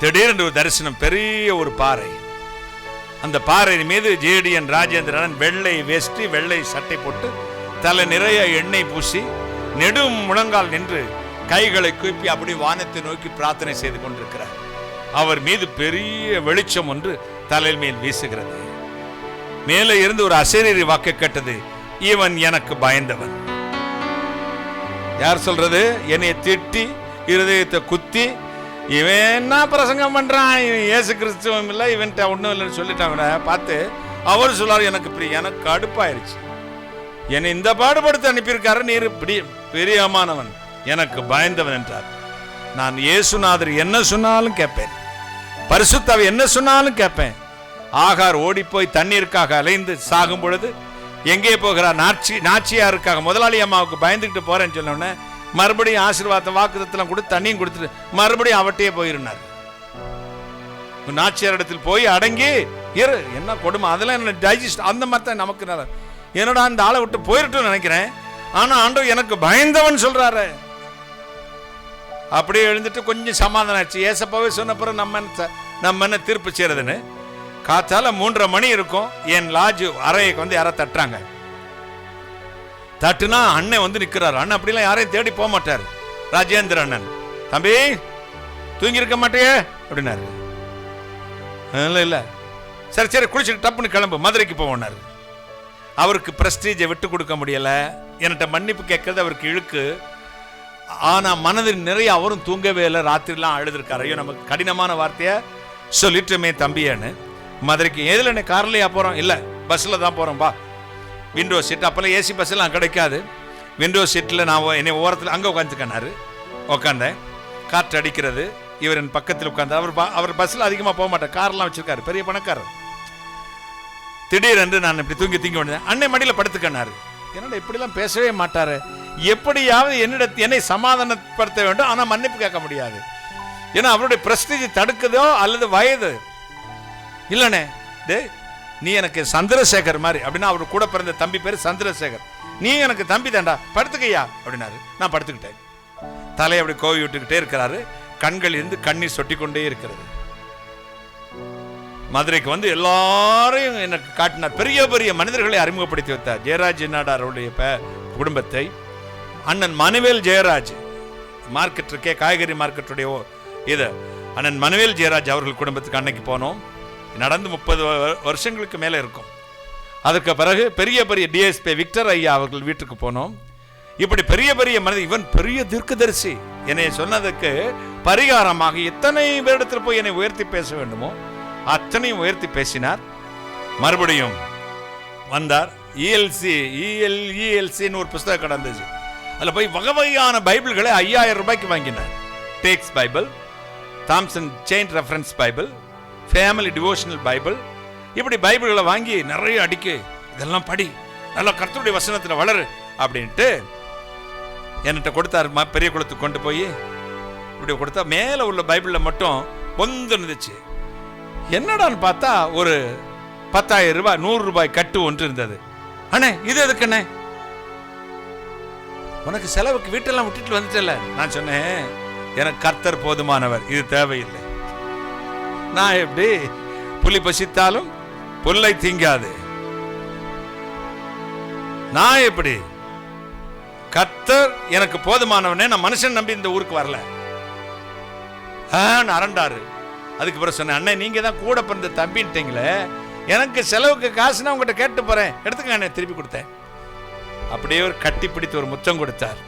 Speaker 1: திடீரென்று ஒரு தரிசனம். பெரிய ஒரு பாறை. அந்த பாறை மீது ஜேடிஎன் ராஜேந்திரன் வெள்ளை வேஷ்டி, வெள்ளை சட்டை போட்டு, தலை நிறைய எண்ணெய் பூசி, நெடும் முழங்கால் நின்று கைகளை கூப்பி அப்படி வானத்தை நோக்கி பிரார்த்தனை செய்து கொண்டிருக்கிறார். அவர் மீது பெரிய வெளிச்சம் ஒன்று தலையில் மேல் வீசுகிறது. மேலே இருந்து ஒரு அசரீரி வாக்கு கேட்டது, இவன் எனக்கு பயந்தவன். யார் சொல்றது? என்னை திட்டி இருதயத்தை குத்தி, இவன் என்ன பிரசங்கம் பண்றான், இவன் இயேசு கிறிஸ்துவம் இல்லை, இவன்ட்ட ஒன்றும் இல்லைன்னு சொல்லிட்டாங்க. பார்த்து அவர் சொல்லார், எனக்கு கடுப்பாயிருச்சு. என்னை இந்த பாடுபடுத்த அனுப்பியிருக்காரு, நீர் இப்படி பெரியமானவன், எனக்கு பயந்தவன் என்றார். நான் இயேசுநாதர் என்ன சொன்னாலும் கேட்பேன், பரிசுத்தாவி என்ன சொன்னாலும் கேட்பேன். ஆகார் ஓடி போய் தண்ணீருக்காக அலைந்து சாகும் பொழுது எங்கே போகிறார்? நாச்சியாருக்காக முதலாளி அம்மாவுக்கு பயந்துக்கிட்டு போறேன்னு சொன்ன மறுபடியும் ஆசீர்வாதம் வாக்குத்தத்தெல்லாம் கொடுத்து தண்ணியும் கொடுத்துட்டு மறுபடியும் அவட்டையே போயிருந்தார். நாச்சியார் இடத்தில் போய் அடங்கி இரு, என்ன கொடுமை, அதெல்லாம் என்ன டைஜஸ்ட், அந்த மாதிரி தான் நமக்கு. என்னடா அந்த ஆளை விட்டு போயிட்டு நினைக்கிறேன், ஆனா ஆண்டவர் எனக்கு பயந்தவன் சொல்றாரு. அப்படியே எழுந்துட்டு கொஞ்சம் சமாதானம் ஆச்சு. ஏசப்பாவே சொன்ன பிறகு நம்ம என்ன தீர்ப்பு செய்யறதுன்னு. காத்தால 3:30 மணி இருக்கும். என் லாட்ஜ் அறைக்கு வந்து யாரோ தட்டுறாங்க. தட்டுனா அண்ணன் வந்து நிக்கிறாரு. அண்ணன் அப்படிலாம் யாரையும் தேடி போக மாட்டார். ராஜேந்திர அண்ணன், தம்பி தூங்கி இருக்க மாட்டேயே அப்படின்னாரு. இல்ல சரி குளிச்சுட்டு டப்புன்னு கிளம்பு, மதுரைக்கு போனாரு. அவருக்கு பிரஸ்டீஜை விட்டு கொடுக்க முடியல. என்கிட்ட மன்னிப்பு கேட்கறது அவருக்கு இழுக்கு. ஆனா மனதில் நிறைய அவரும் தூங்கவே இல்லை, ராத்திரிலாம் அழுதுருக்காரு. ஐயோ நமக்கு கடினமான வார்த்தைய சொல்லிட்டுமே தம்பியான்னு. மதுரைக்கு எதில் என்ன கார்லையா போறோம்? இல்லை, பஸ்ஸில் தான் போறோம். பா, விண்டோ சீட். அப்போல்லாம் ஏசி பஸ்ஸெல்லாம் கிடைக்காது. விண்டோ சீட்டில் நான் என்னை ஓரத்தில் அங்கே உட்காந்துக்கனாரு. உட்காந்தேன், காற்று அடிக்கிறது. இவர் என் பக்கத்தில் உட்காந்து. அவர் பஸ்ஸில் அதிகமாக போக மாட்டார், கார்லாம் வச்சிருக்காரு, பெரிய பணக்காரர். திடீரென்று நான் இப்படி தூங்கி வந்தேன். அன்னை மடியில் படுத்துக்கனாரு. என்னடா இப்படிலாம் பேசவே மாட்டாரு, எப்படியாவது என்னை சமாதானப்படுத்த வேண்டும், ஆனால் மன்னிப்பு கேட்க முடியாது. ஏன்னா அவருடைய பிரஸ்டீஜ் தடுக்குதோ அல்லது வயது இல்லைண்ணே. டே, நீ எனக்கு சந்திரசேகர் மாதிரி அப்படின்னா, அவரு கூட பிறந்த தம்பி பேர் சந்திரசேகர், நீ எனக்கு தம்பி தாண்டா, படுத்துக்கையா அப்படின்னாரு. நான் படுத்துக்கிட்டேன். தலையை அப்படி கோவி விட்டுக்கிட்டே இருக்கிறாரு. கண்கள் இருந்து கண்ணீர் சொட்டி கொண்டே இருக்கிறது. மதுரைக்கு வந்து எல்லாரையும் எனக்கு காட்டினார். பெரிய பெரிய மனிதர்களை அறிமுகப்படுத்தி வைத்தார். ஜெயராஜ் நாடார் அவருடைய குடும்பத்தை, அண்ணன் மனுவேல் ஜெயராஜ், மார்க்கெட் இருக்கே, காய்கறி மார்க்கெட்டுடைய இது, அண்ணன் மனுவேல் ஜெயராஜ் அவர்கள் குடும்பத்துக்கு அன்னைக்கு போனோம். நடந்து 30 வருஷங்களுக்கு மேலே இருக்கும். அதுக்கு பிறகு பெரிய பெரிய டிஎஸ்பி விக்டர் ஐயா அவர்கள் வீட்டுக்கு போனோம். இப்படி பெரிய பெரிய மனிதர். இவன் பெரிய தீர்க்கதரிசி. என்னை சொன்னதுக்கு பரிகாரமாக எத்தனை பேரிடத்தில் போய் என்னை உயர்த்தி பேச வேண்டுமோ அத்தனையும் உயர்த்தி பேசினார். மறுபடியும் வந்தார். இஎல்சின்னு ஒரு புஸ்தகம் கடந்துச்சு. அதில் போய் வகை வகையான பைபிள்களை 5000 ரூபாய்க்கு வாங்கினார். Dake's Bible, Thompson chain reference Bible, family devotional Bible, இப்படி பைபிள்களை வாங்கி நிறைய அடிக்கு, இதெல்லாம் படி, நல்லா கர்த்தருடைய வசனத்தில் வளரு அப்படின்ட்டு என்கிட்ட கொடுத்தார். பெரிய குளத்துக்கு கொண்டு போய் இப்படி கொடுத்தா மேலே உள்ள பைபிளில் மட்டும் பொந்து இருந்துச்சு. என்னடான்னு பார்த்தா ஒரு 10,000 ரூபாய் 100 ரூபாய் கட்டு ஒன்று இருந்தது. அண்ணே இது எதுக்குண்ணே? உனக்கு செலவுக்கு வீட்டெல்லாம் விட்டுட்டு வந்துட்டல. நான் சொன்னேன், எனக்கு கர்த்தர் போதுமானவர், இது தேவையில்லை. நான் எப்படி புலி பசித்தாலும் புல்லை திங்காது. நான் எப்படி கர்த்தர் எனக்கு போதுமானவனே, நான் மனுஷன் நம்பி இந்த ஊருக்கு வரல. அரண்டாரு. அதுக்கு பிறகு சொன்னேன், அண்ணே நீங்க தான் கூட பிறந்த தம்பின்ட்டீங்களே, எனக்கு செலவுக்கு காசுனா உங்ககிட்ட கேட்டு போறேன், எடுத்துக்க அண்ணே. திருப்பி கொடுத்தேன். அப்படியே ஒரு கட்டி பிடித்து ஒரு முத்தம் கொடுத்தார்.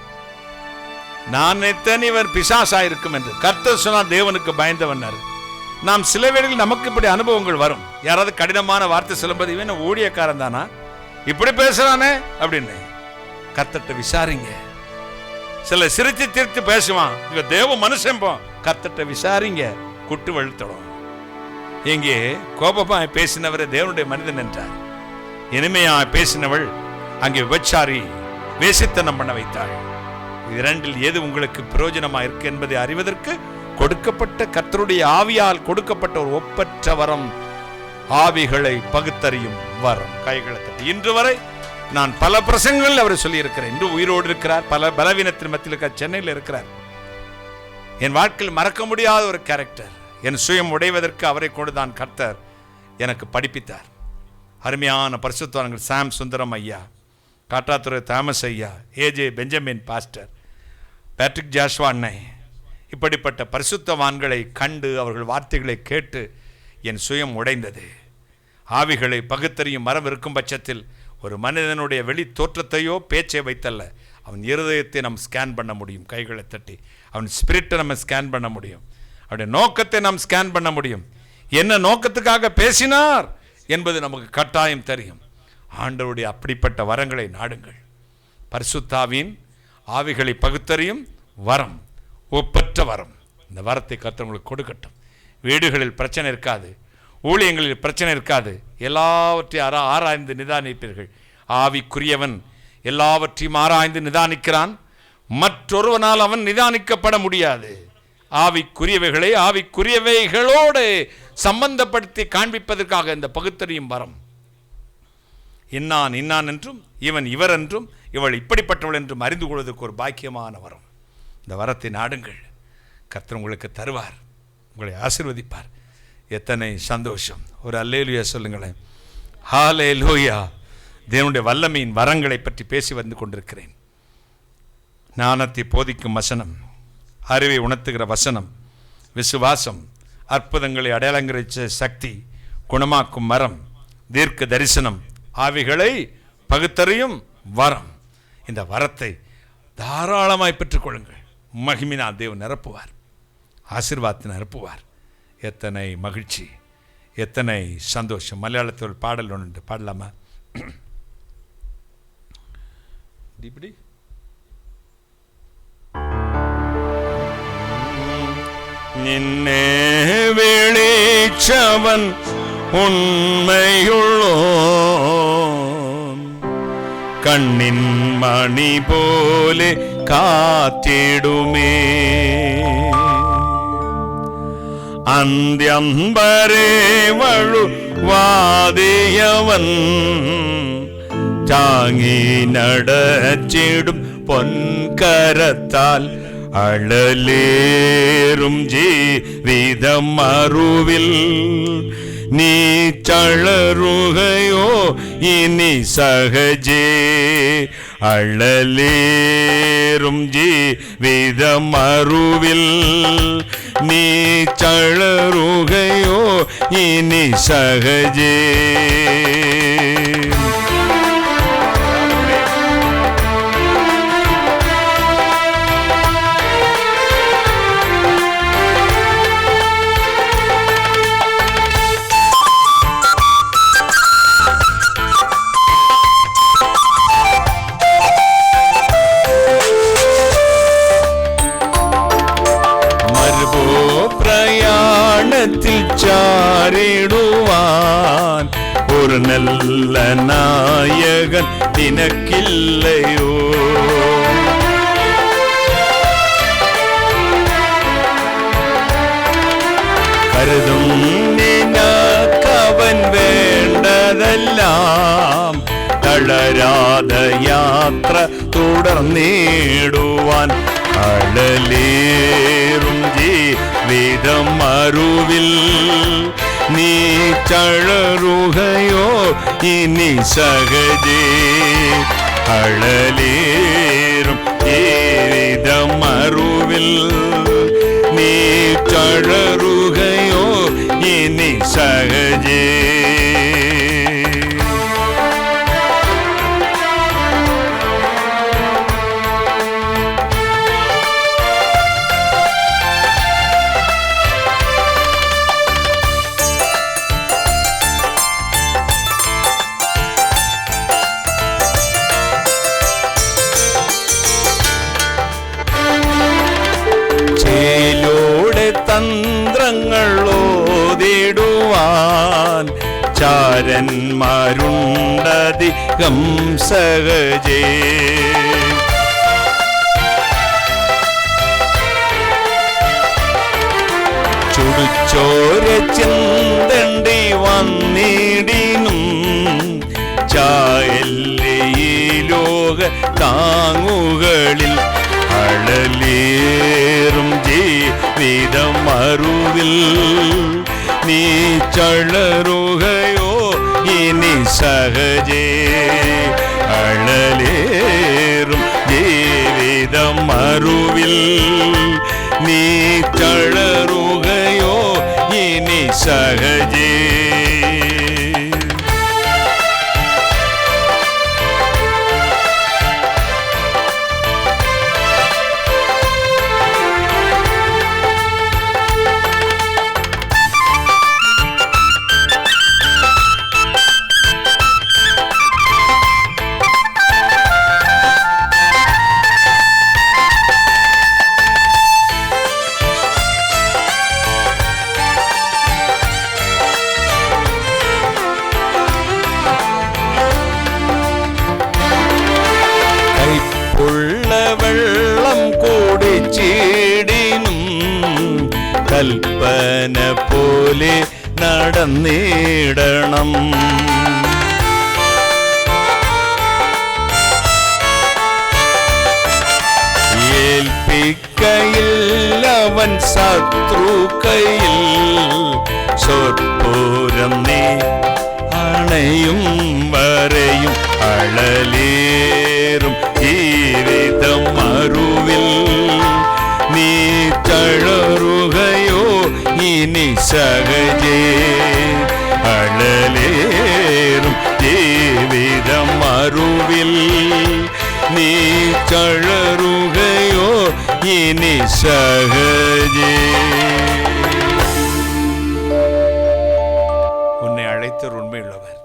Speaker 1: நான் நினைத்தேன் இவர் பிசாசா இருக்கும் என்று. கர்த்தர் சொன்னால் தேவனுக்கு பயந்தவன். நாம் சில வேளைகளில் நமக்கு இப்படி அனுபவங்கள் வரும். யாராவது கடினமான வார்த்தை சொல்லும்போது இவன் ஊழியக்காரன் தானா இப்படி பேசுறானே அப்படின்னு கர்த்தர்ட்ட விசாரிங்க. சில சிரித்து திருத்து பேசுவான், இவ தேவ மனுஷன். கர்த்தர்ட்ட விசாரிங்க, குட்டு வழுத்தடும். எங்கே கோபமாய் பேசினவரை தேவனுடைய மனிதன் என்றார். இனிமையாய் பேசினவள் அங்கே விபச்சாரி, வேசித்தனம் பண்ண வைத்தாள். இரண்டில் எது உங்களுக்கு பிரயோஜனமா இருக்கு என்பதை அறிவதற்கு கொடுக்கப்பட்ட கர்த்தருடைய ஆவியால் கொடுக்கப்பட்ட ஒரு ஒப்பற்ற வரம், ஆவிகளை பகுத்தறியும் வரம். கைகளை தட்டி. இன்று வரை நான் பல பிரசங்கங்கள் அவரை சொல்லி இருக்கிறேன். இன்று உயிரோடு இருக்கிறார். பல பலவீனத்தின் மத்தியில் இருக்க சென்னையில் இருக்கிறார். என் வாழ்க்கையில் மறக்க முடியாத ஒரு கேரக்டர். என் சுயம் உடைவதற்கு அவரை கொண்டுதான் கர்த்தர் எனக்கு படிப்பித்தார். அருமையான பரிசுத்தவான்கள் சாம் சுந்தரம் ஐயா, காட்டாத்துறை தாமஸ் ஐயா, AJ Benjamin pastor, Patrick Joshua அண்ணை, இப்படிப்பட்ட பரிசுத்தவான்களை கண்டு அவர்கள் வார்த்தைகளை கேட்டு என் சுயம் உடைந்தது. ஆவிகளை பகுத்தறியும் மரம் இருக்கும் பட்சத்தில் ஒரு மனிதனுடைய வெளி தோற்றத்தையோ பேச்சை வைத்தல்ல, அவன் இருதயத்தை நாம் ஸ்கேன் பண்ண முடியும். கைகளை தட்டி அவன் ஸ்பிரிட்டை நம்ம ஸ்கேன் பண்ண முடியும். அவனுடைய நோக்கத்தை நாம் ஸ்கேன் பண்ண முடியும். என்ன நோக்கத்துக்காக பேசினார் என்பது நமக்கு கட்டாயம் தெரியும். ஆண்டவருடைய அப்படிப்பட்ட வரங்களை நாடுங்கள். பரிசுத்தாவின் ஆவிகளை பகுத்தறியும் வரம், ஒப்பற்ற வரம். இந்த வரத்தை கர்த்தர் கொடுக்கட்டும். வீடுகளில் பிரச்சனை இருக்காது, ஊழியங்களில் பிரச்சனை இருக்காது. எல்லாவற்றையும் ஆராய்ந்து நிதானிப்பீர்கள். ஆவிக்குரியவன் எல்லாவற்றையும் ஆராய்ந்து நிதானிக்கிறான். மற்றொருவனால் அவன் நிதானிக்கப்பட முடியாது. ஆவிக்குரியவைகளை ஆவிக்குரியவைகளோடு சம்பந்தப்படுத்தி காண்பிப்பதற்காக இந்த பகுத்தறியும் வரம். இன்னான் இன்னான் என்றும் இவன் இவர் என்றும் இவள் இப்படிப்பட்டவள் என்றும் அறிந்து கொள்வதற்கு ஒரு பாக்கியமான வரம். இந்த வரத்தை நாடுங்கள். கர்த்தர் உங்களுக்கு தருவார், உங்களை ஆசீர்வதிப்பார். எத்தனை சந்தோஷம். ஒரு அல்லேலூயா சொல்லுங்களேன். ஹல்லேலூயா. தேவனுடைய வல்லமையின் வரங்களை பற்றி பேசி வந்து கொண்டிருக்கிறேன். ஞானத்தை போதிக்கும் வசனம், அறிவை உணர்த்துகிற வசனம், விசுவாசம், அற்புதங்களை அடையாளங்கரிச்ச சக்தி, குணமாக்கும் மரம், தீர்க்க தரிசனம், ஆவிகளை பகுத்தறியும் வரம். இந்த வரத்தை தாராளமாய் பெற்றுக்கொள்ளுங்கள். மகிமையினா தேவன் நிரப்புவார், ஆசீர்வாதத்தை நிரப்புவார். எத்தனை மகிழ்ச்சி, எத்தனை சந்தோஷம். மலையாளத்தில் ஒரு பாடல் ஒன்று பாடலாமா? இப்படி നിന്നെ വിളിച്ചവൻ ഉണ്മയുള്ളോ, കണ്ണിൻ മണി പോലെ കാത്തിടുമേ. അന്ത്യം വരെ വഴുവാതിയവൻ താങ്ങി നടച്ചിടും പൊൻകരത്താൽ. അഴലേറും ജീവിതം മറുവിൽ നീ ചളറുകയോ ഇനി സഹജേ. അഴലേറും ജീവിതം മറുവിൽ നീ ചളറുകയോ ഇനി സഹജേ. പ്രയാണത്തിൽ ചാരിടുവാൻ ഒരു നല്ല നായകൻ നിനക്കില്ലയോ? കരുതും നിനക്കവൻ വേണ്ടതെല്ലാം, തളരാതെ യാത്ര തുടർന്നിടുവാൻ. അഴലേറും ജീവിതം മറുവിൽ നീ ചളറുകയോ ഇനി സഹജേ. അഴലേറും ജീവിതം മറുവിൽ നീ ചളറുകയോ ഇനി സഹജേ. തന്ത്രങ്ങളോതിടുവാൻ ചാരന്മാരുണ്ടധികം സഹജേ. ചുടുച്ചോര ചിന്തണ്ടി വന്നിടിനും ചായല്ലേ ഈ ലോക താങ്ങുകളിൽ. അഴലേറും ജീവിതം മറുവിൽ നീ ചളറുകയോ ഇനി സഹജേ. അഴലേറും ജീവിതം മറുവിൽ നീ ചളറുകയോ ഇനി സഹജേ. വെള്ളം കുടിച്ചിടിനും കൽപ്പന പോലെ നടന്നിടണം. ഏൽപ്പിക്കയില്ലവൻ ശത്രുക്കയിൽ സ്വൽപ്പൂരം നീ അണയും വരെയും. അഴലേറും ജീവിതം മറുവിൽ നീ ചളറുകയോ ഇനി സഹജേ. അഴലേറും ജീവിതം മറുവിൽ நீ கழறுகையோ இனி சகஜே. உன்னை அழைத்தவர் உண்மையுள்ளவர்.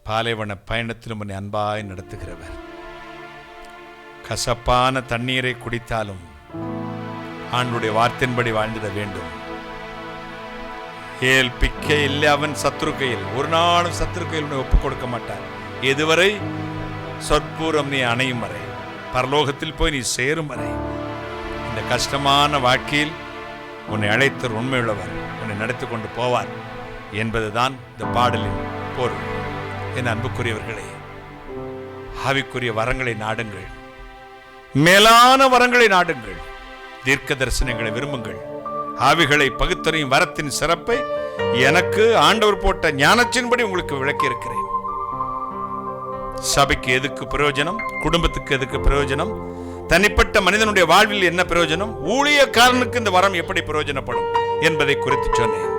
Speaker 1: பாலைவன பயணத்திலும் உன்னை அன்பாய் நடத்துகிறவர். கசப்பான தண்ணீரை குடித்தாலும் ஆண்டுடைய வார்த்தையின்படி வாழ்ந்திட வேண்டும். ஏல்பிக்க இல்லை அவன் சத்ருக்கையில், ஒரு நாளும் சத்ருக்கையில் உன்னை ஒப்புக் கொடுக்க மாட்டார். எதுவரை? சொற்பூரம் நீ அணையும் வரை, பரலோகத்தில் போய் நீ சேரும் வரை. இந்த கஷ்டமான வாழ்க்கையில் உன்னை அழைத்தவர் உண்மையுள்ளவர், உன்னை நடத்தி கொண்டு போவார் என்பதுதான் இந்த பாடலின் பொருள். என் அன்புக்குரியவர்களே, ஆவிக்குரிய வரங்களை நாடுங்கள், மேலான வரங்களை நாடுங்கள், தீர்க்க தரிசனங்களை விரும்புங்கள். ஆவிகளை பகுத்தறியும் வரத்தின் சிறப்பை எனக்கு ஆண்டவர் போட்ட ஞானத்தின்படி உங்களுக்கு விளக்கி இருக்கிறேன். சபைக்கு எதுக்கு பிரயோஜனம், குடும்பத்துக்கு எதுக்கு பிரயோஜனம், தனிப்பட்ட மனிதனுடைய வாழ்வில் என்ன பிரயோஜனம், ஊழியக்காரனுக்கு இந்த வரம் எப்படி பிரயோஜனப்படும் என்பதை குறித்து சொன்னேன்.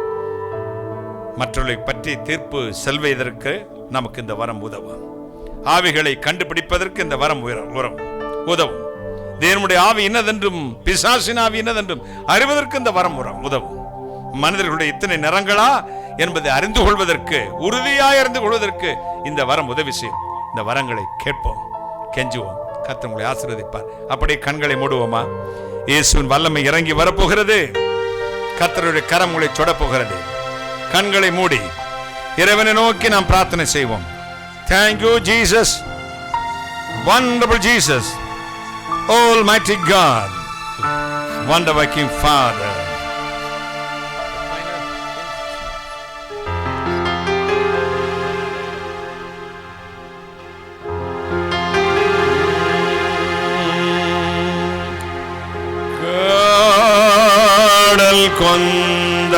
Speaker 1: மற்றவர்களை பற்றி தீர்ப்பு செல்வதற்கு நமக்கு இந்த வரம் உதவும். ஆவிகளை கண்டுபிடிப்பதற்கு இந்த வரம் உதவும். தேவனுடைய ஆவி இன்னதென்றும் பிசாசின் ஆவி இன்னதென்றும் அறிவதற்கு இந்த வரம் உதவும். மனிதர்களுடைய இத்தனை நிறங்களா என்பதை அறிந்து கொள்வதற்கு, உறுதியாய் அறிந்து கொள்வதற்கு இந்த வரம் உதவி செய்யும். இந்த வரங்களை கேட்போம், கெஞ்சுவோம். கர்த்தர் உங்களை ஆசீர்வதிப்பார். அப்படியே கண்களை மூடுவோமா? இயேசுவின் வல்லமை இறங்கி வரப்போகிறது. கர்த்தருடைய கரம் உங்களை தொடப் போகிறது. கண்களை மூடி இறைவனை நோக்கி நாம் பிரார்த்தனை செய்வோம். Thank you Jesus, wonderful Jesus, Almighty God, wonder working Father. கடல் கொண்ட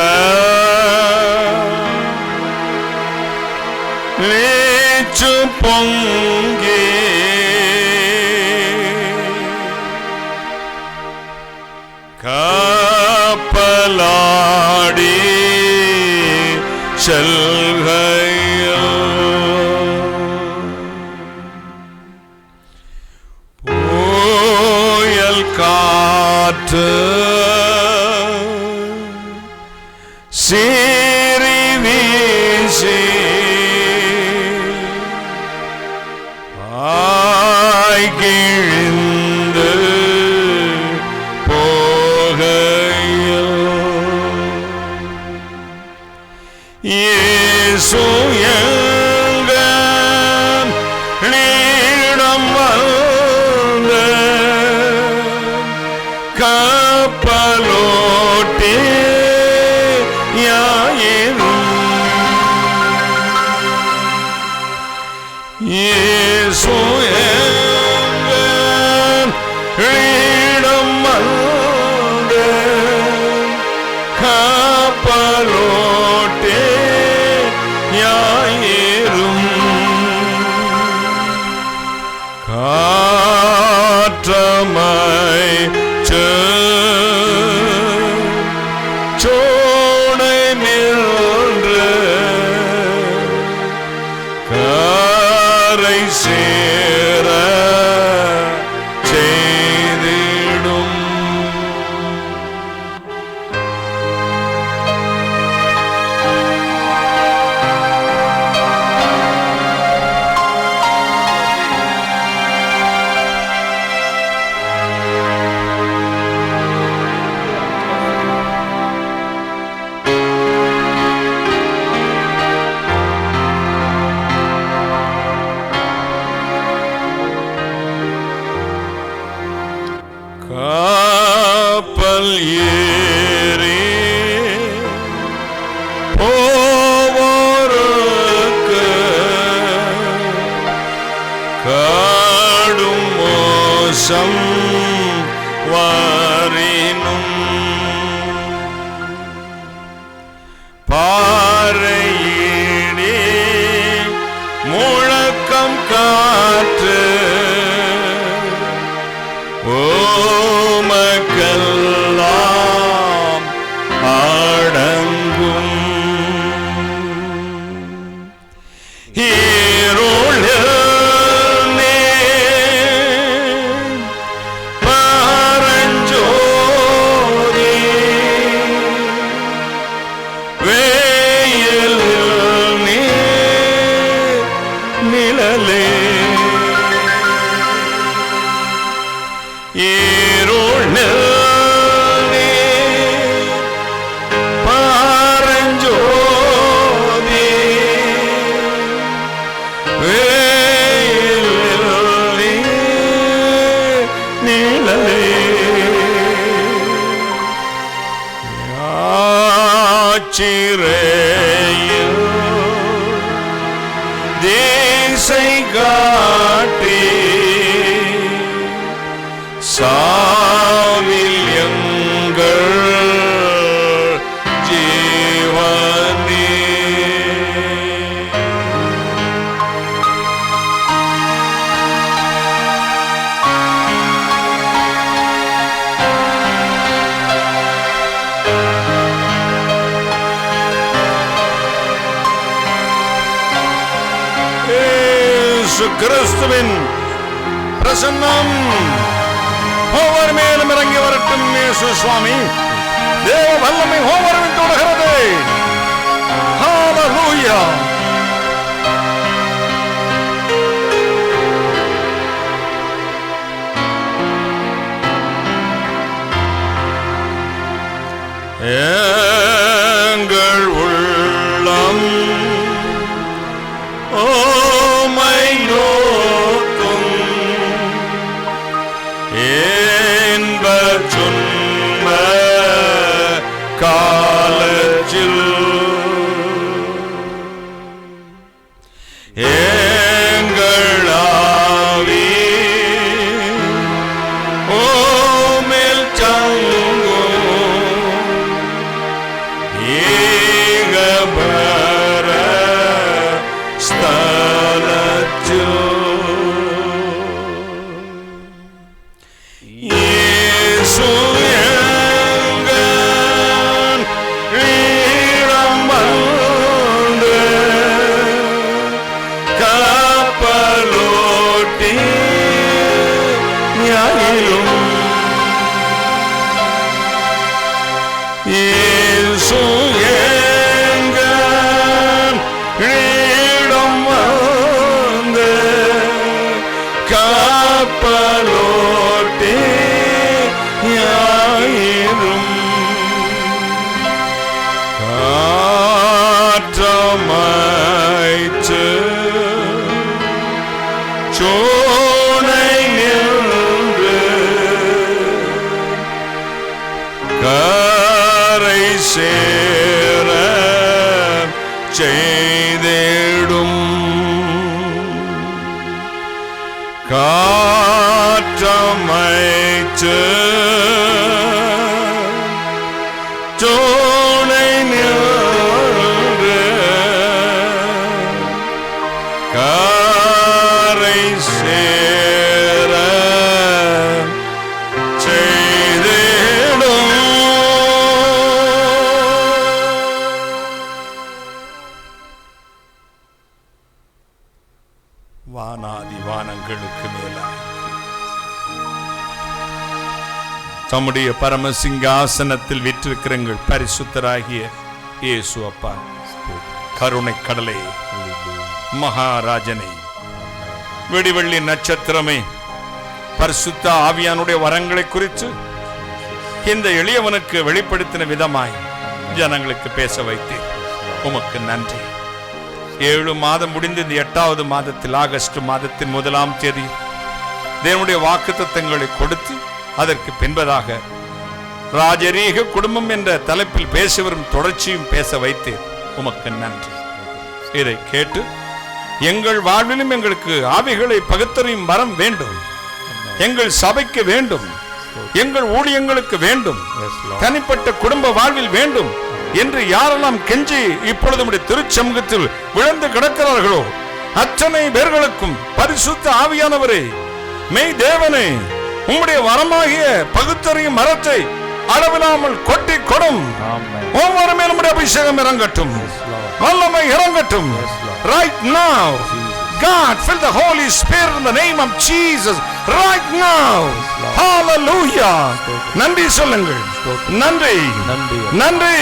Speaker 1: வீச்சு பொங்கி கப்பலாடி செல்கையோ புயல் காற்று சீறி வீசி கிழிந்து போகையோ இயேசு எங்களிடம் வந்து கப்பலோட்டி யாயிரும் இயேசு இடம் வந்து கப்பலோட்டே யாயிரும் காற்றமை சோடை நின்று கரை சேர செய்திடும் கப்பல் ஏறி போவோருக்கு கடும் மோசம் வாரினும் பாறையினே முழக்கம் காற்று ஓமக்கெல்லாம் அடங்கும் ஈரோளில் தேசை காட்டி சாவில் எங்கள் ஜீவனே. கிறிஸ்துவின் பிரசன்னம் ஒவ்வொரு மேலும் இறங்கி வரட்டும். இயேசு சுவாமி தேவ வல்லமை ஒவ்வொருவன் தொடர்கிறது. ஹல்லேலூயா. எங்கள் உள்ளம் காலத்தில் எங்கள் ஆவி ஓமேல் தங்கும் ஏகபர ஸ்தலத்தில் இயேசு செய்திடும் காற்றமைத்து துணை நின்று கரை சேர செய்திடும். வானாதி வானங்களுக்கு மேலாய் தம்முடைய பரம சிங்காசனத்தில் வீற்றிருக்கிற எங்கள் பரிசுத்தராகிய இயேசு அப்பா, கருணை கடலே, மகாராஜனே, விடிவெள்ளி நட்சத்திரமே, பரிசுத்த ஆவியானுடைய வரங்களை குறித்து இந்த எளியவனுக்கு வெளிப்படுத்தின விதமாய் ஜனங்களுக்கு பேச வைத்தேன். உமக்கு நன்றி. 7 மாதம் முடிந்து இந்த 8வது மாதத்தில் ஆகஸ்ட் மாதத்தின் 1ஆம் தேதி தேவனுடைய வாக்குத்தத்தங்களை கொடுத்து அதற்கு பின்பதாக ராஜரீக குடும்பம் என்ற தலைப்பில் பேசி வரும் தொடர்ச்சியும் பேச வைத்தேன். உமக்கு நன்றி. இதை கேட்டு எங்கள் வாழ்விலும் எங்களுக்கு ஆவிகளை பகுத்தறியும் வரம் வேண்டும், எங்கள் சபைக்கு வேண்டும், எங்கள் ஊழியங்களுக்கு வேண்டும், தனிப்பட்ட குடும்ப வாழ்வில் வேண்டும் என்று யாரெல்லாம் கெஞ்சி இப்பொழுது திருச்சமூகத்தில் விழுந்து கிடக்கிறார்களோ அத்தனை பேர்களுக்கும் பரிசுத்த ஆவியானவரே, மெய் தேவனே, உம்முடைய வரமாகிய பகுத்தறியும் மரத்தை அளவில்லாமல் கொட்டி கொடும். ஒவ்வொரு மேலும் அபிஷேகம் இறங்கட்டும், வல்லமை இறங்கட்டும். Right now, God, fill the Holy Spirit in the name of Jesus. Right now, hallelujah. நன்றி சொல்லுங்கள். நன்றி, நன்றி,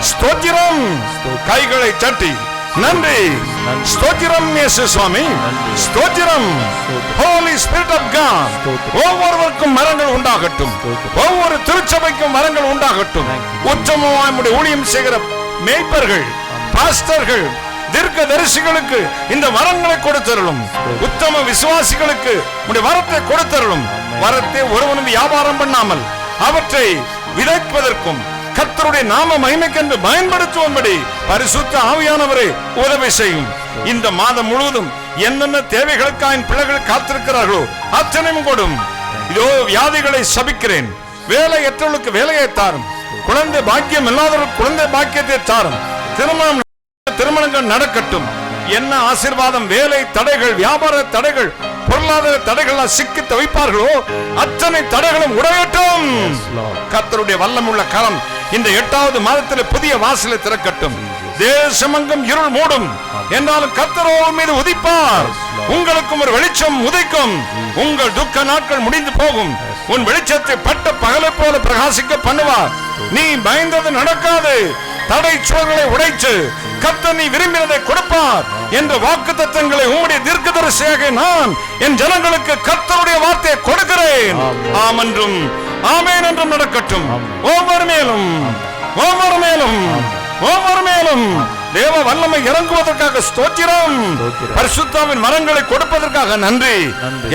Speaker 1: ஸ்தோத்திரம். கைகளை தட்டி நன்றி. ஸ்தோத்திரம் இயேசு சுவாமி, ஸ்தோத்திரம். ஹோலி ஸ்பிரிட் ஆஃப் காட், ஒவ்வொருவருக்கும் மரங்கள் உண்டாகட்டும், ஒவ்வொரு திருச்சபைக்கும் மரங்கள் உண்டாகட்டும். உத்தமமாய் ஊழியம் செய்கிற மேய்ப்பர்கள், பாஸ்டர்கள், தீர்க்கதரிசிகளுக்கு இந்த வரங்களை கொடுத்தருளும். உத்தம விசுவாசிகளுக்கு உடைய வரத்தை கொடுத்தருளும். வரத்தை ஒருவனும் வியாபாரம் பண்ணாமல் அவற்றை விதைப்பதற்கும் கர்த்தருடைய நாம மகிமைக்கென்று பயன்படுத்தும்படி பரிசுத்த ஆவியானவரை உதவி செய்யும். இந்த மாதம் முழுவதும் என்னென்ன தேவைகளுக்காக பிள்ளைகள் காத்திருக்கிறார்களோ அத்தனையும் கொடும். இதோ வியாதிகளை சபிக்கிறேன். வேலையற்றவர்களுக்கு வேலையை தாரும். குழந்தை பாக்கியம் இல்லாதவர்களுக்கு குழந்தை பாக்கியத்தை தாரும். திருமணங்கள் நடக்கட்டும். என்ன ஆசீர்வாதம், வேலை தடைகள், வியாபார தடைகள், பொருளாதார தடைகள் சிக்கி தவிப்பார்களோ அத்தனை தடைகளும் உடையட்டும். கர்த்தருடைய வல்லமுள்ள கரம் இந்த 8வது மாதத்தில் புதிய வாசலை திறக்கட்டும். தேசமெங்கும் இருள் மூடும் என்றாலும் கர்த்தரோ மீது உதிப்பார். உங்களுக்கும் ஒரு வெளிச்சம் உதிக்கும். உங்கள் துக்க நாட்கள் முடிந்து போகும். உன் வெளிச்சத்தை பட்ட பகலை போல பிரகாசிக்க பண்ணுவார். நீ பயந்தது நடக்காது. தடை சுவர்களை உடைத்து கர்த்தர் நீ விரும்பினதை கொடுப்பார் என்ற வாக்குத்தத்தங்களை உம்முடைய தீர்க்கதரிசியாக நான் என் ஜனங்களுக்கு கர்த்தருடைய வார்த்தையை கொடுக்கிறேன். ஆம் என்றும் ஆமென் என்றும் நடக்கட்டும். ஒவ்வொரு மேலும் ஒவ்வொரு மேலும் ஒவ்வொரு மேலும் தேவ வல்லமை இறங்குவதற்காக ஸ்தோத்திரம். பரிசுத்தாவின் மரங்களை கொடுப்பதற்காக நன்றி.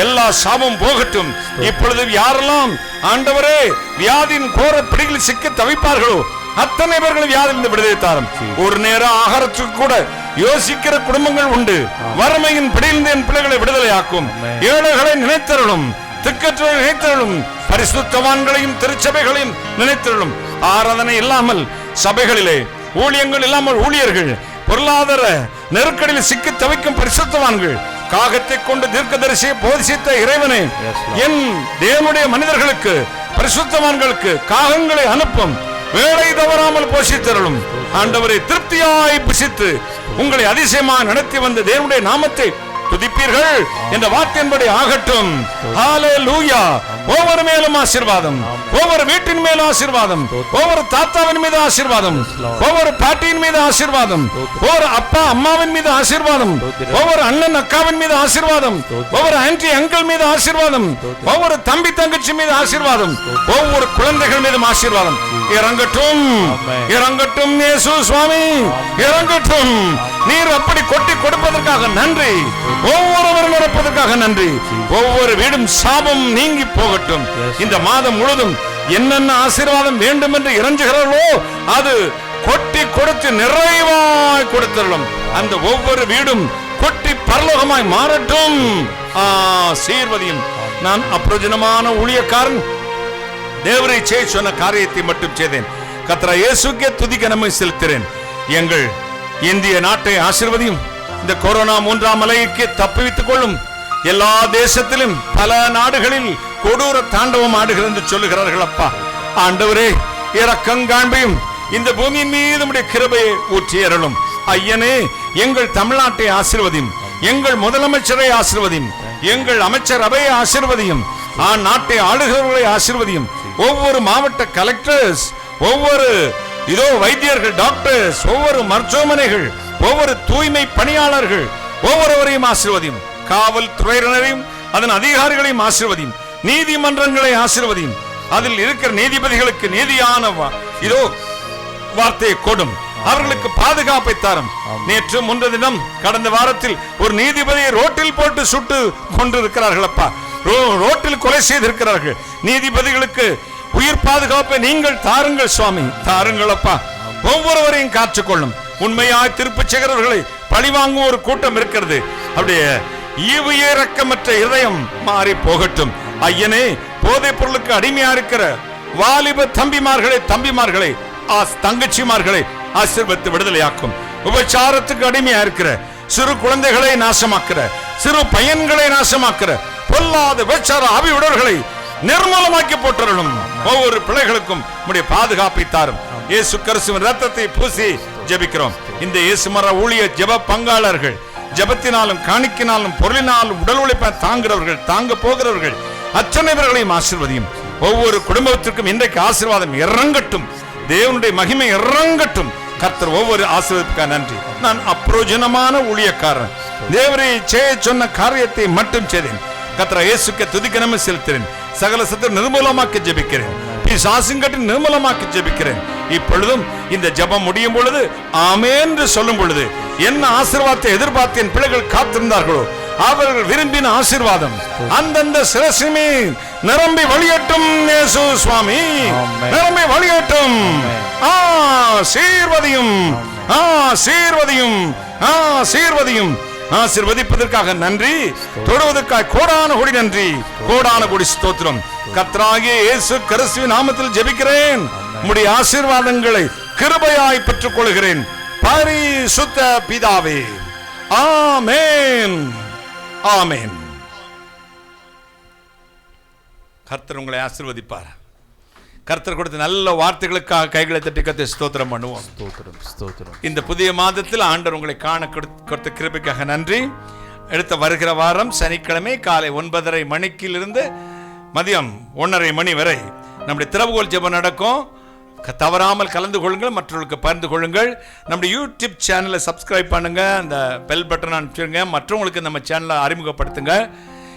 Speaker 1: எல்லா சாபம் போகட்டும். இப்பொழுது யாரெல்லாம் ஆண்டவரே வியாதியின் கோர பிடிகளில் சிக்கி தவிப்பார்களோ அத்தனை பேர்களும் வியாதியிலிருந்து விடுதலை தாரும். ஒரு நேரம் ஆகாரத்துக்கு கூட யோசிக்கிற குடும்பங்கள் உண்டு. வறுமையின் பிடியிலிருந்து என் பிள்ளைகளை விடுதலை ஆக்கும். ஏழைகளை நினைத்தருளும், திக்கற்ற நினைத்தருளும், பரிசுத்தவான்களையும் திருச்சபைகளையும் நினைத்தருளும். ஆராதனை இல்லாமல் சபைகளிலே, ஊழியங்கள் இல்லாமல் ஊழியர்கள், பொருளாதார நெருக்கடியில் சிக்கி தவிக்கும் பரிசுத்தவான்கள், காகத்தை கொண்டு தீர்க்கதரிசியை போதித்த இறைவனே, என் தேவனுடைய மனிதர்களுக்கு பரிசுத்தவான்களுக்கு காகங்களை அனுப்பும். வேலை தவறாமல் போஷித்தருளும். ஆண்டவரை திருப்தியாய் புசித்து உங்களை அதிசயமாக நடத்தி வந்த தேவனுடைய நாமத்தை துதிப்பீர்கள் என்ற வார்த்தையின்படி ஆகட்டும். ஹல்லேலூயா. ஒவ்வொரு மேலும் ஆசீர்வாதம், ஒவ்வொரு வீட்டின் மேலும் ஆசீர்வாதம், ஒவ்வொரு தாத்தாவின் மீது ஆசீர்வாதம், ஒவ்வொரு பாட்டியின் மீது ஆசீர்வாதம், ஒவ்வொரு அப்பா அம்மாவின் மீது ஆசீர்வாதம், ஒவ்வொரு அண்ணன் அக்காவின் மீது ஆசீர்வாதம், ஒவ்வொரு ஆன்டி அங்கிள் மீது ஆசீர்வாதம், ஒவ்வொரு தம்பி தங்கச்சி மீது ஆசீர்வாதம், ஒவ்வொரு குழந்தைகள் மீதும் ஆசீர்வாதம் இறங்கட்டும். இறங்கட்டும் இயேசு சுவாமி, இறங்கட்டும். நீர் அப்படி கொட்டி கொடுப்பதற்காக நன்றி. ஒவ்வொருவரும் நடப்பதற்காக நன்றி. ஒவ்வொரு வீடும் சாபம் நீங்கி போகட்டும். இந்த மாதம் முழுவதும் என்னென்ன ஆசீர்வாதம் வேண்டும் என்று இறங்குகிறார்களோ அது கொட்டி கொடுத்து நிறைவாய் கொடுத்தருளும். அந்த ஒவ்வொரு வீடும் கொட்டி பரலோகமாய் மாறட்டும். ஆசீர்வதியும். நான் அப்பிரயோஜனமான ஊழியக்காரன், தேவரை செய்ய சொன்ன காரியத்தை மட்டும் செய்தேன். கர்த்தர் இயேசுக்கே துதிக்க நம்மை செலுத்துகிறேன். எங்கள் இந்திய நாட்டை ஆசீர்வதியும். இந்த கொரோனா 3ஆம் அலைக்கு தப்புவித்துக் கொள்ளும். எல்லா தேசத்திலும் பல நாடுகளில் கொடூர தாண்டவம் ஆடுகிறது என்று சொல்லுகிறார்கள். அப்பா ஆண்டவரே, இரக்கம் காண்பையும் இந்த பூமியின் மீது உம்முடைய கிருபையை ஊற்றி அருளும். ஐயனே, எங்கள் தமிழ்நாட்டை ஆசீர்வதியும். எங்கள் முதலமைச்சரை ஆசீர்வதியும். எங்கள் அமைச்சர் அவையை ஆசீர்வதியும். நாட்டை ஆளுகிறவர்களை ஆசீர்வதியும். ஒவ்வொரு மாவட்ட கலெக்டர்ஸ், ஒவ்வொரு வைத்தியர்கள், டாக்டர்ஸ், ஒவ்வொரு மருத்துவமனைகள், ஒவ்வொரு தூய்மை பணியாளர்கள் ஒவ்வொருவரையும் ஆசீர்வதியும். காவல்துறையினரையும் அதன் அதிகாரிகளையும் ஆசீர்வதியும். நீதிமன்றங்களை ஆசீர்வதியும். அதில் இருக்கிற நீதிபதிகளுக்கு நீதியான வார்த்தையை கொடும். அவர்களுக்கு பாதுகாப்பை தரும். நேற்று முன்பு தினம் கடந்த வாரத்தில் ஒரு நீதிபதியை ரோட்டில் போட்டு சுட்டு கொண்டிருக்கிறார்கள். அப்பா, ரோட்டில் கொலை செய்திருக்கிறார்கள். நீதிபதிகளுக்கு உயிர் பாதுகாப்பை நீங்கள் தாருங்கள் சுவாமி, தாருங்கள் அப்பா. ஒவ்வொருவரையும் காற்றுக்கொள்ளும். உண்மையாய் திருப்பு செய்கிறவர்களை பழிவாங்கும் ஒரு கூட்டம் இருக்கிறது. அப்படியே ஈவு இரக்கமற்ற இதயம் மாறி போகட்டும். ஐயனே, போதைப் பொருளுக்கு அடிமையா இருக்கிற வாலிப தம்பிமார்களை தங்கச்சிமார்களை ஆசீர்வதித்து விடுதலையாக்கும். உபச்சாரத்துக்கு அடிமையா இருக்கிற சிறு குழந்தைகளை நாசமாக்குற, சிறு பையன்களை நாசமாக்குற பொல்லாத விபச்சார ஆவியுடர்களை நிர்மூலமாக்கி போட்டறலும். ஒவ்வொரு பிள்ளைகளுக்கும் உம்முடைய பாதுகாப்பை தாரும். இயேசு கிறிஸ்துவின் ரத்தத்தை பூசி ஜெபிக்கிறோம். இந்த இயேசு மர ஊழிய ஜெப பங்காளர்கள், ஜெபத்தினாலும் காணிக்கினாலும் பொருளினாலும் உடல் உழைப்பை தாங்குகிறவர்கள், தாங்க போகிறவர்கள் அத்தனை பேர்களையும் ஆசீர்வதியும். ஒவ்வொரு குடும்பத்திற்கும் இன்றைக்கு ஆசீர்வாதம் இறங்கட்டும். தேவனுடைய மகிமை இறங்கட்டும். கர்த்தர் ஒவ்வொரு ஆசீர்வாதத்துக்காக நன்றி. நான் அப்பிரோஜனமான ஊழியக்காரன், தேவரை செய்ய சொன்ன காரியத்தை மட்டும் செய்தேன். கர்த்தர் இயேசுக்கு துதிக்கனமே செலுத்துகிறேன். சகல சத்தை நிர்மூலமாக்கி ஜெபிக்கிறேன், பிசாசுங்கட்டி நிர்மூலமாக்கி ஜெபிக்கிறேன். இப்பொழுதும் இந்த ஜெபம் முடியும் பொழுது ஆமென் என்று சொல்லும் பொழுது என்ன ஆசீர்வாதத்தை எதிர்பார்த்து என் பிள்ளைகள் காத்திருந்தார்களோ அவர்கள் விரும்பின ஆசீர்வாதம் அந்தந்த சிரசுமே நிரம்பி வழியட்டும். இயேசு சுவாமி நிரம்பி வழியட்டும். ஆசீர்வதியும், ஆசீர்வதியும், ஆசீர்வதியும். ஆசீர்வதிப்பதற்காக நன்றி, தொடுவதற்காக கோடான கோடி நன்றி, கோடான கோடி ஸ்தோத்திரம். கர்த்தராகிய இயேசு கிறிஸ்துவின் நாமத்தில் ஜெபிக்கிறேன். உம்முடைய ஆசீர்வாதங்களை கிருபையாய் பெற்றுக் கொள்கிறேன் பரிசுத்த பிதாவே. ஆமென், ஆமென். கர்த்தர் உங்களை ஆசீர்வதிப்பார். கர்த்தர் கொடுத்த நல்ல வார்த்தைகளுக்காக கைகளை தட்டி கர்த்தரை ஸ்தோத்திரம் பண்ணுவோம்.
Speaker 4: ஸ்தோத்திரம், ஸ்தோத்திரம்.
Speaker 1: இந்த புதிய மாதத்தில் ஆண்டவர் உங்களை காண கொடுத்த கிருபைக்காக நன்றி. அடுத்த வருகிற வாரம் சனிக்கிழமை காலை 9:30 மணிக்கிலிருந்து மதியம் 1:30 மணி வரை நம்முடைய திறவுகோல் ஜெபம் நடக்கும். தவறாமல் கலந்து கொள்ளுங்கள், மற்றவர்களுக்கு பகிர்ந்து கொள்ளுங்கள். நம்முடைய யூடியூப் சேனலை சப்ஸ்கிரைப் பண்ணுங்க, அந்த பெல் பட்டன் அனுப்பிச்சுடுங்க, மற்றவங்களுக்கு நம்ம சேனலை அறிமுகப்படுத்துங்க.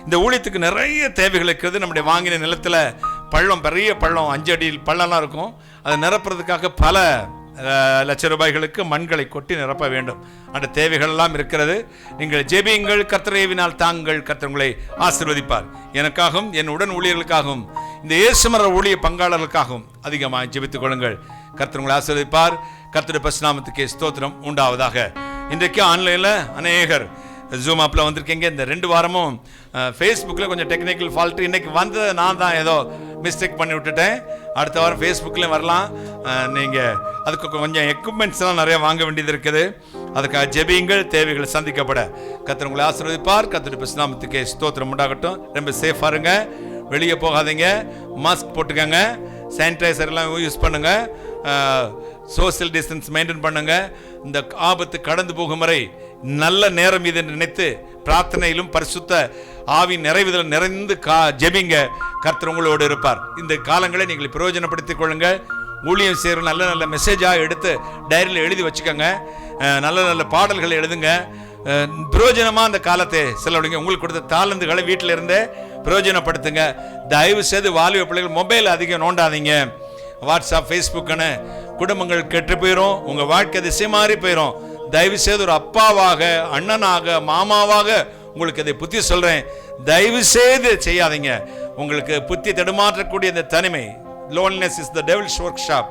Speaker 1: இந்த ஊழியத்துக்கு நிறைய தேவைகள் இருக்கிறது. நம்முடைய வாங்கின நிலத்தில் பள்ளம், பெரிய பள்ளம், 5 அடி பள்ளம்லாம் இருக்கும். அதை நிரப்புறதுக்காக பல லட்ச ரூபாய்களுக்கு மண்களை கொட்டி நிரப்ப வேண்டும். அந்த தேவைகள் எல்லாம் இருக்கிறது. நீங்கள் ஜெபியுங்கள், கர்த்தரேவினால் தாங்கள், கர்த்தர் உங்களை ஆசீர்வதிப்பார். எனக்காகவும் என் உடன் ஊழியர்களுக்காகவும் இந்த இயேசுமர ஊழிய பங்காளர்களுக்காகவும் அதிகமாக ஜெபித்துக் கொள்ளுங்கள். கர்த்தர் உங்களை ஆசீர்வதிப்பார். கர்த்தருடைய பரிசுநாமத்துக்கே ஸ்தோத்திரம் உண்டாவதாக. இன்றைக்கு ஆன்லைனில் அநேகர் ஜூம் ஆப்பில் வந்திருக்கீங்க. இந்த 2 வாரமும் ஃபேஸ்புக்கில் கொஞ்சம் டெக்னிக்கல் ஃபால்ட்டு. இன்றைக்கி வந்ததை நான் தான் ஏதோ மிஸ்டேக் பண்ணி விட்டுட்டேன். அடுத்த வாரம் ஃபேஸ்புக்கில் வரலாம். நீங்கள் அதுக்கு கொஞ்சம் எக்யூப்மெண்ட்ஸ்லாம் நிறைய வாங்க வேண்டியது இருக்குது. அதுக்காக ஜெபியுங்கள், தேவைகள் சந்திக்கப்பட. கர்த்தர் உங்களை ஆசீர்வதிப்பார். கர்த்தருடைய பரிசுநாமத்துக்கே ஸ்தோத்திரம் உண்டாகட்டும். ரொம்ப சேஃபாக இருங்க, வெளியே போகாதீங்க, மாஸ்க் போட்டுக்கோங்க, சானிடைசர் எல்லாம் யூஸ் பண்ணுங்க, சோசியல் டிஸ்டன்ஸ் மெயின்டைன் பண்ணுங்க. இந்த ஆபத்து கடந்து போகும் வரை நல்ல நேரம் இதை நினைத்து பிரார்த்தனையிலும் பரிசுத்த ஆவி நிறைவுதல் நிறைந்து ஜெபிங்க. கர்த்தர் உங்களோடு இருப்பார். இந்த காலங்களை நீங்கள் பிரயோஜனப்படுத்திக் கொள்ளுங்க. ஊழியம் செய்கிற நல்ல நல்ல மெசேஜாக எடுத்து டைரியில் எழுதி வச்சுக்கோங்க. நல்ல நல்ல பாடல்களை எழுதுங்க. பிரயோஜனமாக அந்த காலத்தை செலவழிங்க. உங்களுக்கு கொடுத்த தாளந்துகளை வீட்டில் இருந்தே பிரயோஜனப்படுத்துங்க. தயவு செய்து வாலிப பிள்ளைகள் மொபைல் அதிகம் நோண்டாதீங்க. வாட்ஸ்அப், ஃபேஸ்புக்குன்னு குடும்பங்கள் கெட்டு போயிடும். உங்கள் வாழ்க்கை திசை மாறி போயிடும். தயவு செய்து ஒரு அப்பாவாக, அண்ணனாக, மாமாவாக உங்களுக்கு அதை புத்தி சொல்கிறேன். தயவு செய்து செய்யாதீங்க. உங்களுக்கு புத்தி தடுமாற்றக்கூடிய இந்த தனிமை, loneliness is the devil's workshop.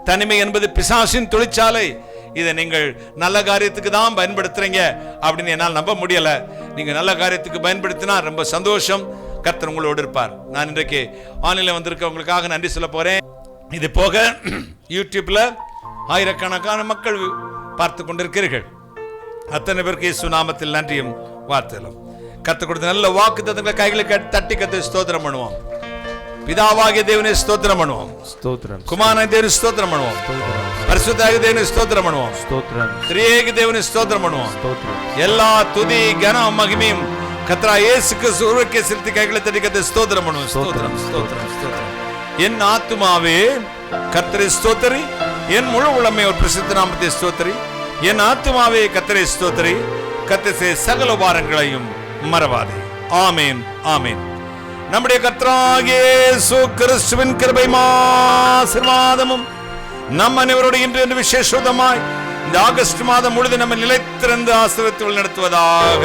Speaker 1: தனிமை என்பது பிசாசின் தொழிற்சாலை. இதை நீங்கள் நல்ல காரியத்துக்கு தான் பயன்படுத்துறீங்க அப்படின்னு என்னால் நம்ப முடியலை. நீங்கள் நல்ல காரியத்துக்கு பயன்படுத்தினா ரொம்ப சந்தோஷம். கர்த்தர் உங்களோடு இருப்பார். நான் இன்றைக்கு ஆன்லைனில் வந்திருக்கவங்களுக்காக நன்றி சொல்ல போகிறேன். இது போக யூடியூப்பில் ஆயிரக்கணக்கான மக்கள் பார்த்து கொண்டிருக்கிறீர்கள். அத்தனை பேருக்கு இயேசு நாமத்தில் நன்றியும் வாழ்த்துதலும். கர்த்தர் கொடுத்த நல்ல வாக்கு தத்தங்களை கைகளை தட்டி கர்த்தரை ஸ்தோத்திரம் பண்ணுவோம். பிதாவாகிய தேவனை ஸ்தோத்திரம் பண்ணுவோம்.
Speaker 4: ஸ்தோத்திரம்.
Speaker 1: குமாரனாகிய தேவனை ஸ்தோத்திரம் பண்ணுவோம். பரிசுத்தராகிய தேவனை ஸ்தோத்திரம் பண்ணுவோம்.
Speaker 4: ஸ்தோத்திரம்.
Speaker 1: திரியேக தேவனை ஸ்தோத்திரம் பண்ணுவோம்.
Speaker 4: ஸ்தோத்திரம்.
Speaker 1: எல்லா துதி கனம் மகிமையும் கர்த்தராகிய இயேசுக்கு சுருக்கே செலுத்தி கைகளை தட்டி கர்த்தரை ஸ்தோத்திரம் பண்ணுவோம். ஸ்தோத்திரம், ஸ்தோத்திரம், ஸ்தோத்திரம். என் ஆத்துமாவே கர்த்தரை ஸ்தோத்திரி, என் முழு உளமே ஒரு பிரசித்த நாமத்தை ஸ்தோத்திரி. என் ஆத்துமாவே கர்த்தரை ஸ்தோத்திரி, கர்த்தர் செய்த சகல உபகாரங்களையும் மறவாதே. ஆமேன், ஆமேன். நம்முடைய கர்த்தராகிய இயேசு கிறிஸ்துவின் கிருபையும் ஆசீர்வாதமும் நம் அனைவரோடு இன்று என்று விசேஷமாய் இந்த ஆகஸ்ட் மாதம் முழுவதும் நம்ம நிலைத்திருந்து ஆசீர்வதித்து நடத்துவதாக.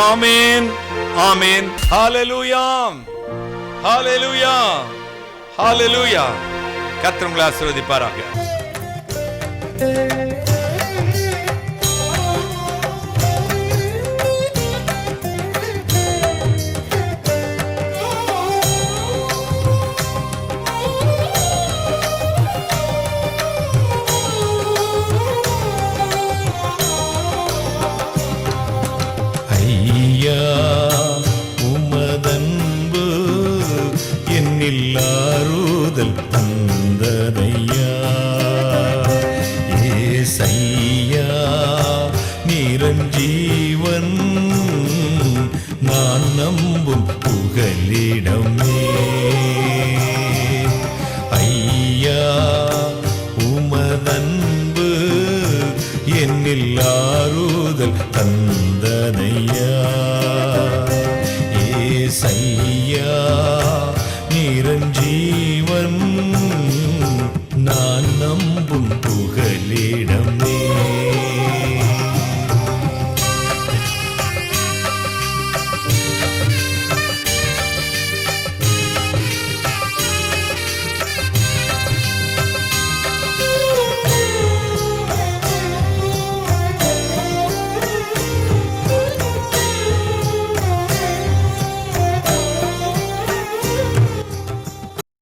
Speaker 1: ஆமேன், ஆமேன். ஹல்லேலூயா, ஹல்லேலூயா, ஹல்லேலூயா. கர்த்தர் உங்களை ஆசீர்வதிப்பாராக.
Speaker 5: ஐயா உமதன்பு என்னில் ஆறுதல் தந்ததையா.